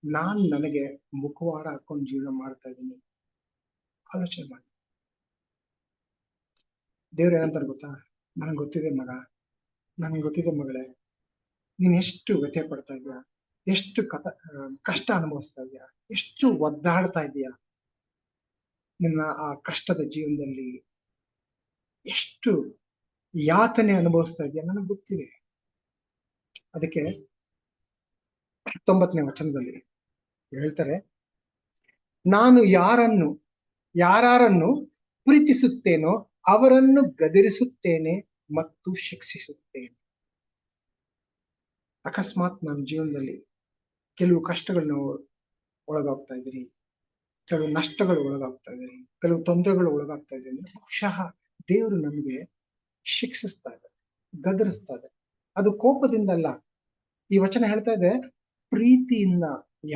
ನಾನು ನನಗೆ ಮುಖವಾಡ ಹಾಕೊಂಡು ಜೀವನ ಮಾಡ್ತಾ ಇದ್ದೀನಿ ಆಲೋಚನೆ ಮಾಡಿ. ದೇವ್ರು ಏನಂತಾರೆ ಗೊತ್ತಾ? ನನಗೆ ಗೊತ್ತಿದೆ ಮಗ, ನನಗೆ ಗೊತ್ತಿದೆ ಮಗಳೇ, ನೀನ್ ಎಷ್ಟು ವ್ಯಥೆ ಪಡ್ತಾ ಇದೀಯ, ಎಷ್ಟು ಕಷ್ಟ ಅನುಭವಿಸ್ತಾ ಇದೀಯ, ಎಷ್ಟು ಒದ್ದಾಡ್ತಾ ಇದೀಯ, ನಿನ್ನ ಆ ಕಷ್ಟದ ಜೀವನದಲ್ಲಿ ಎಷ್ಟು ಯಾತನೆ ಅನುಭವಿಸ್ತಾ ಇದೆಯಾ ನನಗೆ ಗೊತ್ತಿದೆ. ಅದಕ್ಕೆ 19ನೇ ವಚನದಲ್ಲಿ ಹೇಳ್ತಾರೆ, ನಾನು ಯಾರನ್ನು ಪ್ರೀತಿಸುತ್ತೇನೋ ಅವರನ್ನು ಗದರಿಸುತ್ತೇನೆ ಮತ್ತು ಶಿಕ್ಷಿಸುತ್ತೇನೆ. ಅಕಸ್ಮಾತ್ ನನ್ನ ಜೀವನದಲ್ಲಿ ಕೆಲವು ಕಷ್ಟಗಳನ್ನ ಒಳಗಾಗ್ತಾ ಇದ್ದೀರಿ, ಕೆಲವು ನಷ್ಟಗಳು ಒಳಗಾಗ್ತಾ ಇದ್ದೀರಿ, ಕೆಲವು ತೊಂದರೆಗಳು ಒಳಗಾಗ್ತಾ ಇದೆ ಅಂದ್ರೆ ಬಹುಶಃ ದೇವರು ನಮಗೆ ಶಿಕ್ಷಿಸ್ತಾ ಇದೆ, ಗದರಿಸ್ತಾ ಇದೆ. ಅದು ಕೋಪದಿಂದ ಅಲ್ಲ. ಈ ವಚನ ಹೇಳ್ತಾ ಇದೆ ಪ್ರೀತಿಯಿಂದ.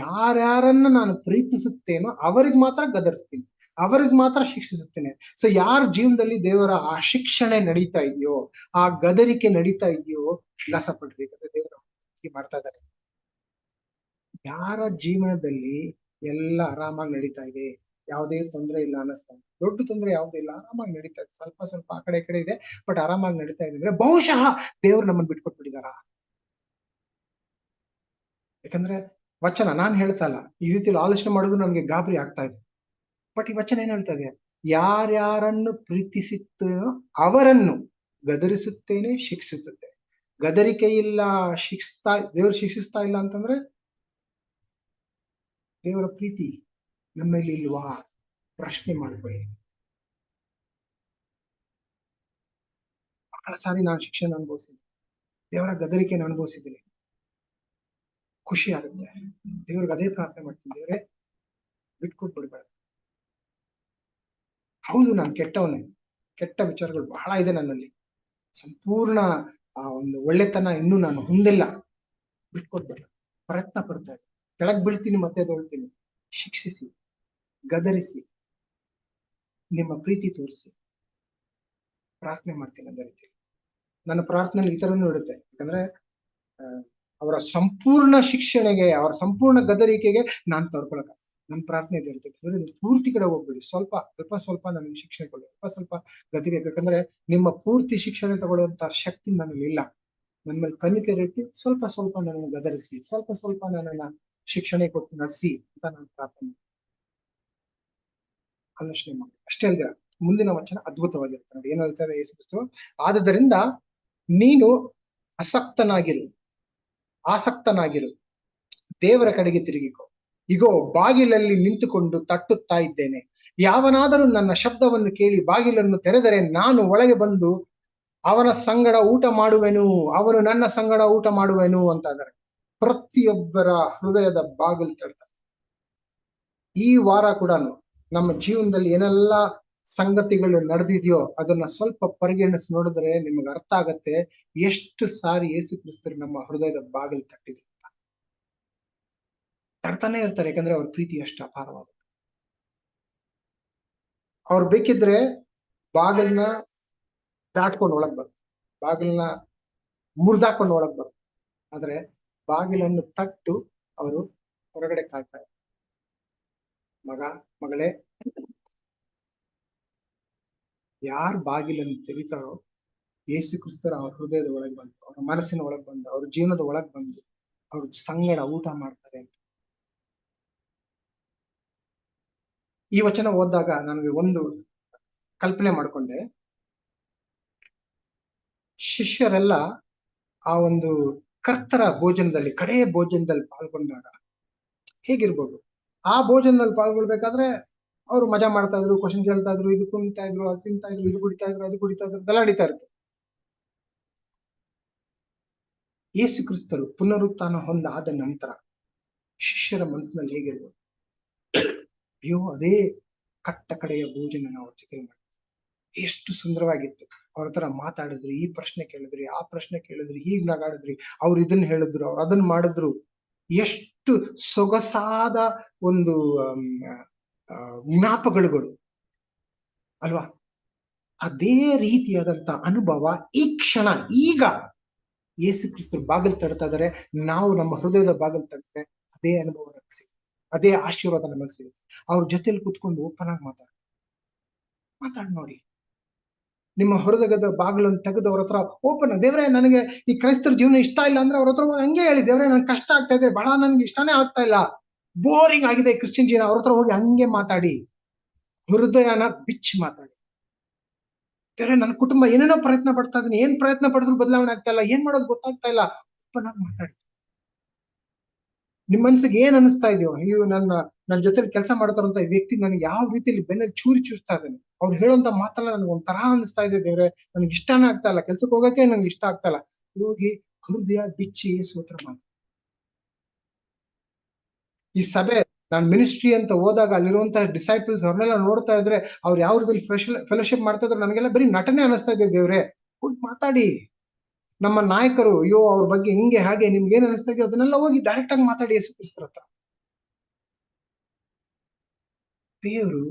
ಯಾರ್ಯಾರನ್ನ ನಾನು ಪ್ರೀತಿಸುತ್ತೇನೋ ಅವ್ರಿಗೆ ಮಾತ್ರ ಗದರಿಸ್ತೀನಿ, ಅವ್ರಿಗೆ ಮಾತ್ರ ಶಿಕ್ಷಿಸುತ್ತೇನೆ. ಸೊ ಯಾರ ಜೀವನದಲ್ಲಿ ದೇವರ ಆ ಶಿಕ್ಷಣೆ ನಡೀತಾ ಇದೆಯೋ, ಆ ಗದರಿಕೆ ನಡೀತಾ ಇದೆಯೋ, ಉಲ್ಲಾಸ ಪಡ್ರಿ, ದೇವರ ಮಾಡ್ತಾ ಇದ್ದಾರೆ. ಯಾರ ಜೀವನದಲ್ಲಿ ಎಲ್ಲ ಆರಾಮಾಗಿ ನಡೀತಾ ಇದೆ, ಯಾವುದೇ ತೊಂದರೆ ಇಲ್ಲ ಅನ್ನಿಸ್ತಾ ಇದೆ, ದೊಡ್ಡ ತೊಂದರೆ ಯಾವುದೂ ಇಲ್ಲ, ಆರಾಮಾಗಿ ನಡೀತಾ ಇದೆ, ಸ್ವಲ್ಪ ಸ್ವಲ್ಪ ಆ ಕಡೆ ಈ ಕಡೆ ಇದೆ, ಬಟ್ ಆರಾಮಾಗಿ ನಡೀತಾ ಇದೆ ಅಂದ್ರೆ ಬಹುಶಃ ದೇವ್ರು ನಮ್ಮನ್ನು ಬಿಟ್ಕೊಟ್ಬಿಟ್ಟಿದಾರ. ಯಾಕಂದ್ರೆ ವಚನ ನಾನು ಹೇಳ್ತಾ ಇಲ್ಲ, ಈ ರೀತಿಯಲ್ಲಿ ಆಲೋಚನೆ ಮಾಡೋದು ನಮ್ಗೆ ಗಾಬರಿ ಆಗ್ತಾ ಇದೆ. ಬಟ್ ಈ ವಚನ ಏನ್ ಹೇಳ್ತಾ ಇದೆ? ಯಾರ್ಯಾರನ್ನು ಪ್ರೀತಿಸುತ್ತೇನೋ ಅವರನ್ನು ಗದರಿಸುತ್ತೇನೆ, ಶಿಕ್ಷಿಸುತ್ತೇನೆ. ಗದರಿಕೆ ಇಲ್ಲ, ದೇವ್ರು ಶಿಕ್ಷಿಸ್ತಾ ಇಲ್ಲ ಅಂತಂದ್ರೆ ದೇವರ ಪ್ರೀತಿ ನಮ್ಮಲ್ಲಿ ಇಲ್ವಾ? ಪ್ರಶ್ನೆ ಮಾಡ್ಕೊಳ್ಳಿ. ಬಹಳ ಸಾರಿ ನಾನು ಶಿಕ್ಷೆನ ಅನುಭವಿಸಿದ್ದೀನಿ, ದೇವರ ಗದರಿಕೆಯನ್ನು ಅನುಭವಿಸಿದ್ದೀನಿ. ಖುಷಿ ಆಗುತ್ತೆ. ದೇವ್ರಿಗೆ ಅದೇ ಪ್ರಾರ್ಥನೆ ಮಾಡ್ತೀನಿ, ದೇವರೇ ಬಿಟ್ಕೊಟ್ಬಿಡ್ಬೇಡ. ಹೌದು, ನಾನು ಕೆಟ್ಟವನೇ, ಕೆಟ್ಟ ವಿಚಾರಗಳು ಬಹಳ ಇದೆ ನನ್ನಲ್ಲಿ, ಸಂಪೂರ್ಣ ಆ ಒಂದು ಒಳ್ಳೆತನ ಇನ್ನೂ ನಾನು ಹೊಂದಿಲ್ಲ, ಬಿಟ್ಕೊಟ್ಬೇಡ. ಪ್ರಯತ್ನ ಪಡ್ತಾ ಇದ್ದೀನಿ, ಕೆಳಗ್ ಬೀಳ್ತೀನಿ ಮತ್ತೆ ಎದ್ದೇಳ್ತೀನಿ. ಶಿಕ್ಷಿಸಿ, ಗದರಿಸಿ, ನಿಮ್ಮ ಪ್ರೀತಿ ತೋರಿಸಿ ಪ್ರಾರ್ಥನೆ ಮಾಡ್ತೀನಿ. ಅದೇ ರೀತಿ ನನ್ನ ಪ್ರಾರ್ಥನೆ ಈ ತರನು ಇಡುತ್ತೆ. ಯಾಕಂದ್ರೆ ಅವರ ಸಂಪೂರ್ಣ ಶಿಕ್ಷಣೆಗೆ, ಅವರ ಸಂಪೂರ್ಣ ಗದರಿಕೆಗೆ ನಾನು ತಡ್ಕೊಳಕ ನನ್ನ ಪ್ರಾರ್ಥನೆ ಇದಿರುತ್ತೆ. ಪೂರ್ತಿ ಕಡೆ ಹೋಗ್ಬಿಡಿ, ಸ್ವಲ್ಪ ನನಗೆ ಶಿಕ್ಷಣ ಕೊಡಿ, ಸ್ವಲ್ಪ ಗದರಿಕೆ. ಯಾಕಂದ್ರೆ ನಿಮ್ಮ ಪೂರ್ತಿ ಶಿಕ್ಷಣ ತಗೊಳ್ಳುವಂತ ಶಕ್ತಿ ನನಗೆ ಇಲ್ಲ. ನನ್ನ ಮೇಲೆ ಕನಿಕರ ಇಟ್ಟು ಸ್ವಲ್ಪ ನನ್ನನ್ನು ಗದರಿಸಿ, ಸ್ವಲ್ಪ ನನ್ನನ್ನ ಶಿಕ್ಷಣ ಕೊಟ್ಟು ನಡೆಸಿ ಅಂತ ನಾನು ಪ್ರಾರ್ಥನೆ ಆಲೋಚನೆ ಮಾಡಿ. ಅಷ್ಟೇ ಅಲ್ದಿರ ಮುಂದಿನ ವಚನ ಅದ್ಭುತವಾಗಿರುತ್ತೆ ನೋಡಿ. ಏನ್ ಹೇಳ್ತಾರೆ ಯೇಸು ಕ್ರಿಸ್ತ, ಆದುದರಿಂದ ನೀನು ಆಸಕ್ತನಾಗಿರು, ದೇವರ ಕಡೆಗೆ ತಿರುಗಿಕೋ. ಇಗೋ, ಬಾಗಿಲಲ್ಲಿ ನಿಂತುಕೊಂಡು ತಟ್ಟುತ್ತಾ ಇದ್ದೇನೆ. ಯಾವನಾದರೂ ನನ್ನ ಶಬ್ದವನ್ನು ಕೇಳಿ ಬಾಗಿಲನ್ನು ತೆರೆದರೆ ನಾನು ಒಳಗೆ ಬಂದು ಅವನ ಸಂಗಡ ಊಟ ಮಾಡುವೆನು, ಅವನು ನನ್ನ ಸಂಗಡ ಊಟ ಮಾಡುವೆನು ಅಂತ ಇದ್ದಾರೆ. ಪ್ರತಿಯೊಬ್ಬರ ಹೃದಯದ ಬಾಗಿಲು ತಡ್ತಾರೆ. ಈ ವಾರ ಕೂಡ ನಮ್ಮ ಜೀವನದಲ್ಲಿ ಏನೆಲ್ಲ ಸಂಗತಿಗಳು ನಡೆದಿದೆಯೋ ಅದನ್ನ ಸ್ವಲ್ಪ ಪರಿಗಣಿಸಿ ನೋಡಿದ್ರೆ ನಿಮಗೆ ಅರ್ಥ ಆಗತ್ತೆ ಎಷ್ಟು ಸಾರಿ ಯೇಸು ಕ್ರಿಸ್ತರು ನಮ್ಮ ಹೃದಯದ ಬಾಗಿಲು ತಟ್ಟಿದ್ರು. ತಡ್ತಾನೆ ಇರ್ತಾರೆ, ಯಾಕಂದ್ರೆ ಅವ್ರ ಪ್ರೀತಿ ಎಷ್ಟು ಅಪಾರವಾದ. ಅವ್ರು ಬೇಕಿದ್ರೆ ಬಾಗಿಲನ್ನ ದಾಟ್ಕೊಂಡು ಒಳಗ್ ಬರ್ತಾರೆ, ಬಾಗಿಲನ್ನ ಮುರಿದಾಕೊಂಡು ಒಳಗ್ ಬರ್ತಾರೆ. ಆದ್ರೆ ಬಾಗಿಲನ್ನು ತಟ್ಟು ಅವರು ಹೊರಗಡೆ ಕಾಯ್ತಾರೆ. ಮಗ, ಮಗಳೇ, ಯಾರ್ ಬಾಗಿಲನ್ನು ತೆರೀತಾರೋ ಯೇಸು ಕ್ರಿಸ್ತರ ಅವ್ರ ಹೃದಯದ ಒಳಗೆ ಬಂದು, ಅವ್ರ ಮನಸ್ಸಿನ ಒಳಗ್ ಬಂದು, ಅವ್ರ ಜೀವನದ ಒಳಗ್ ಬಂದು ಅವ್ರ ಸಂಗಡ ಊಟ ಮಾಡ್ತಾರೆ ಅಂತ. ಈ ವಚನ ಓದಿದಾಗ ನನಗೆ ಒಂದು ಕಲ್ಪನೆ ಮಾಡ್ಕೊಂಡೆ. ಶಿಷ್ಯರೆಲ್ಲ ಆ ಒಂದು ಕರ್ತರ ಭೋಜನದಲ್ಲಿ, ಕಡೆಯ ಭೋಜನದಲ್ಲಿ ಪಾಲ್ಗೊಂಡಾಗ ಹೇಗಿರ್ಬೋದು? ಆ ಭೋಜನದಲ್ಲಿ ಪಾಲ್ಗೊಳ್ಬೇಕಾದ್ರೆ ಅವ್ರು ಮಜಾ ಮಾಡ್ತಾ ಇದ್ರು, ಕ್ವಶನ್ ಕೇಳ್ತಾ ಇದ್ರು, ಇದು ಕುಣಿತಾ ಇದ್ರು, ಅದು ತಿಂತಾ ಇದ್ರು, ಇದು ಕುಡಿತಾ ಇದ್ರು, ಅದು ಕುಡಿತಾ ಇದ್ರು, ಎಲ್ಲ ನಡೀತಾ ಇರುತ್ತೆ. ಯೇಸು ಕ್ರಿಸ್ತರು ಪುನರುತ್ಥಾನ ಹೊಂದಾದ ನಂತರ ಶಿಷ್ಯರ ಮನಸ್ಸಿನಲ್ಲಿ ಹೇಗಿರ್ಬೋದು? ಅಯ್ಯೋ, ಅದೇ ಕಟ್ಟ ಕಡೆಯ ಭೋಜನ ನಾವು ಚಿತ್ರ ಮಾಡಿದ್ವಿ, ಎಷ್ಟು ಸುಂದರವಾಗಿತ್ತು. ಅವ್ರ ಹತ್ರ ಮಾತಾಡಿದ್ರಿ, ಈ ಪ್ರಶ್ನೆ ಕೇಳಿದ್ರಿ, ಆ ಪ್ರಶ್ನೆ ಕೇಳಿದ್ರಿ, ಹೀಗ್ ನಗಾಡಿದ್ರಿ, ಅವ್ರು ಇದನ್ನ ಹೇಳಿದ್ರು, ಅವ್ರು ಅದನ್ನ ಮಾಡಿದ್ರು. ಎಷ್ಟು ಸೊಗಸಾದ ಒಂದು ಜ್ಞಾಪಕಗಳು ಅಲ್ವಾ? ಅದೇ ರೀತಿಯಾದಂತ ಅನುಭವ ಈ ಕ್ಷಣ, ಈಗ ಯೇಸು ಕ್ರಿಸ್ತರು ಬಾಗಿಲು ತಡ್ತಾ ಇದಾರೆ. ನಾವು ನಮ್ಮ ಹೃದಯದ ಬಾಗಿಲು ತಡ್ತಾರೆ, ಅದೇ ಅನುಭವ ನಮಗೆ ಸಿಗುತ್ತೆ, ಅದೇ ಆಶೀರ್ವಾದ ನಮಗೆ ಸಿಗುತ್ತೆ. ಅವ್ರ ಜೊತೆಲಿ ಕೂತ್ಕೊಂಡು ಓಪನ್ ಆಗಿ ಮಾತಾಡಿ ನೋಡಿ. ನಿಮ್ಮ ಹೃದಯದ ಬಾಗಿಲನ್ನು ತೆಗೆದು ಅವ್ರ ಹತ್ರ ಓಪನ್, ದೇವ್ರೆ ನನಗೆ ಈ ಕ್ರೈಸ್ತರ ಜೀವನ ಇಷ್ಟ ಇಲ್ಲ ಅಂದ್ರೆ ಅವ್ರ ಹತ್ರ ಹಂಗೆ ಹೇಳಿ, ದೇವ್ರೆ ನನ್ಗೆ ಕಷ್ಟ ಆಗ್ತಾ ಇದೆ, ಬಹಳ ನನ್ಗೆ ಇಷ್ಟನೇ ಆಗ್ತಾ ಇಲ್ಲ, ಬೋರಿಂಗ್ ಆಗಿದೆ ಕ್ರಿಶ್ಚಿಯನ್ ಜೀವನ. ಅವ್ರ ಹತ್ರ ಹೋಗಿ ಹಂಗೆ ಮಾತಾಡಿ, ಹೃದಯನ ಬಿಚ್ಚಿ ಮಾತಾಡಿ. ದೇವ್ರೆ ನನ್ನ ಕುಟುಂಬ ಏನೇನೋ ಪ್ರಯತ್ನ ಪಡ್ತಾ ಇದೀನಿ, ಏನ್ ಪ್ರಯತ್ನ ಪಡಿದ್ರು ಬದಲಾವಣೆ ಆಗ್ತಾ ಇಲ್ಲ, ಏನ್ ಮಾಡೋದು ಗೊತ್ತಾಗ್ತಾ ಇಲ್ಲ. ಓಪನ್ ಆಗಿ ಮಾತಾಡಿ. ನಿಮ್ ಮನ್ಸಿಗೆ ಏನ್ ಅನಿಸ್ತಾ ಇದೆಯೋ, ನೀವು ನನ್ನ ಜೊತೆ ಕೆಲಸ ಮಾಡ್ತಾರಂತ ಈ ವ್ಯಕ್ತಿ ನನಗೆ ಯಾವ ರೀತಿಯಲ್ಲಿ ಬೆನ್ನಲ್ಲಿ ಚೂಸ್ತಾ ಇದ್ದಾನೆ, ಅವ್ರು ಹೇಳುವಂತ ಮಾತಲ್ಲ ನನಗೆ ಒಂಥರ ಅನಿಸ್ತಾ ಇದೆ, ದೇವ್ರೆ ನನ್ಗೆ ಇಷ್ಟನೇ ಆಗ್ತಾ ಇಲ್ಲ, ಕೆಲ್ಸಕ್ಕೆ ಹೋಗಕ್ಕೆ ನನ್ಗೆ ಇಷ್ಟ ಆಗ್ತಾ ಇಲ್ಲ. ಹೋಗಿ ಹೃದಯ ಬಿಚ್ಚಿ ಸ್ತೋತ್ರ ಮಾಡಿ. ಈ ಸಭೆ, ನಾನ್ ಮಿನಿಸ್ಟ್ರಿ ಅಂತ ಹೋದಾಗ ಅಲ್ಲಿರುವಂತಹ ಡಿಸೈಪಲ್ಸ್ ಅವ್ರನ್ನೆಲ್ಲ ನೋಡ್ತಾ ಇದ್ರೆ ಅವ್ರು ಯಾವ ರೀತಿಯಲ್ಲಿ ಫೆಲೋಶಿಪ್ ಮಾಡ್ತಾ ಇದ್ರು, ನನಗೆಲ್ಲ ಬರೀ ನಟನೆ ಅನಿಸ್ತಾ ಇದೆ. ದೇವ್ರೆ ಹೋಗಿ ಮಾತಾಡಿ. ನಮ್ಮ ನಾಯಕರು, ಅಯ್ಯೋ ಅವ್ರ ಬಗ್ಗೆ ಹಿಂಗೆ ಹಾಗೆ ನಿಮ್ಗೆ ಏನ್ ಅನಿಸ್ತಾ ಇದೆಯೋ ಅದನ್ನೆಲ್ಲ ಹೋಗಿ ಡೈರೆಕ್ಟ್ ಆಗಿ ಮಾತಾಡಿ ಯೇಸು ಕ್ರಿಸ್ತರ ಹತ್ರ. ದೇವರು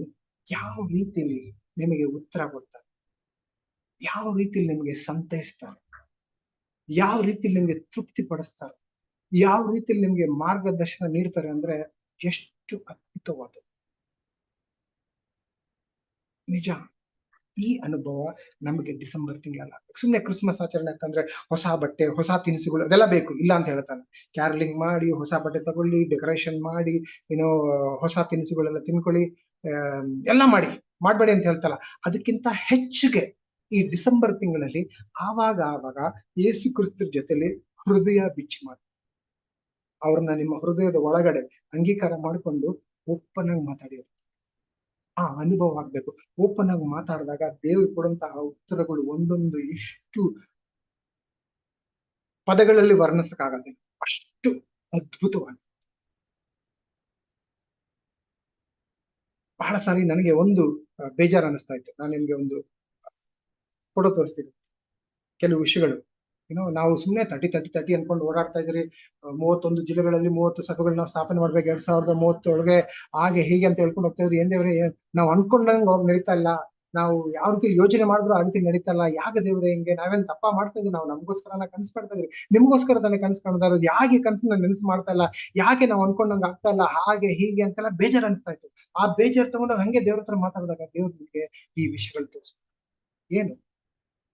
ಯಾವ ರೀತಿಯಲ್ಲಿ ನಿಮಗೆ ಉತ್ತರ ಕೊಡ್ತಾರೆ, ಯಾವ ರೀತಿಯಲ್ಲಿ ನಿಮಗೆ ಸಂತೈಸ್ತಾರೆ, ಯಾವ ರೀತಿಯಲ್ಲಿ ನಿಮ್ಗೆ ತೃಪ್ತಿ ಪಡಿಸ್ತಾರೆ, ಯಾವ ರೀತಿಯಲ್ಲಿ ನಿಮ್ಗೆ ಮಾರ್ಗದರ್ಶನ ನೀಡ್ತಾರೆ ಅಂದ್ರೆ ಎಷ್ಟು ಅದ್ಭುತವಾದ ನಿಜ. ಈ ಅನುಭವ ನಮಗೆ ಡಿಸೆಂಬರ್ ತಿಂಗಳಲ್ಲ. ಸುಮ್ನೆ ಕ್ರಿಸ್ಮಸ್ ಆಚರಣೆ ಅಂತಂದ್ರೆ ಹೊಸ ಬಟ್ಟೆ, ಹೊಸ ತಿನಿಸುಗಳು ಅದೆಲ್ಲ ಬೇಕು, ಇಲ್ಲ ಅಂತ ಹೇಳ್ತಾನೆ. ಕ್ಯಾರಲಿಂಗ್ ಮಾಡಿ, ಹೊಸ ಬಟ್ಟೆ ತಗೊಳ್ಳಿ, ಡೆಕೋರೇಷನ್ ಮಾಡಿ, ಏನೋ ಹೊಸ ತಿನಿಸುಗಳೆಲ್ಲ ತಿನ್ಕೊಳ್ಳಿ, ಎಲ್ಲ ಮಾಡ್ಬೇಡಿ ಅಂತ ಹೇಳ್ತಲ್ಲ. ಅದಕ್ಕಿಂತ ಹೆಚ್ಚಿಗೆ ಈ ಡಿಸೆಂಬರ್ ತಿಂಗಳಲ್ಲಿ ಆವಾಗ ಯೇಸು ಕ್ರಿಸ್ತರ ಜೊತೆಲಿ ಹೃದಯ ಬಿಚ್ಚಿ ಮಾಡಿ ಅವ್ರನ್ನ ನಿಮ್ಮ ಹೃದಯದ ಒಳಗಡೆ ಅಂಗೀಕಾರ ಮಾಡಿಕೊಂಡು ಓಪನ್ ಆಗಿ ಮಾತಾಡಿ. ಆ ಅನುಭವ ಆಗ್ಬೇಕು. ಓಪನ್ ಆಗಿ ಮಾತಾಡಿದಾಗ ದೇವರು ಕೊಡುವಂತಹ ಉತ್ತರಗಳು ಒಂದೊಂದು ಎಷ್ಟು ಪದಗಳಲ್ಲಿ ವರ್ಣಿಸಕ್ಕಾಗಲ್ಲ, ಅಷ್ಟು ಅದ್ಭುತವಾಗಿ. ಬಹಳ ಸಾರಿ ನನಗೆ ಒಂದು ಬೇಜಾರು ಅನಿಸ್ತಾ ಇತ್ತು. ನಾನು ನಿಮ್ಗೆ ಒಂದು ಫೋಟೋ ತೋರಿಸ್ತೀನಿ. ಕೆಲವು ವಿಷಯಗಳು ನಾವು ಸುಮ್ಮನೆ ತಟಿ ಅನ್ಕೊಂಡು ಓಡಾಡ್ತಾ ಇದ್ರಿ. 31 ಜಿಲ್ಲೆಗಳಲ್ಲಿ 30 ಸಭೆಗಳು ನಾವು ಸ್ಥಾಪನೆ ಮಾಡ್ಬೇಕು 2030 ಹಾಗೆ ಹೀಗೆ ಅಂತ ಹೇಳ್ಕೊಂಡು ಹೋಗ್ತಾ ಇದ್ರಿ. ದೇವ್ರೆ, ನಾವು ಅನ್ಕೊಂಡಂಗೆ ನಡೀತಾ ಇಲ್ಲ, ನಾವು ಯಾವ ರೀತಿ ಯೋಚನೆ ಮಾಡಿದ್ರು ಆ ರೀತಿ ನಡೀತಾ ಇಲ್ಲ. ಯಾಕೆ ದೇವ್ರೆ ಹಿಂಗೆ? ನಾವೇನ್ ತಪ್ಪ ಮಾಡ್ತಾ ಇದ್ವಿ? ನಾವು ನಮಗೋಸ್ಕರ ಕನಸು ಕಾಣ್ತಾ ಇದ್ರಿ, ನಿಮ್ಗೋಸ್ಕರ ತಾನೇ ಕನಸು ಕಾಣ್ತಾ ಇರೋದು. ಯಾಕೆ ಕನಸನ್ನ ನೆನಸು ಮಾಡ್ತಾ ಇಲ್ಲ? ಯಾಕೆ ನಾವು ಅನ್ಕೊಂಡಂಗೆ ಆಗ್ತಾ ಇಲ್ಲ? ಹಾಗೆ ಹೀಗೆ ಅಂತೆಲ್ಲ ಬೇಜಾರು ಅನಿಸ್ತಾ ಇತ್ತು. ಆ ಬೇಜಾರು ತಗೊಂಡಾಗ ಹಂಗೆ ದೇವ್ರ ಹತ್ರ ಮಾತಾಡಿದಾಗ ದೇವ್ರ ನಿಮ್ಗೆ ಈ ವಿಷಯಗಳು ತೋರಿಸ್ತಾರೆ. ಏನು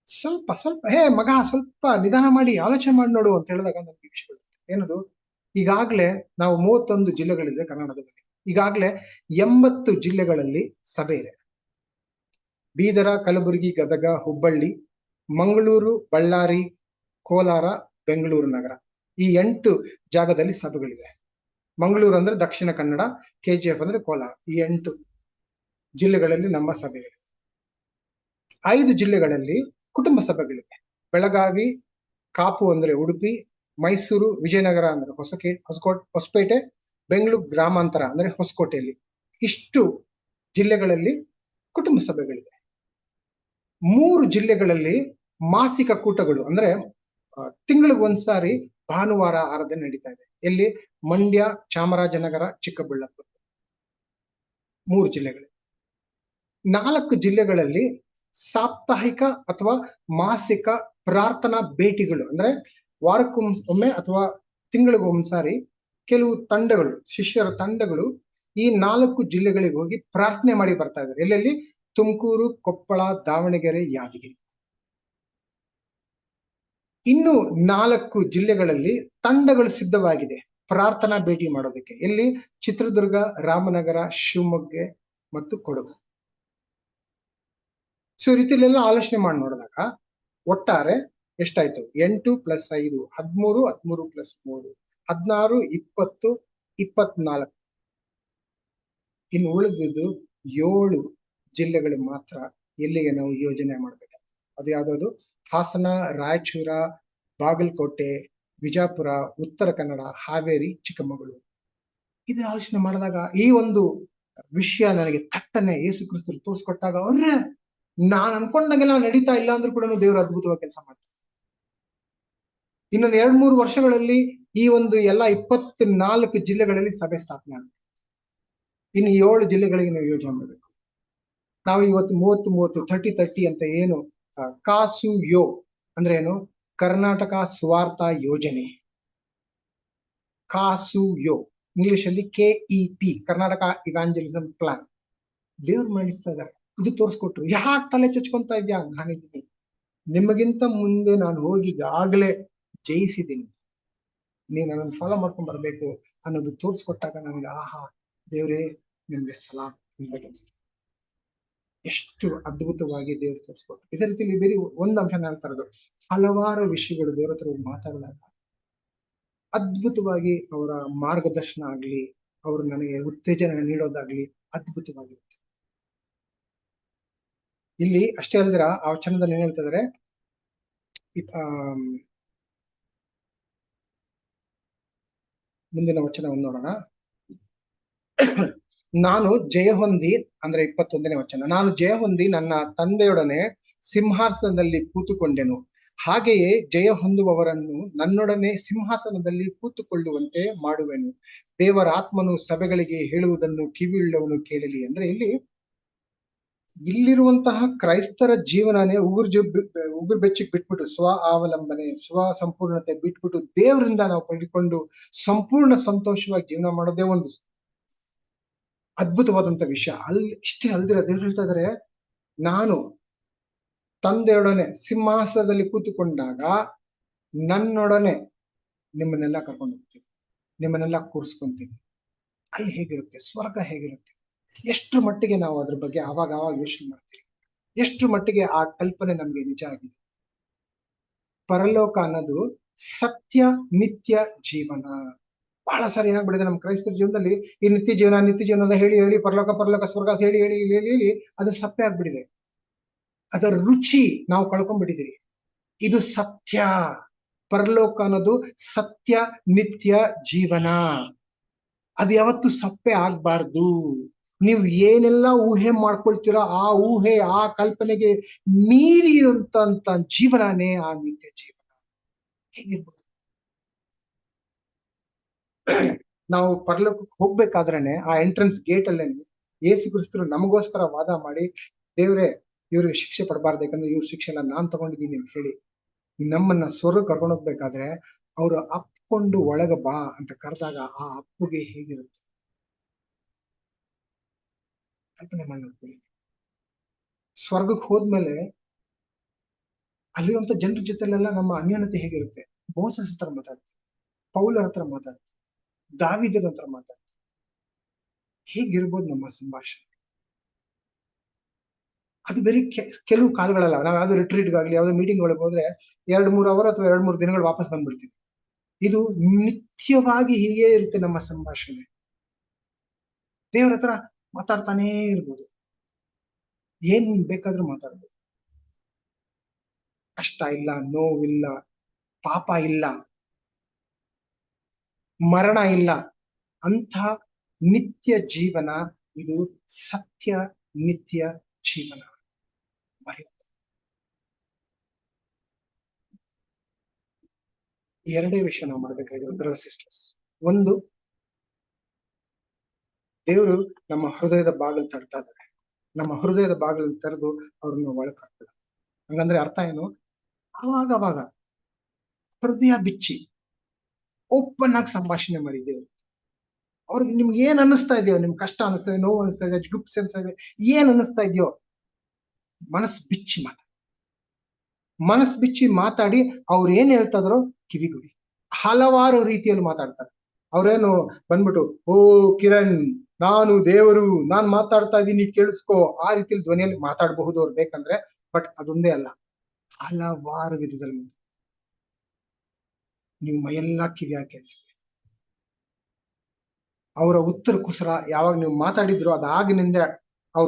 ಸ್ವಲ್ಪ ಹೇ ಮಗ, ಸ್ವಲ್ಪ ನಿಧಾನ ಮಾಡಿ ಆಲೋಚನೆ ಮಾಡಿ ನೋಡು ಅಂತ ಹೇಳಿದಾಗ ನಮ್ಗೆ ವಿಷಯಗಳು ಏನದು. ಈಗಾಗ್ಲೇ ನಾವು 31 ಜಿಲ್ಲೆಗಳಿದೆ ಕರ್ನಾಟಕದಲ್ಲಿ. ಈಗಾಗ್ಲೇ 80 ಜಿಲ್ಲೆಗಳಲ್ಲಿ ಸಭೆ ಇದೆ. ಬೀದರ, ಕಲಬುರಗಿ, ಗದಗ, ಹುಬ್ಬಳ್ಳಿ, ಮಂಗಳೂರು, ಬಳ್ಳಾರಿ, ಕೋಲಾರ, ಬೆಂಗಳೂರು ನಗರ, ಈ 8 ಜಾಗದಲ್ಲಿ ಸಭೆಗಳಿವೆ. ಮಂಗಳೂರು ಅಂದ್ರೆ ದಕ್ಷಿಣ ಕನ್ನಡ, KGF ಅಂದ್ರೆ ಕೋಲಾರ. ಈ 8 ಜಿಲ್ಲೆಗಳಲ್ಲಿ ನಮ್ಮ ಸಭೆಗಳಿವೆ. 5 ಜಿಲ್ಲೆಗಳಲ್ಲಿ ಕುಟುಂಬ ಸಭೆಗಳಿವೆ. ಬೆಳಗಾವಿ, ಕಾಪು ಅಂದ್ರೆ ಉಡುಪಿ, ಮೈಸೂರು, ವಿಜಯನಗರ ಅಂದ್ರೆ ಹೊಸಪೇಟೆ, ಬೆಂಗಳೂರು ಗ್ರಾಮಾಂತರ ಅಂದ್ರೆ ಹೊಸಕೋಟೆಯಲ್ಲಿ. ಇಷ್ಟು ಜಿಲ್ಲೆಗಳಲ್ಲಿ ಕುಟುಂಬ ಸಭೆಗಳಿವೆ. 3 ಜಿಲ್ಲೆಗಳಲ್ಲಿ ಮಾಸಿಕ ಕೂಟಗಳು ಅಂದ್ರೆ ತಿಂಗಳಿಗೊಂದ್ಸಾರಿ ಭಾನುವಾರ ಆರಾಧನೆ ನಡೀತಾ ಇದೆ. ಎಲ್ಲಿ? ಮಂಡ್ಯ, ಚಾಮರಾಜನಗರ, ಚಿಕ್ಕಬಳ್ಳಾಪುರ, 3 ಜಿಲ್ಲೆಗಳು. 4 ಜಿಲ್ಲೆಗಳಲ್ಲಿ ಸಾಪ್ತಾಹಿಕ ಅಥವಾ ಮಾಸಿಕ ಪ್ರಾರ್ಥನಾ ಭೇಟಿಗಳು ಅಂದ್ರೆ ವಾರಕ್ಕೊಮ್ಮೆ ಅಥವಾ ತಿಂಗಳಿಗೊಂದ್ಸಾರಿ ಕೆಲವು ತಂಡಗಳು, ಶಿಷ್ಯರ ತಂಡಗಳು ಈ 4 ಜಿಲ್ಲೆಗಳಿಗೆ ಹೋಗಿ ಪ್ರಾರ್ಥನೆ ಮಾಡಿ ಬರ್ತಾ ಇದ್ದಾರೆ. ಎಲ್ಲೆಲ್ಲಿ? ತುಮಕೂರು, ಕೊಪ್ಪಳ, ದಾವಣಗೆರೆ, ಯಾದಗಿರಿ. ಇನ್ನು 4 ಜಿಲ್ಲೆಗಳಲ್ಲಿ ತಂಡಗಳು ಸಿದ್ಧವಾಗಿದೆ ಪ್ರಾರ್ಥನಾ ಭೇಟಿ ಮಾಡೋದಕ್ಕೆ. ಎಲ್ಲಿ? ಚಿತ್ರದುರ್ಗ, ರಾಮನಗರ, ಶಿವಮೊಗ್ಗ ಮತ್ತು ಕೊಡಗು. ಸೊ ಈ ರೀತಿಯಲ್ಲೆಲ್ಲ ಆಲೋಚನೆ ಮಾಡಿ ನೋಡಿದಾಗ ಒಟ್ಟಾರೆ ಎಷ್ಟಾಯ್ತು? 8 + 5 13, 13 + 3 16, 20, 24. ಇನ್ನು ಉಳಿದಿದ್ದು 7 ಜಿಲ್ಲೆಗಳು ಮಾತ್ರ ಎಲ್ಲಿಗೆ ನಾವು ಯೋಜನೆ ಮಾಡ್ಬೇಕು. ಅದು ಯಾವ್ದು? ಹಾಸನ, ರಾಯಚೂರ, ಬಾಗಲಕೋಟೆ, ವಿಜಯಪುರ, ಉತ್ತರ ಕನ್ನಡ, ಹಾವೇರಿ, ಚಿಕ್ಕಮಗಳೂರು. ಇದನ್ನ ಆಲೋಚನೆ ಮಾಡಿದಾಗ ಈ ಒಂದು ವಿಷಯ ನನಗೆ ತಟ್ಟನೆ ಯೇಸು ಕ್ರಿಸ್ತರು ತೋರಿಸ್ಕೊಟ್ಟಾಗ, ಅವ್ರೆ ನಾನ್ ಅನ್ಕೊಂಡಾಗೆಲ್ಲ ನಡೀತಾ ಇಲ್ಲ ಅಂದ್ರೂ ಕೂಡ ದೇವರು ಅದ್ಭುತವಾಗಿ ಕೆಲಸ ಮಾಡ್ತಾರೆ. ಇನ್ನೊಂದು 2-3 ವರ್ಷಗಳಲ್ಲಿ ಈ ಒಂದು ಎಲ್ಲ 24 ಜಿಲ್ಲೆಗಳಲ್ಲಿ ಸಭೆ ಸ್ಥಾಪನೆ ಆಗುತ್ತೆ. ಇನ್ನು 7 ಜಿಲ್ಲೆಗಳಿಗೆ ನಾವು ಯೋಜನೆ ಮಾಡಬೇಕು. ನಾವು ಇವತ್ತು 30-30 30-30 ಅಂತ ಏನು ಕಾಸು ಯೋ ಅಂದ್ರೆ ಏನು? ಕರ್ನಾಟಕ ಸ್ವಾರ್ಥ ಯೋಜನೆ. ಕಾಸು ಯೋ ಇಂಗ್ಲಿಷ್ ಅಲ್ಲಿ KEP, ಕರ್ನಾಟಕ ಇವಾಂಜಲಿಸಂ ಪ್ಲಾನ್. ದೇವ್ರು ಮಾಡಿಸ್ತಾ ಇದಾರೆ. ಇದು ತೋರಿಸ್ಕೊಟ್ರು. ಯಾಕೆ ತಲೆ ಚಚ್ಕೊಂತ ಇದ್ಯಾ? ನಾನಿದ್ದೀನಿ, ನಿಮಗಿಂತ ಮುಂದೆ ನಾನು ಹೋಗಿ ಈಗಾಗಲೇ ಜಯಿಸಿದ್ದೀನಿ, ನೀನ್ ನನ್ನನ್ನು ಫಾಲೋ ಮಾಡ್ಕೊಂಡ್ ಬರ್ಬೇಕು ಅನ್ನೋದು ತೋರಿಸ್ಕೊಟ್ಟಾಗ ನನಗೆ ಆಹಾ ದೇವ್ರೇ ನಿಮ್ಗೆ ಸಲಾಮ್ ಅನ್ಸ್ತು. ಎಷ್ಟು ಅದ್ಭುತವಾಗಿ ದೇವ್ರು ತೋರಿಸ್ಕೊಟ್ರು. ಇದೇ ರೀತಿಯಲ್ಲಿ ಬೇರೆ ಒಂದು ಅಂಶ ಹೇಳ್ತಾ ಇರೋದು, ಹಲವಾರು ವಿಷಯಗಳು ದೇವ್ರ ಹತ್ರ ಮಾತಾಡಿದಾಗ ಅದ್ಭುತವಾಗಿ ಅವರ ಮಾರ್ಗದರ್ಶನ ಆಗ್ಲಿ, ಅವರು ನನಗೆ ಉತ್ತೇಜನ ನೀಡೋದಾಗ್ಲಿ ಅದ್ಭುತವಾಗಿರುತ್ತೆ. ಇಲ್ಲಿ ಅಷ್ಟೇ ಅಲ್ದಿರ ಆ ವಚನದಲ್ಲಿ ಏನ್ ಹೇಳ್ತಾ ಇದಾರೆ? ಮುಂದಿನ ವಚನವನ್ನು ನೋಡೋಣ. ನಾನು ಜಯ ಹೊಂದಿ ಅಂದ್ರೆ 21ನೇ ವಚನ. ನಾನು ಜಯ ಹೊಂದಿ ನನ್ನ ತಂದೆಯೊಡನೆ ಸಿಂಹಾಸನದಲ್ಲಿ ಕೂತುಕೊಂಡೆನು, ಹಾಗೆಯೇ ಜಯ ಹೊಂದುವವರನ್ನು ನನ್ನೊಡನೆ ಸಿಂಹಾಸನದಲ್ಲಿ ಕೂತುಕೊಳ್ಳುವಂತೆ ಮಾಡುವೆನು. ದೇವರ ಆತ್ಮನು ಸಭೆಗಳಿಗೆ ಹೇಳುವುದನ್ನು ಕಿವಿಯುಳ್ಳವನು ಕೇಳಲಿ. ಅಂದ್ರೆ ಇಲ್ಲಿರುವಂತಹ ಕ್ರೈಸ್ತರ ಜೀವನನೇ ಉಗುರು ಬೆಚ್ಚಿಗೆ ಬಿಟ್ಬಿಟ್ಟು, ಸ್ವ ಅವಲಂಬನೆ, ಸ್ವ ಸಂಪೂರ್ಣತೆ ಬಿಟ್ಬಿಟ್ಟು ದೇವರಿಂದ ನಾವು ಪಡೆದುಕೊಂಡು ಸಂಪೂರ್ಣ ಸಂತೋಷವಾಗಿ ಜೀವನ ಮಾಡೋದೇ ಒಂದು ಅದ್ಭುತವಾದಂತ ವಿಷಯ. ಇಷ್ಟೇ ಅಲ್ದಿರ ದೇವ್ರು ಹೇಳ್ತಾ ಇದಾರೆ, ನಾನು ತಂದೆಯೊಡನೆ ಸಿಂಹಾಸನದಲ್ಲಿ ಕೂತುಕೊಂಡಾಗ ನನ್ನೊಡನೆ ನಿಮ್ಮನ್ನೆಲ್ಲ ಕರ್ಕೊಂಡು ಹೋಗ್ತೀನಿ, ನಿಮ್ಮನ್ನೆಲ್ಲ ಕೂರಿಸ್ಕೊಂತೀನಿ. ಅಲ್ಲಿ ಹೇಗಿರುತ್ತೆ? ಸ್ವರ್ಗ ಹೇಗಿರುತ್ತೆ? ಎಷ್ಟು ಮಟ್ಟಿಗೆ ನಾವು ಅದ್ರ ಬಗ್ಗೆ ಆವಾಗ ಯೋಚನೆ ಮಾಡ್ತೀವಿ? ಎಷ್ಟು ಮಟ್ಟಿಗೆ ಆ ಕಲ್ಪನೆ ನಮ್ಗೆ ನಿಜ ಆಗಿದೆ? ಪರಲೋಕ ಅನ್ನೋದು ಸತ್ಯ ನಿತ್ಯ ಜೀವನ. ಬಹಳ ಸಾರಿ ಏನಾಗ್ಬಿಟ್ಟಿದೆ ನಮ್ಮ ಕ್ರೈಸ್ತರ ಜೀವನದಲ್ಲಿ ಈ ನಿತ್ಯ ಜೀವನ ಹೇಳಿ ಹೇಳಿ ಪರಲೋಕ ಸ್ವರ್ಗ ಹೇಳಿ ಹೇಳಿ ಹೇಳಿ ಹೇಳಿ ಅದು ಸಪ್ಪೆ ಆಗ್ಬಿಟ್ಟಿದೆ. ಅದರ ರುಚಿ ನಾವು ಕಳ್ಕೊಂಡ್ಬಿಟ್ಟಿದ್ದೀರಿ. ಇದು ಸತ್ಯ. ಪರಲೋಕ ಅನ್ನೋದು ಸತ್ಯ ನಿತ್ಯ ಜೀವನ. ಅದು ಯಾವತ್ತು ಸಪ್ಪೆ ಆಗ್ಬಾರ್ದು. ನೀವು ಏನೆಲ್ಲ ಊಹೆ ಮಾಡ್ಕೊಳ್ತೀರೋ ಆ ಊಹೆ ಆ ಕಲ್ಪನೆಗೆ ಮೀರಿ ಇರುವಂತ ಜೀವನನೇ ಆ ನಿತ್ಯ ಜೀವನ. ಹೇಗಿರ್ಬೋದು? ನಾವು ಪರಲೋಕಕ್ಕೆ ಹೋಗ್ಬೇಕಾದ್ರೇನೆ ಆ ಎಂಟ್ರೆನ್ಸ್ ಗೇಟ್ ಅಲ್ಲೇನೆ ಯೇಸು ಕ್ರಿಸ್ತರು ನಮಗೋಸ್ಕರ ವಾದ ಮಾಡಿ, ದೇವ್ರೆ ಇವ್ರಿಗೆ ಶಿಕ್ಷೆ ಪಡಬಾರ್ದು, ಯಾಕಂದ್ರೆ ಇವ್ರ ಶಿಕ್ಷೆನ ನಾನ್ ತಗೊಂಡಿದ್ದೀನಿ ಅಂತ ಹೇಳಿ ನಮ್ಮನ್ನ ಸ್ವರ್ಗ ಕರ್ಕೊಂಡು ಹೋಗ್ಬೇಕಾದ್ರೆ ಅವ್ರು ಅಪ್ಕೊಂಡು ಒಳಗ ಬಾ ಅಂತ ಕರೆದಾಗ ಆ ಅಪ್ಪುಗೆ ಹೇಗಿರುತ್ತೆ ಕಲ್ಪನೆ ಮಾಡಿ ನೋಡ್ಕೊಳ್ಳಿ. ಸ್ವರ್ಗಕ್ಕೆ ಹೋದ್ಮೇಲೆ ಅಲ್ಲಿರುವಂತ ಜನರ ಜೊತೆಲೆಲ್ಲ ನಮ್ಮ ಅನ್ಯೋನ್ಯತೆ ಹೇಗಿರುತ್ತೆ? ಮೋಸಸ್ ಹತ್ರ ಮಾತಾಡ್ತೀವಿ, ಪೌಲರ ಹತ್ರ ಮಾತಾಡ್ತೀವಿ, ದಾವಿದರ ಹತ್ರ ಮಾತಾಡ್ತೀವಿ. ಹೇಗಿರ್ಬೋದು ನಮ್ಮ ಸಂಭಾಷಣೆ? ಅದು ಬರೀ ಕೆಲವು ಕಾಲಗಳಲ್ಲ. ನಾವ್ ಯಾವ್ದು ರಿಟ್ರೀಟ್ಗಾಗ್ಲಿ ಯಾವ್ದೋ ಮೀಟಿಂಗ್ ಒಳಗೆ ಹೋದ್ರೆ 2-3 ಅವರ್ ಅಥವಾ 2-3 ದಿನಗಳು ವಾಪಸ್ ಬಂದ್ಬಿಡ್ತೀವಿ. ಇದು ನಿತ್ಯವಾಗಿ ಹೀಗೆ ಇರುತ್ತೆ ನಮ್ಮ ಸಂಭಾಷಣೆ. ದೇವ್ರ ಹತ್ರ ಮಾತಾಡ್ತಾನೇ ಇರ್ಬೋದು, ಏನ್ ಬೇಕಾದ್ರೂ ಮಾತಾಡ್ಬೋದು. ಕಷ್ಟ ಇಲ್ಲ, ನೋವಿಲ್ಲ, ಪಾಪ ಇಲ್ಲ, ಮರಣ ಇಲ್ಲ. ಅಂಥ ನಿತ್ಯ ಜೀವನ ಇದು ಸತ್ಯ ನಿತ್ಯ ಜೀವನ. ಎರಡೇ ವಿಷಯ ನಾವು ಮಾಡ್ಬೇಕಾಗಿರೋ ಬ್ರದರ್ ಸಿಸ್ಟರ್ಸ್. ಒಂದು, ದೇವರು ನಮ್ಮ ಹೃದಯದ ಬಾಗಿಲು ತಡ್ತಾ ಇದ್ದಾರೆ. ನಮ್ಮ ಹೃದಯದ ಬಾಗಿಲು ತೆರೆದು ಅವ್ರನ್ನ ಒಳಗ್ ಹಾಕ್ಬಿಡ. ಹಂಗಂದ್ರೆ ಅರ್ಥ ಏನು? ಅವಾಗ ಹೃದಯ ಬಿಚ್ಚಿ ಓಪನ್ ಆಗಿ ಸಂಭಾಷಣೆ ಮಾಡಿದ್ದೇವೆ. ಅವ್ರಿಗೆ ನಿಮ್ಗೆ ಏನ್ ಅನ್ನಿಸ್ತಾ ಇದೆಯೋ, ನಿಮ್ ಕಷ್ಟ ಅನಿಸ್ತಾ ಇದೆ, ನೋವು ಅನಿಸ್ತಾ ಇದೆ, ಜುಗುಪ್ಸೆ ಅನಿಸ್ತಾ ಇದೆ, ಏನ್ ಅನ್ನಿಸ್ತಾ ಇದೆಯೋ ಮನಸ್ಸು ಬಿಚ್ಚಿ ಮಾತಾಡಿ ಅವ್ರು ಏನ್ ಹೇಳ್ತಾ ಇದ್ರೋ ಕಿವಿಗುಡಿ. ಹಲವಾರು ರೀತಿಯಲ್ಲಿ ಮಾತಾಡ್ತಾರೆ. ಅವ್ರೇನು ಬಂದ್ಬಿಟ್ಟು, ಓ ಕಿರಣ್, ನಾನು ದೇವರು, ನಾನ್ ಮಾತಾಡ್ತಾ ಇದ್ದೀನಿ ಕೇಳಿಸ್ಕೋ, ಆ ರೀತಿಯಲ್ಲಿ ಧ್ವನಿಯಲ್ಲಿ ಮಾತಾಡಬಹುದು ಅವ್ರು ಬೇಕಂದ್ರೆ. ಬಟ್ ಅದೊಂದೇ ಅಲ್ಲ, ಹಲವಾರು ವಿಧದಲ್ಲಿ ನೀವು ಮೈಯೆಲ್ಲ ಕಿವಿಯಾಗಿ ಕೇಳಿಸ್ಬೇಕು. ಅವರ ಉತ್ತರಕ್ಕೋಸ್ಕರ ಯಾವಾಗ ನೀವು ಮಾತಾಡಿದ್ರು ಅದಾಗಿನಿಂದ ಅವ್ರ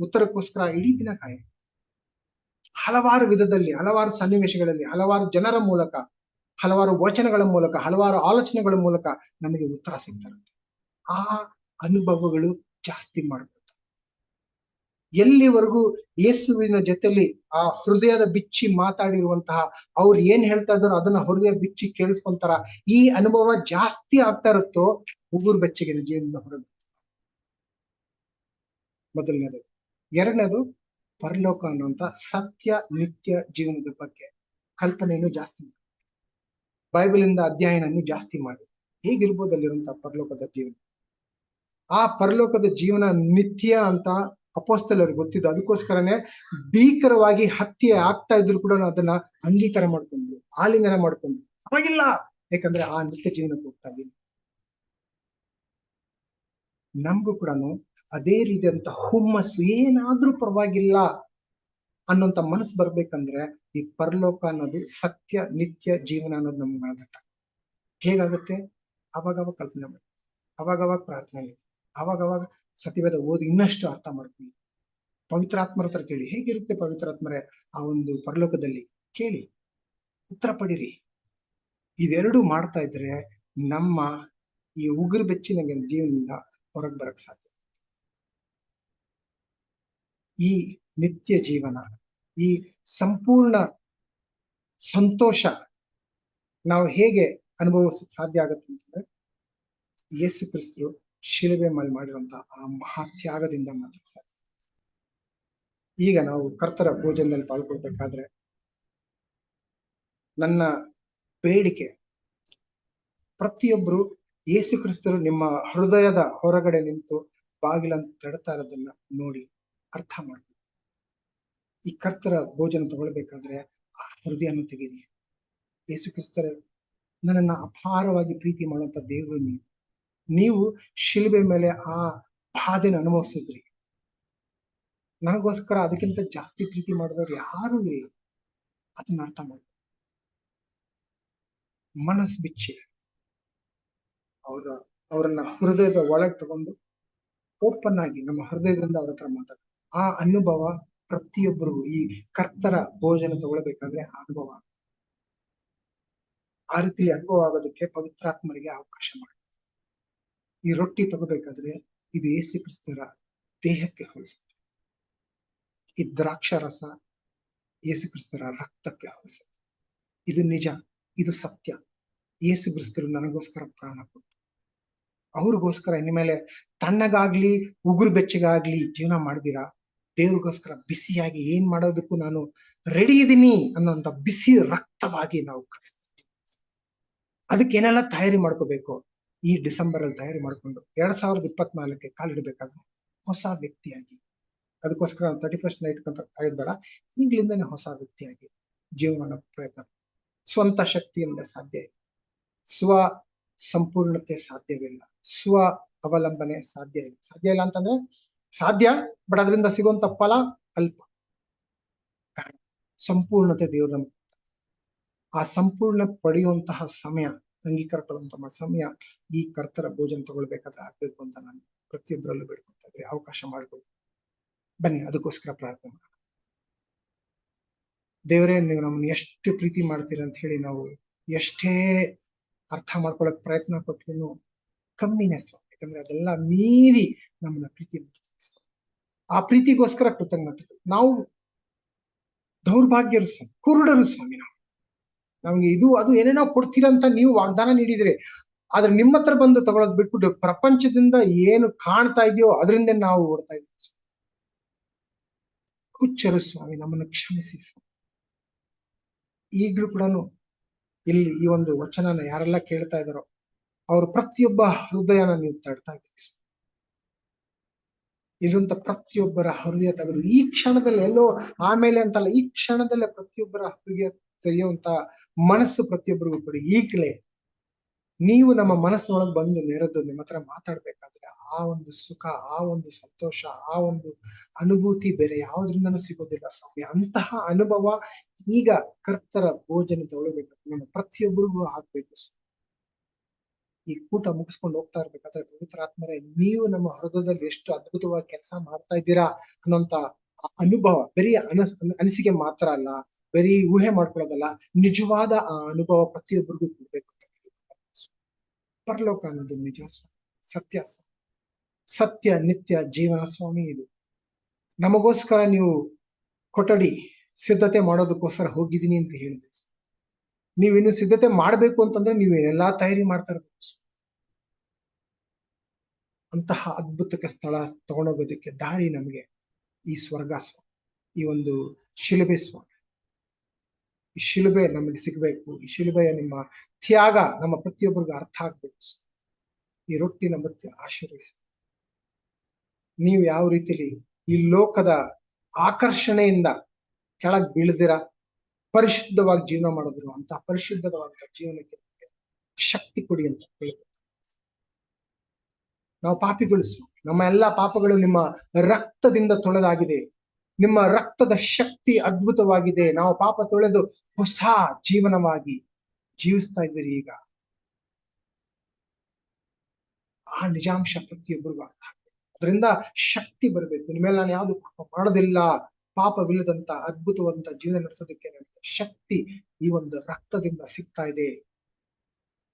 ಉತ್ತರಕ್ಕೋಸ್ಕರ ಇಡೀ ದಿನ ಕಾಯಿ. ಹಲವಾರು ವಿಧದಲ್ಲಿ, ಹಲವಾರು ಸನ್ನಿವೇಶಗಳಲ್ಲಿ, ಹಲವಾರು ಜನರ ಮೂಲಕ, ಹಲವಾರು ವಚನಗಳ ಮೂಲಕ, ಹಲವಾರು ಆಲೋಚನೆಗಳ ಮೂಲಕ ನಮಗೆ ಉತ್ತರ ಸಿಗ್ತಾರಂತೆ. ಆ ಅನುಭವಗಳು ಜಾಸ್ತಿ ಮಾಡ್ಬೋದು. ಎಲ್ಲಿವರೆಗೂ ಯೇಸುವಿನ ಜೊತೆಲಿ ಆ ಹೃದಯದ ಬಿಚ್ಚಿ ಮಾತಾಡಿರುವಂತಹ ಅವ್ರು ಏನ್ ಹೇಳ್ತಾ ಇದ್ದಾರೋ ಅದನ್ನ ಹೃದಯ ಬಿಚ್ಚಿ ಕೇಳಿಸ್ಕೊಂತಾರ, ಈ ಅನುಭವ ಜಾಸ್ತಿ ಆಗ್ತಾ ಇರುತ್ತೋ ಉಗುರು ಬೆಚ್ಚಗಿನ ಜೀವನದ ಹೊರಗೆ. ಮೊದಲನೇದು. ಎರಡನೇದು, ಪರಲೋಕ ಅನ್ನುವಂತ ಸತ್ಯ ನಿತ್ಯ ಜೀವನದ ಬಗ್ಗೆ ಕಲ್ಪನೆಯನ್ನು ಜಾಸ್ತಿ ಮಾಡಿ, ಬೈಬಲಿಂದ ಅಧ್ಯಯನವನ್ನು ಜಾಸ್ತಿ ಮಾಡಿ. ಹೇಗಿರ್ಬೋದು ಅಲ್ಲಿರುವಂತಹ ಪರಲೋಕದ ಜೀವನ? ಆ ಪರಲೋಕದ ಜೀವನ ನಿತ್ಯ ಅಂತ ಅಪೊಸ್ತಲರಿಗೆ ಗೊತ್ತಿದ್ದು, ಅದಕ್ಕೋಸ್ಕರನೇ ಭೀಕರವಾಗಿ ಹತ್ಯೆ ಆಗ್ತಾ ಇದ್ರು ಕೂಡ ಅದನ್ನ ಅಂಗೀಕಾರ ಮಾಡ್ಕೊಂಡ್ರು, ಆಲಿಂಗನ ಮಾಡ್ಕೊಂಡ್ರು. ಪರವಾಗಿಲ್ಲ, ಯಾಕಂದ್ರೆ ಆ ನಿತ್ಯ ಜೀವನಕ್ಕೆ ಹೋಗ್ತಾ ಇದೀನಿ. ನಮಗೂ ಕೂಡ ಅದೇ ರೀತಿಯಂತ ಹುಮ್ಮಸ್ಸು, ಏನಾದ್ರೂ ಪರವಾಗಿಲ್ಲ ಅನ್ನೋಂತ ಮನಸ್ಸು ಬರ್ಬೇಕಂದ್ರೆ ಈ ಪರಲೋಕ ಅನ್ನೋದು ಸತ್ಯ ನಿತ್ಯ ಜೀವನ ಅನ್ನೋದು ನಮ್ಗೆ ಮಾಡಬೇಕ. ಹೇಗಾಗುತ್ತೆ? ಅವಾಗವಾಗ ಕಲ್ಪನೆ ಮಾಡಿ, ಅವಾಗವಾಗ ಪ್ರಾರ್ಥನೆ ಮಾಡಿ, ಅವಾಗವಾಗ ಸತ್ಯವೇದ ಓದಿ ಇನ್ನಷ್ಟು ಅರ್ಥ ಮಾಡ್ಕೊಳ್ಳಿ. ಪವಿತ್ರಾತ್ಮರ ಹತ್ರ ಕೇಳಿ, ಹೇಗಿರುತ್ತೆ ಪವಿತ್ರಾತ್ಮರೇ ಆ ಒಂದು ಪರಲೋಕದಲ್ಲಿ ಕೇಳಿ, ಉತ್ತರ ಪಡಿರಿ. ಇದೆರಡು ಮಾಡ್ತಾ ಇದ್ರೆ ನಮ್ಮ ಈ ಉಗುರು ಬೆಚ್ಚಿನ ಜೀವನದಿಂದ ಹೊರಗೆ ಬರಕ್ ಸಾಧ್ಯ. ಈ ನಿತ್ಯ ಜೀವನ, ಈ ಸಂಪೂರ್ಣ ಸಂತೋಷ ನಾವು ಹೇಗೆ ಅನುಭವಿಸಕ್ ಸಾಧ್ಯ ಆಗತ್ತೆ ಅಂತಂದ್ರೆ ಯೇಸು ಕ್ರಿಸ್ತರು ಶಿಲುಬೆ ಮೇಲೆ ಮಾಡಿರುವಂತಹ ಆ ಮಹಾತ್ಯಾಗದಿಂದ ಮಾತ್ರ ಸಾಧ್ಯ. ಈಗ ನಾವು ಕರ್ತರ ಭೋಜನದಲ್ಲಿ ಪಾಲ್ಗೊಳ್ಬೇಕಾದ್ರೆ ನನ್ನ ಬೇಡಿಕೆ, ಪ್ರತಿಯೊಬ್ರು ಯೇಸು ಕ್ರಿಸ್ತರು ನಿಮ್ಮ ಹೃದಯದ ಹೊರಗಡೆ ನಿಂತು ಬಾಗಿಲನ್ನು ತಡ್ತಾ ಇರೋದನ್ನ ನೋಡಿ ಅರ್ಥ ಮಾಡಿ, ಈ ಕರ್ತರ ಭೋಜನ ತಗೊಳ್ಬೇಕಾದ್ರೆ ಆ ಹೃದಯವನ್ನು ತೆಗೀರಿ. ಯೇಸು ಕ್ರಿಸ್ತರ ನನ್ನನ್ನ ಅಪಾರವಾಗಿ ಪ್ರೀತಿ ಮಾಡುವಂತ ದೇವರು ನೀವು ಶಿಲುಬೆ ಮೇಲೆ ಆ ಬಾಧೆನ ಅನುಭವಿಸಿದ್ರಿ. ನನಗೋಸ್ಕರ ಅದಕ್ಕಿಂತ ಜಾಸ್ತಿ ಪ್ರೀತಿ ಮಾಡಿದವ್ರು ಯಾರೂ ಇಲ್ಲ. ಅದನ್ನ ಅರ್ಥ ಮಾಡಿ ಮನಸ್ಸು ಬಿಚ್ಚಿ ಅವರನ್ನ ಹೃದಯದ ಒಳಗೆ ತಗೊಂಡು ಓಪನ್ ಆಗಿ ನಮ್ಮ ಹೃದಯದಿಂದ ಅವ್ರ ಹತ್ರ ಮಾತಾಡ. ಆ ಅನುಭವ ಪ್ರತಿಯೊಬ್ಬರಿಗೂ ಈ ಕರ್ತರ ಭೋಜನ ತಗೊಳ್ಬೇಕಾದ್ರೆ ಆ ಅನುಭವ, ಆ ರೀತಿ ಅನುಭವ ಆಗೋದಕ್ಕೆ ಪವಿತ್ರಾತ್ಮರಿಗೆ ಅವಕಾಶ ಮಾಡಿ. ಈ ರೊಟ್ಟಿ ತಗೋಬೇಕಾದ್ರೆ ಇದು ಯೇಸು ಕ್ರಿಸ್ತರ ದೇಹಕ್ಕೆ ಹೋಲಿಸುತ್ತೆ. ಈ ದ್ರಾಕ್ಷಾರಸ ಯೇಸು ಕ್ರಿಸ್ತರ ರಕ್ತಕ್ಕೆ ಹೋಲಿಸುತ್ತೆ. ಇದು ನಿಜ, ಇದು ಸತ್ಯ. ಯೇಸು ಕ್ರಿಸ್ತರು ನನಗೋಸ್ಕರ ಪ್ರಾಣ ಕೊಟ್ಟು, ಅವ್ರಿಗೋಸ್ಕರ ಇನ್ಮೇಲೆ ತಣ್ಣಗಾಗ್ಲಿ ಉಗುರು ಬೆಚ್ಚಗಾಗ್ಲಿ ಜೀವನ ಮಾಡ್ದಿರಾ, ದೇವ್ರಿಗೋಸ್ಕರ ಬಿಸಿಯಾಗಿ ಏನ್ ಮಾಡೋದಕ್ಕೂ ನಾನು ರೆಡಿ ಇದೀನಿ ಅನ್ನೋಂಥ ಬಿಸಿ ರಕ್ತವಾಗಿ ನಾವು ಕ್ರೈಸ್ತ. ಅದಕ್ಕೆ ಏನೆಲ್ಲ ತಯಾರಿ ಮಾಡ್ಕೋಬೇಕು, ಈ ಡಿಸೆಂಬರ್ ಅಲ್ಲಿ ತಯಾರಿ ಮಾಡ್ಕೊಂಡು 2024ಕ್ಕೆ ಕಾಲಿಡಬೇಕಾದ್ರೆ ಹೊಸ ವ್ಯಕ್ತಿಯಾಗಿ, ಅದಕ್ಕೋಸ್ಕರ 31st ನೈಟ್ ಅಂತ ಕಾಯೋದ್ ಬೇಡ, ಈಗ್ಲಿಂದನೇ ಹೊಸ ವ್ಯಕ್ತಿಯಾಗಿ ಜೀವನ ಪ್ರಯತ್ನ. ಸ್ವಂತ ಶಕ್ತಿಯಿಂದ ಸಾಧ್ಯ ಇಲ್ಲ, ಸ್ವ ಸಂಪೂರ್ಣತೆ ಸಾಧ್ಯವಿಲ್ಲ, ಸ್ವ ಅವಲಂಬನೆ ಸಾಧ್ಯ ಇಲ್ಲ ಅಂತಂದ್ರೆ ಸಾಧ್ಯ, ಬಟ್ ಅದರಿಂದ ಸಿಗುವಂತ ಫಲ ಅಲ್ಪ. ಸಂಪೂರ್ಣತೆ ದೇವ್ರ, ಆ ಸಂಪೂರ್ಣ ಪಡೆಯುವಂತಹ ಸಮಯ, ಅಂಗೀಕಾರ ಪಡುವಂತಹ ಸಮಯ ಈ ಕರ್ತರ ಭೋಜನ ತಗೊಳ್ಬೇಕಾದ್ರೆ ಆಗ್ಬೇಕು ಅಂತ ನಾನು ಪ್ರತಿಯೊಬ್ಬರಲ್ಲೂ ಬೇಡ್ಕೊತಾ ಇದ್ರೆ ಅವಕಾಶ ಮಾಡ್ಕೊಳ್ಳಿ. ಬನ್ನಿ ಅದಕ್ಕೋಸ್ಕರ ಪ್ರಾರ್ಥನೆ ಮಾಡೋಣ. ದೇವರೇ, ನೀವು ನಮ್ಮನ್ನ ಎಷ್ಟು ಪ್ರೀತಿ ಮಾಡ್ತೀರ ಅಂತ ಹೇಳಿ ನಾವು ಎಷ್ಟೇ ಅರ್ಥ ಮಾಡ್ಕೊಳಕ್ ಪ್ರಯತ್ನ ಪಟ್ರು ಕಮ್ಮಿನೇ ಸ್ವಾಮಿ. ಯಾಕಂದ್ರೆ ಅದೆಲ್ಲ ಮೀರಿ ನಮ್ಮನ್ನ ಪ್ರೀತಿ ಮಾಡ್ತೀವಿ. ಆ ಪ್ರೀತಿಗೋಸ್ಕರ ಕೃತಜ್ಞತೆ. ನಾವು ದೌರ್ಭಾಗ್ಯರು ಸ್ವಾಮಿ, ಕುರುಡರು ಸ್ವಾಮಿ. ನಮ್ಗೆ ಇದು ಅದು ಏನೇನೋ ಕೊಡ್ತೀರಂತ ನೀವು ವಾಗ್ದಾನ ನೀಡಿದ್ರೆ, ಆದ್ರೆ ನಿಮ್ಮ ಹತ್ರ ಬಂದು ತಗೊಳೋದ್ ಬಿಟ್ಬಿಟ್ಟು ಪ್ರಪಂಚದಿಂದ ಏನು ಕಾಣ್ತಾ ಇದೆಯೋ ಅದರಿಂದ ನಾವು ಓಡ್ತಾ ಇದ್ದೀವಿ. ಹುಚ್ಚರು ಸ್ವಾಮಿ, ನಮ್ಮನ್ನು ಕ್ಷಮಿಸಿ ಸ್ವಾಮಿ. ಈಗ್ಲೂ ಕೂಡ ಇಲ್ಲಿ ಈ ಒಂದು ವಚನನ ಯಾರೆಲ್ಲ ಕೇಳ್ತಾ ಇದಾರೋ ಅವ್ರ ಪ್ರತಿಯೊಬ್ಬ ಹೃದಯನ ನೀವು ತಡ್ತಾ ಇದ್ದೀರಿ. ಇರುವಂತ ಪ್ರತಿಯೊಬ್ಬರ ಹೃದಯ ತೆಗೆದು ಈ ಕ್ಷಣದಲ್ಲಿ, ಎಲ್ಲೋ ಆಮೇಲೆ ಅಂತಲ್ಲ, ಈ ಕ್ಷಣದಲ್ಲೇ ಪ್ರತಿಯೊಬ್ಬರ ಹೃದಯ ತೆರೆಯುವಂತ ಮನಸ್ಸು ಪ್ರತಿಯೊಬ್ಬರಿಗೂ ಕೊಡಿ. ಈಗಲೇ ನೀವು ನಮ್ಮ ಮನಸ್ಸಿನೊಳಗೆ ಬಂದು ನೆರೆದು ನಿಮ್ಮ ಹತ್ರ ಮಾತಾಡ್ಬೇಕಾದ್ರೆ ಆ ಒಂದು ಸುಖ, ಆ ಒಂದು ಸಂತೋಷ, ಆ ಒಂದು ಅನುಭೂತಿ ಬೇರೆ ಯಾವ್ದ್ರಿಂದನೂ ಸಿಗೋದಿಲ್ಲ ಸ್ವಾಮಿ. ಅಂತಹ ಅನುಭವ ಈಗ ಕರ್ತರ ಭೋಜನ ತಗೊಳ್ಬೇಕು, ನಮ್ಮ ಪ್ರತಿಯೊಬ್ಬರಿಗೂ ಆಗ್ಬೇಕು. ಈ ಕೂಟ ಮುಗಿಸ್ಕೊಂಡು ಹೋಗ್ತಾ ಇರ್ಬೇಕಾದ್ರೆ ಪವಿತ್ರ ಆತ್ಮರೇ, ನೀವು ನಮ್ಮ ಹೃದಯದಲ್ಲಿ ಎಷ್ಟು ಅದ್ಭುತವಾಗಿ ಕೆಲಸ ಮಾಡ್ತಾ ಇದ್ದೀರಾ ಅನ್ನೋಂತ ಅನುಭವ ಬರೀ ಅನಿಸಿಕೆ ಮಾತ್ರ ಅಲ್ಲ, ಬರೀ ಊಹೆ ಮಾಡ್ಕೊಳ್ಳೋದಲ್ಲ, ನಿಜವಾದ ಆ ಅನುಭವ ಪ್ರತಿಯೊಬ್ಬರಿಗೂ ಕೊಡ್ಬೇಕು ಅಂತ ಪರಲೋಕ ಅನ್ನೋದು ನಿಜ ಸತ್ಯ, ಸತ್ಯ ನಿತ್ಯ ಜೀವನ ಸ್ವಾಮಿ. ಇದು ನಮಗೋಸ್ಕರ ನೀವು ಕೊಠಡಿ ಸಿದ್ಧತೆ ಮಾಡೋದಕ್ಕೋಸ್ಕರ ಹೋಗಿದ್ದೀನಿ ಅಂತ ಹೇಳಿದ್ರಿ. ನೀವಿನ್ನು ಸಿದ್ಧತೆ ಮಾಡ್ಬೇಕು ಅಂತಂದ್ರೆ ನೀವೇನೆಲ್ಲಾ ತಯಾರಿ ಮಾಡ್ತಾ ಇರ್ಬೇಕು. ಅಂತಹ ಅದ್ಭುತಕ್ಕೆ ಸ್ಥಳ ತಗೊಂಡೋಗೋದಕ್ಕೆ ದಾರಿ ನಮಗೆ ಈ ಸ್ವರ್ಗ ಸ್ವಾಮಿ, ಈ ಒಂದು ಶಿಲುಬೆ ಸ್ವಾಮಿ. ಈ ಶಿಲುಬೆ ನಮಗೆ ಸಿಗ್ಬೇಕು. ಈ ಶಿಲುಬೆಯ ನಿಮ್ಮ ತ್ಯಾಗ ನಮ್ಮ ಪ್ರತಿಯೊಬ್ಬರಿಗೂ ಅರ್ಥ ಆಗ್ಬೇಕು. ಈ ರೊಟ್ಟಿನ ಮತ್ತೆ ಆಶೀರ್ವಿಸಿ. ನೀವು ಯಾವ ರೀತಿಲಿ ಈ ಲೋಕದ ಆಕರ್ಷಣೆಯಿಂದ ಕೆಳಗ್ ಬೀಳ್ದಿರ ಪರಿಶುದ್ಧವಾಗಿ ಜೀವನ ಮಾಡಿದ್ರು ಅಂತ ಪರಿಶುದ್ಧವಾದಂತ ಜೀವನಕ್ಕೆ ಶಕ್ತಿ ಕೊಡಿ ಅಂತ ಹೇಳ್ಬೇಕು. ನಾವು ಪಾಪಿಗಳು, ನಮ್ಮ ಎಲ್ಲಾ ಪಾಪಗಳು ನಿಮ್ಮ ರಕ್ತದಿಂದ ತೊಳೆದಾಗಿದೆ. ನಿಮ್ಮ ರಕ್ತದ ಶಕ್ತಿ ಅದ್ಭುತವಾಗಿದೆ. ನಾವು ಪಾಪ ತೊಳೆದು ಹೊಸ ಜೀವನವಾಗಿ ಜೀವಿಸ್ತಾ ಇದ್ದೀರಿ. ಈಗ ಆ ನಿಜಾಂಶ ಪ್ರತಿಯೊಬ್ಬರಿಗೂ ಅರ್ಥ ಆಗ್ಬೇಕು. ಅದರಿಂದ ಶಕ್ತಿ ಬರ್ಬೇಕು. ನಿಮ್ಮೇಲೆ ನಾನು ಯಾವ್ದು ಪಾಪ ಮಾಡೋದಿಲ್ಲ, ಪಾಪವಿಲ್ಲದಂತ ಅದ್ಭುತವಂತ ಜೀವನ ನಡೆಸೋದಕ್ಕೆ ನನಗೆ ಶಕ್ತಿ ಈ ಒಂದು ರಕ್ತದಿಂದ ಸಿಗ್ತಾ ಇದೆ.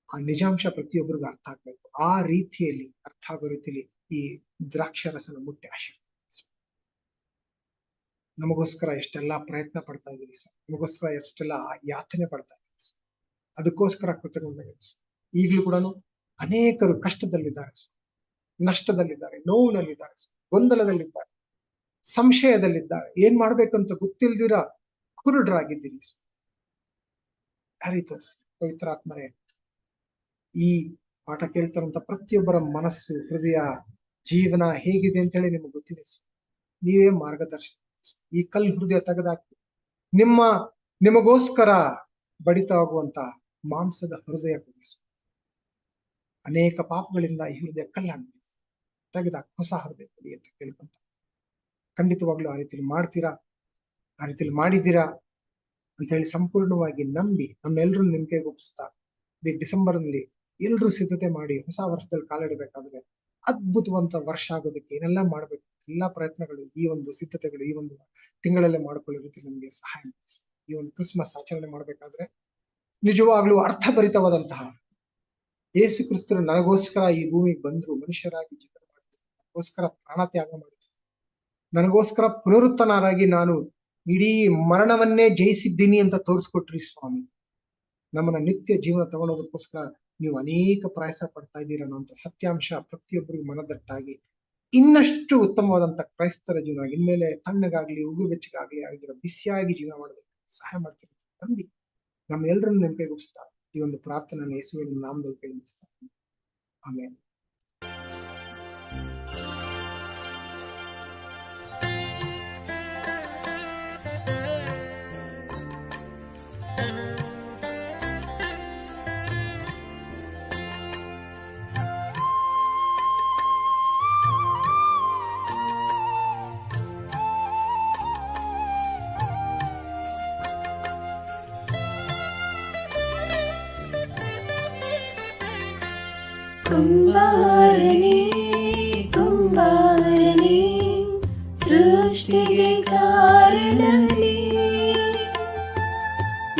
ಆ ನಿಜಾಂಶ ಪ್ರತಿಯೊಬ್ಬರಿಗೂ ಅರ್ಥ ಆಗ್ಬೇಕು. ಆ ರೀತಿಯಲ್ಲಿ ಅರ್ಥ ಆಗೋ ರೀತಿಯಲ್ಲಿ ಈ ದ್ರಾಕ್ಷಾರಸನ ಮುಟ್ಟಿ ಆಶೀರ್ವಾದ. ನಮಗೋಸ್ಕರ ಎಷ್ಟೆಲ್ಲಾ ಪ್ರಯತ್ನ ಪಡ್ತಾ ಇದ್ದೀರಿ ಸರ್, ನಮಗೋಸ್ಕರ ಎಷ್ಟೆಲ್ಲ ಯಾತನೆ ಪಡ್ತಾ ಇದ್ದೀರಿ ಸರ್, ಅದಕ್ಕೋಸ್ಕರ ಕೃತಜ್ಞತೆ. ಈಗಲೂ ಕೂಡ ಅನೇಕರು ಕಷ್ಟದಲ್ಲಿದ್ದಾರೆ, ನಷ್ಟದಲ್ಲಿದ್ದಾರೆ, ನೋವಿನಲ್ಲಿದ್ದಾರೆ, ಗೊಂದಲದಲ್ಲಿದ್ದಾರೆ, ಸಂಶಯದಲ್ಲಿದ್ದಾರೆ, ಏನ್ ಮಾಡ್ಬೇಕಂತ ಗೊತ್ತಿಲ್ದಿರ ಕುರುಡರಾಗಿದ್ದೀರಿ. ಯಾರೀ ತೋರಿಸಿ ಪವಿತ್ರಾತ್ಮರೇ, ಈ ಪಾಠ ಕೇಳ್ತಾರಂತ ಪ್ರತಿಯೊಬ್ಬರ ಮನಸ್ಸು, ಹೃದಯ, ಜೀವನ ಹೇಗಿದೆ ಅಂತ ಹೇಳಿ ನಿಮ್ಗೆ ಗೊತ್ತಿದೆ. ನೀವೇ ಮಾರ್ಗದರ್ಶನ. ಈ ಕಲ್ಲು ಹೃದಯ ತೆಗೆದಾಕಿ ನಿಮಗೋಸ್ಕರ ಬಡಿತವಾಗುವಂತ ಮಾಂಸದ ಹೃದಯ ಕೊಡಿಸು. ಅನೇಕ ಪಾಪಗಳಿಂದ ಈ ಹೃದಯ ಕಲ್ಲಾಗಿದೆ, ತೆಗೆದಾಕ ಹೊಸ ಹೃದಯ ಕೊಡಿ ಅಂತ ಕೇಳ್ಕೊಂತ ಖಂಡಿತವಾಗ್ಲೂ ಆ ರೀತಿಯಲ್ಲಿ ಮಾಡ್ತೀರಾ, ಆ ರೀತಿಯಲ್ಲಿ ಮಾಡಿದ್ದೀರಾ ಅಂತ ಹೇಳಿ ಸಂಪೂರ್ಣವಾಗಿ ನಂಬಿ ನಮ್ಮೆಲ್ಲರೂ ನಿಮ್ಗೆ ಒಪ್ಪಿಸ್ತಾ ಈ ಡಿಸೆಂಬರ್ ನಲ್ಲಿ ಎಲ್ರೂ ಸಿದ್ಧತೆ ಮಾಡಿ ಹೊಸ ವರ್ಷದಲ್ಲಿ ಕಾಲಿಡಬೇಕಾದ್ರೆ ಅದ್ಭುತವಂತ ವರ್ಷ ಆಗೋದಕ್ಕೆ ಏನೆಲ್ಲ ಮಾಡ್ಬೇಕು, ಎಲ್ಲಾ ಪ್ರಯತ್ನಗಳು, ಈ ಒಂದು ಸಿದ್ಧತೆಗಳು ಈ ಒಂದು ತಿಂಗಳಲ್ಲೇ ಮಾಡ್ಕೊಳ್ಳೋ ರೀತಿ ನಮ್ಗೆ ಸಹಾಯ ಮಾಡಿ. ಈ ಒಂದು ಕ್ರಿಸ್ಮಸ್ ಆಚರಣೆ ಮಾಡ್ಬೇಕಾದ್ರೆ ನಿಜವಾಗ್ಲೂ ಅರ್ಥಭರಿತವಾದಂತಹ ಯೇಸು ಕ್ರಿಸ್ತರು ನನಗೋಸ್ಕರ ಈ ಭೂಮಿಗೆ ಬಂದ್ರು, ಮನುಷ್ಯರಾಗಿ ಜೀವನ ಮಾಡಿದ್ರು, ನನಗೋಸ್ಕರ ಪ್ರಾಣ ತ್ಯಾಗ ಮಾಡಿದ್ರು, ನನಗೋಸ್ಕರ ಪುನರುತ್ಥಾನರಾಗಿ ನಾನು ಇಡೀ ಮರಣವನ್ನೇ ಜಯಿಸಿದ್ದೀನಿ ಅಂತ ತೋರಿಸ್ಕೊಟ್ರಿ ಸ್ವಾಮಿ. ನಮ್ಮನ್ನ ನಿತ್ಯ ಜೀವನ ತಗೊಳೋದಕ್ಕೋಸ್ಕರ ನೀವು ಅನೇಕ ಪ್ರಯಾಸ ಪಡ್ತಾ ಇದ್ದೀರ ಅನ್ನೋಂಥ ಸತ್ಯಾಂಶ ಪ್ರತಿಯೊಬ್ಬರಿಗೂ ಮನದಟ್ಟಾಗಿ ಇನ್ನಷ್ಟು ಉತ್ತಮವಾದಂತ ಕ್ರೈಸ್ತರ ಜೀವನ, ಇನ್ಮೇಲೆ ತಣ್ಣಗಾಗ್ಲಿ ಉಗುರು ಬೆಚ್ಚಗಾಗ್ಲಿ ಆಗಿರೋ ಬಿಸಿಯಾಗಿ ಜೀವನ ಮಾಡೋದಕ್ಕೆ ಸಹಾಯ ಮಾಡ್ತೀರಿ ನಂಬಿ ನಮ್ಮೆಲ್ಲರನ್ನು ನೆನಪಿಗೊಳಿಸ್ತಾ ಈ ಒಂದು ಪ್ರಾರ್ಥನೆ ಯೇಸುವಿನ ನಾಮದಲ್ಲಿ ಕೇಳಿ ಮುಗಿಸ್ತಾ ಇದ್ದೀನಿ. ಆಮೇಲೆ ಕುಂಬಾರನೇ ಕುಂಬಾರನೇ ಸೃಷ್ಟಿಗೆ ಕಾರಣನೇ,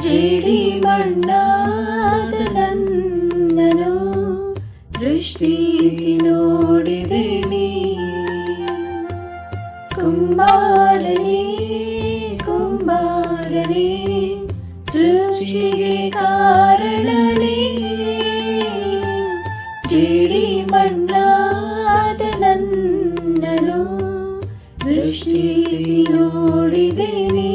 ಜೇಡಿ ಮಣ್ಣಾದ ನನ್ನನು ದೃಷ್ಟಿಸಿ ನೋಡಿದೆನಿ. ಕುಂಬಾರನೇ ಕುಂಬಾರನೇ ಸೃಷ್ಟಿಗೆ ಕಾರಣನೇ, ಜೇಡಿ ಮಣ್ಣಾದ ನನ್ನನು ದೃಷ್ಟಿಸಿ ನೋಡಿದೆನಿ.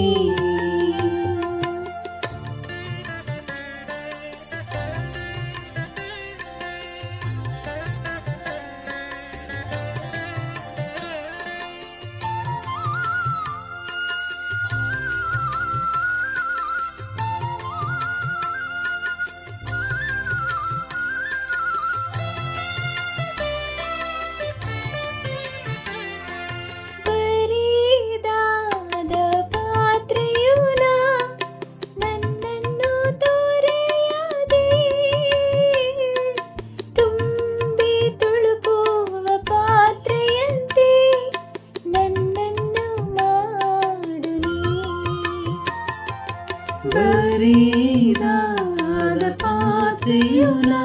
ಬರಿದಾದ ಪಾತ್ರೆಯು ನಾ,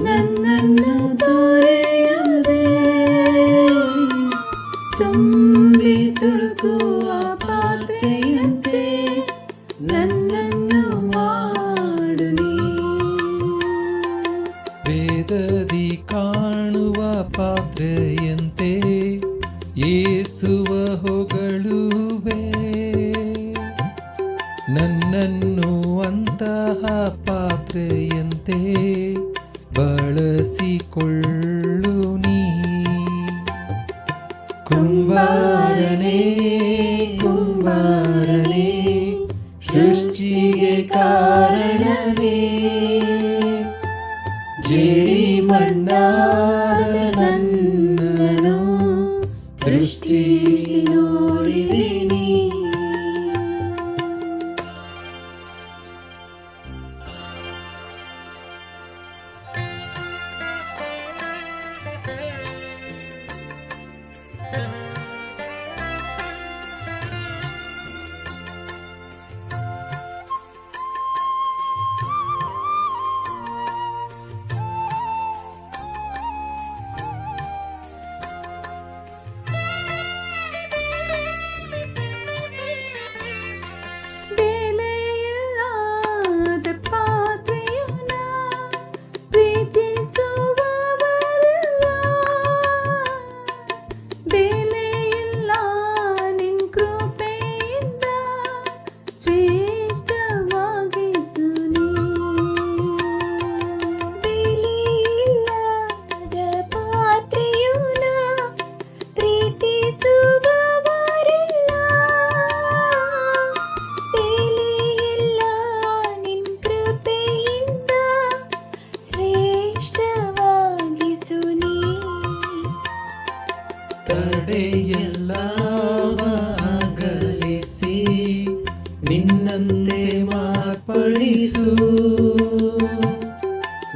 ನನ್ನನ್ನು ತೊರೆಯದೆ ತುಂಬಿ ತುಳುಕುವ ಪಾತ್ರೆಯಂತೆ ನನ್ನನ್ನು ಮಾಡು ನೀ. ವೇದದಿ ಕಾಣುವ ಪಾತ್ರೆಯಂತೆ ಯೇಸುವ ಹೊಗಳುವೆ, ನನ್ನನ್ನು ಅಂತಹ ಪಾತ್ರೆಯಂತೆ ಬಳಸಿಕೊಳ್ಳು ನೀ. ಕುಂಬಾರನೇ ಕುಂಬಾರನೇ ಸೃಷ್ಟಿಗೆ ಕಾರಣನೇ, ಜೇಡಿ ಮಣ್ಣಾದ ನನ್ನನು ದೃಷ್ಟಿಸಿ ನೋಡಿದೆನಿ.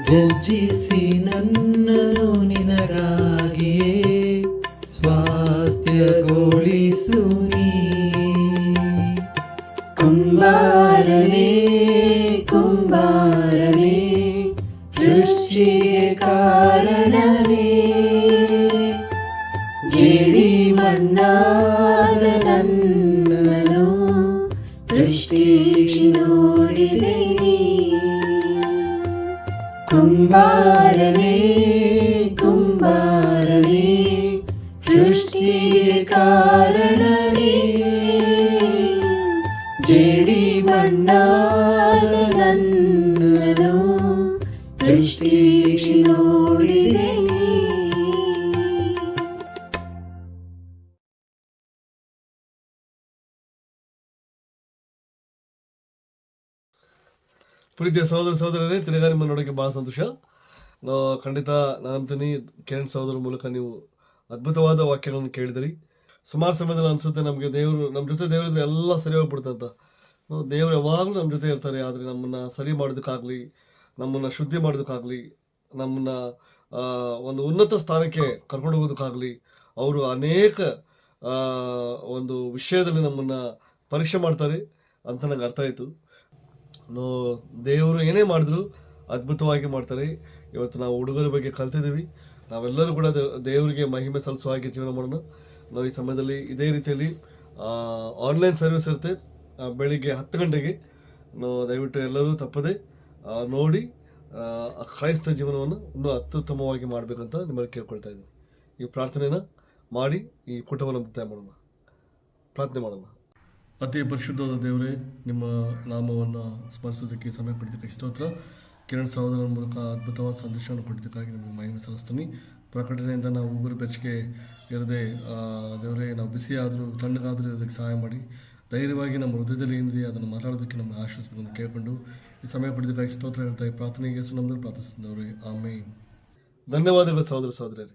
ಜಜ್ಜಿಸಿ ನನ್ನನು ನಿನಗಾಗಿಯೇ ಸ್ವಾಸ್ಥ್ಯಗೊಳಿಸು ನೀ. ಕುಂಬಾರನೇ ಕುಂಬಾರನೇ ಸೃಷ್ಟಿಗೆ ಕಾರಣನೇ, ಜೇಡಿ ಮಣ್ಣಾದ ನನ್ನನು ಸೃಷ್ಟಿಸಿ ನೋಡಿದೆ ನೀ. ಕುಂಬಾರನೇ ಕುಂಬಾರನೇ ಸೃಷ್ಟಿಗೆ ಕಾರಣನೇ, ಜೇಡಿ ಮಣ್ಣಾದ ನನ್ನನು ಸೃಷ್ಟಿಸಿ ನೋಡಿದೆ ನೀ. ಪ್ರೀತಿಯ ಸಹೋದರ ಸಹೋದರರೇ, ತಿರುಗಾ ನಿಮ್ಮ ನೋಡೋಕ್ಕೆ ಭಾಳ ಸಂತೋಷ. ಖಂಡಿತ ನಾನಂತೀನಿ ಕಿರಣ್ ಸಹೋದರ ಮೂಲಕ ನೀವು ಅದ್ಭುತವಾದ ವಾಕ್ಯಗಳನ್ನು ಕೇಳಿದಿರಿ. ಸುಮಾರು ಸಮಯದಲ್ಲಿ ಅನಿಸುತ್ತೆ ನಮಗೆ ದೇವರು ನಮ್ಮ ಜೊತೆ ದೇವರಿದ್ರೆ ಎಲ್ಲ ಸರಿ ಹೋಗ್ಬಿಡುತ್ತಂತ. ದೇವರು ಯಾವಾಗಲೂ ನಮ್ಮ ಜೊತೆ ಇರ್ತಾರೆ. ಆದರೆ ನಮ್ಮನ್ನು ಸರಿ ಮಾಡೋದಕ್ಕಾಗಲಿ, ನಮ್ಮನ್ನು ಶುದ್ಧಿ ಮಾಡೋದಕ್ಕಾಗಲಿ, ನಮ್ಮನ್ನು ಒಂದು ಉನ್ನತ ಸ್ಥಾನಕ್ಕೆ ಕರ್ಕೊಂಡು ಹೋಗೋದಕ್ಕಾಗಲಿ ಅವರು ಅನೇಕ ಒಂದು ವಿಷಯದಲ್ಲಿ ನಮ್ಮನ್ನು ಪರೀಕ್ಷೆ ಮಾಡ್ತಾರೆ ಅಂತ ನಂಗೆ ಅರ್ಥ ಆಯಿತು. ದೇವರು ಏನೇ ಮಾಡಿದ್ರು ಅದ್ಭುತವಾಗಿ ಮಾಡ್ತಾರೆ. ಇವತ್ತು ನಾವು ಹುಡುಗರ ಬಗ್ಗೆ ಕಲ್ತಿದ್ದೀವಿ. ನಾವೆಲ್ಲರೂ ಕೂಡ ದೇವರಿಗೆ ಮಹಿಮೆ ಸಲ್ಲಿಸುವ ಹಾಗೆ ಜೀವನ ಮಾಡೋಣ. ನಾವು ಈ ಸಮಯದಲ್ಲಿ ಇದೇ ರೀತಿಯಲ್ಲಿ ಆನ್ಲೈನ್ ಸರ್ವಿಸ್ ಇರುತ್ತೆ ಬೆಳಿಗ್ಗೆ 10 ಗಂಟೆಗೆ. ದಯವಿಟ್ಟು ಎಲ್ಲರೂ ತಪ್ಪದೆ ನೋಡಿ ಕ್ರೈಸ್ತ ಜೀವನವನ್ನು ಇನ್ನೂ ಅತ್ಯುತ್ತಮವಾಗಿ ಮಾಡಬೇಕಂತ ನಿಮ್ಮಲ್ಲಿ ಕೇಳ್ಕೊಳ್ತಾ ಇದ್ದೀನಿ. ಈ ಪ್ರಾರ್ಥನೆನ ಮಾಡಿ ಈ ಕೂಟವನ್ನು ಮುಕ್ತಾಯ ಮಾಡೋಣ. ಪ್ರಾರ್ಥನೆ ಮಾಡೋಣ. ಅತಿ ಪರಿಶುದ್ಧವಾದ ದೇವರೇ, ನಿಮ್ಮ ನಾಮವನ್ನು ಸ್ಮರಿಸೋದಕ್ಕೆ ಸಮಯ ಕೊಟ್ಟಿದ್ದಕ್ಕೆ ಸ್ತೋತ್ರ. ಕಿರಣ್ ಸಹೋದರನ ಮೂಲಕ ಅದ್ಭುತವಾದ ಸಂದೇಶವನ್ನು ಕೊಟ್ಟಿದ್ದಕ್ಕಾಗಿ ನಿಮಗೆ ಮಹಿಮೆ ಸಲ್ಲಿಸ್ತೀನಿ. ಪ್ರಕಟಣೆಯಿಂದ ನಾವು ಉಗುರು ಬೆಚ್ಚಗೆ ಇರದೆ ದೇವರೇ, ನಾವು ಬಿಸಿ ಆದರೂ ತಣ್ಣಗಾದರೂ ಇರೋದಕ್ಕೆ ಸಹಾಯ ಮಾಡಿ ಧೈರ್ಯವಾಗಿ ನಮ್ಮ ಹೃದಯದಲ್ಲಿ ಏನಿದೆ ಅದನ್ನು ಮಾತಾಡೋದಕ್ಕೆ ನಮ್ಮನ್ನು ಆಶ್ರಯಿಸಬೇಕಂತ ಕೇಳಿಕೊಂಡು ಈ ಸಮಯ ಪಡೆದಕ್ಕಾಗಿ ಸ್ತೋತ್ರ ಹೇಳ್ತಾ ಈ ಪ್ರಾರ್ಥನೆಗೆ ನಮ್ಮಲ್ಲಿ ಪ್ರಾರ್ಥಿಸಿದವರೇ, ಆಮೇನ್. ಧನ್ಯವಾದಗಳು ಸಹೋದರ ಸಹೋದರರೇ.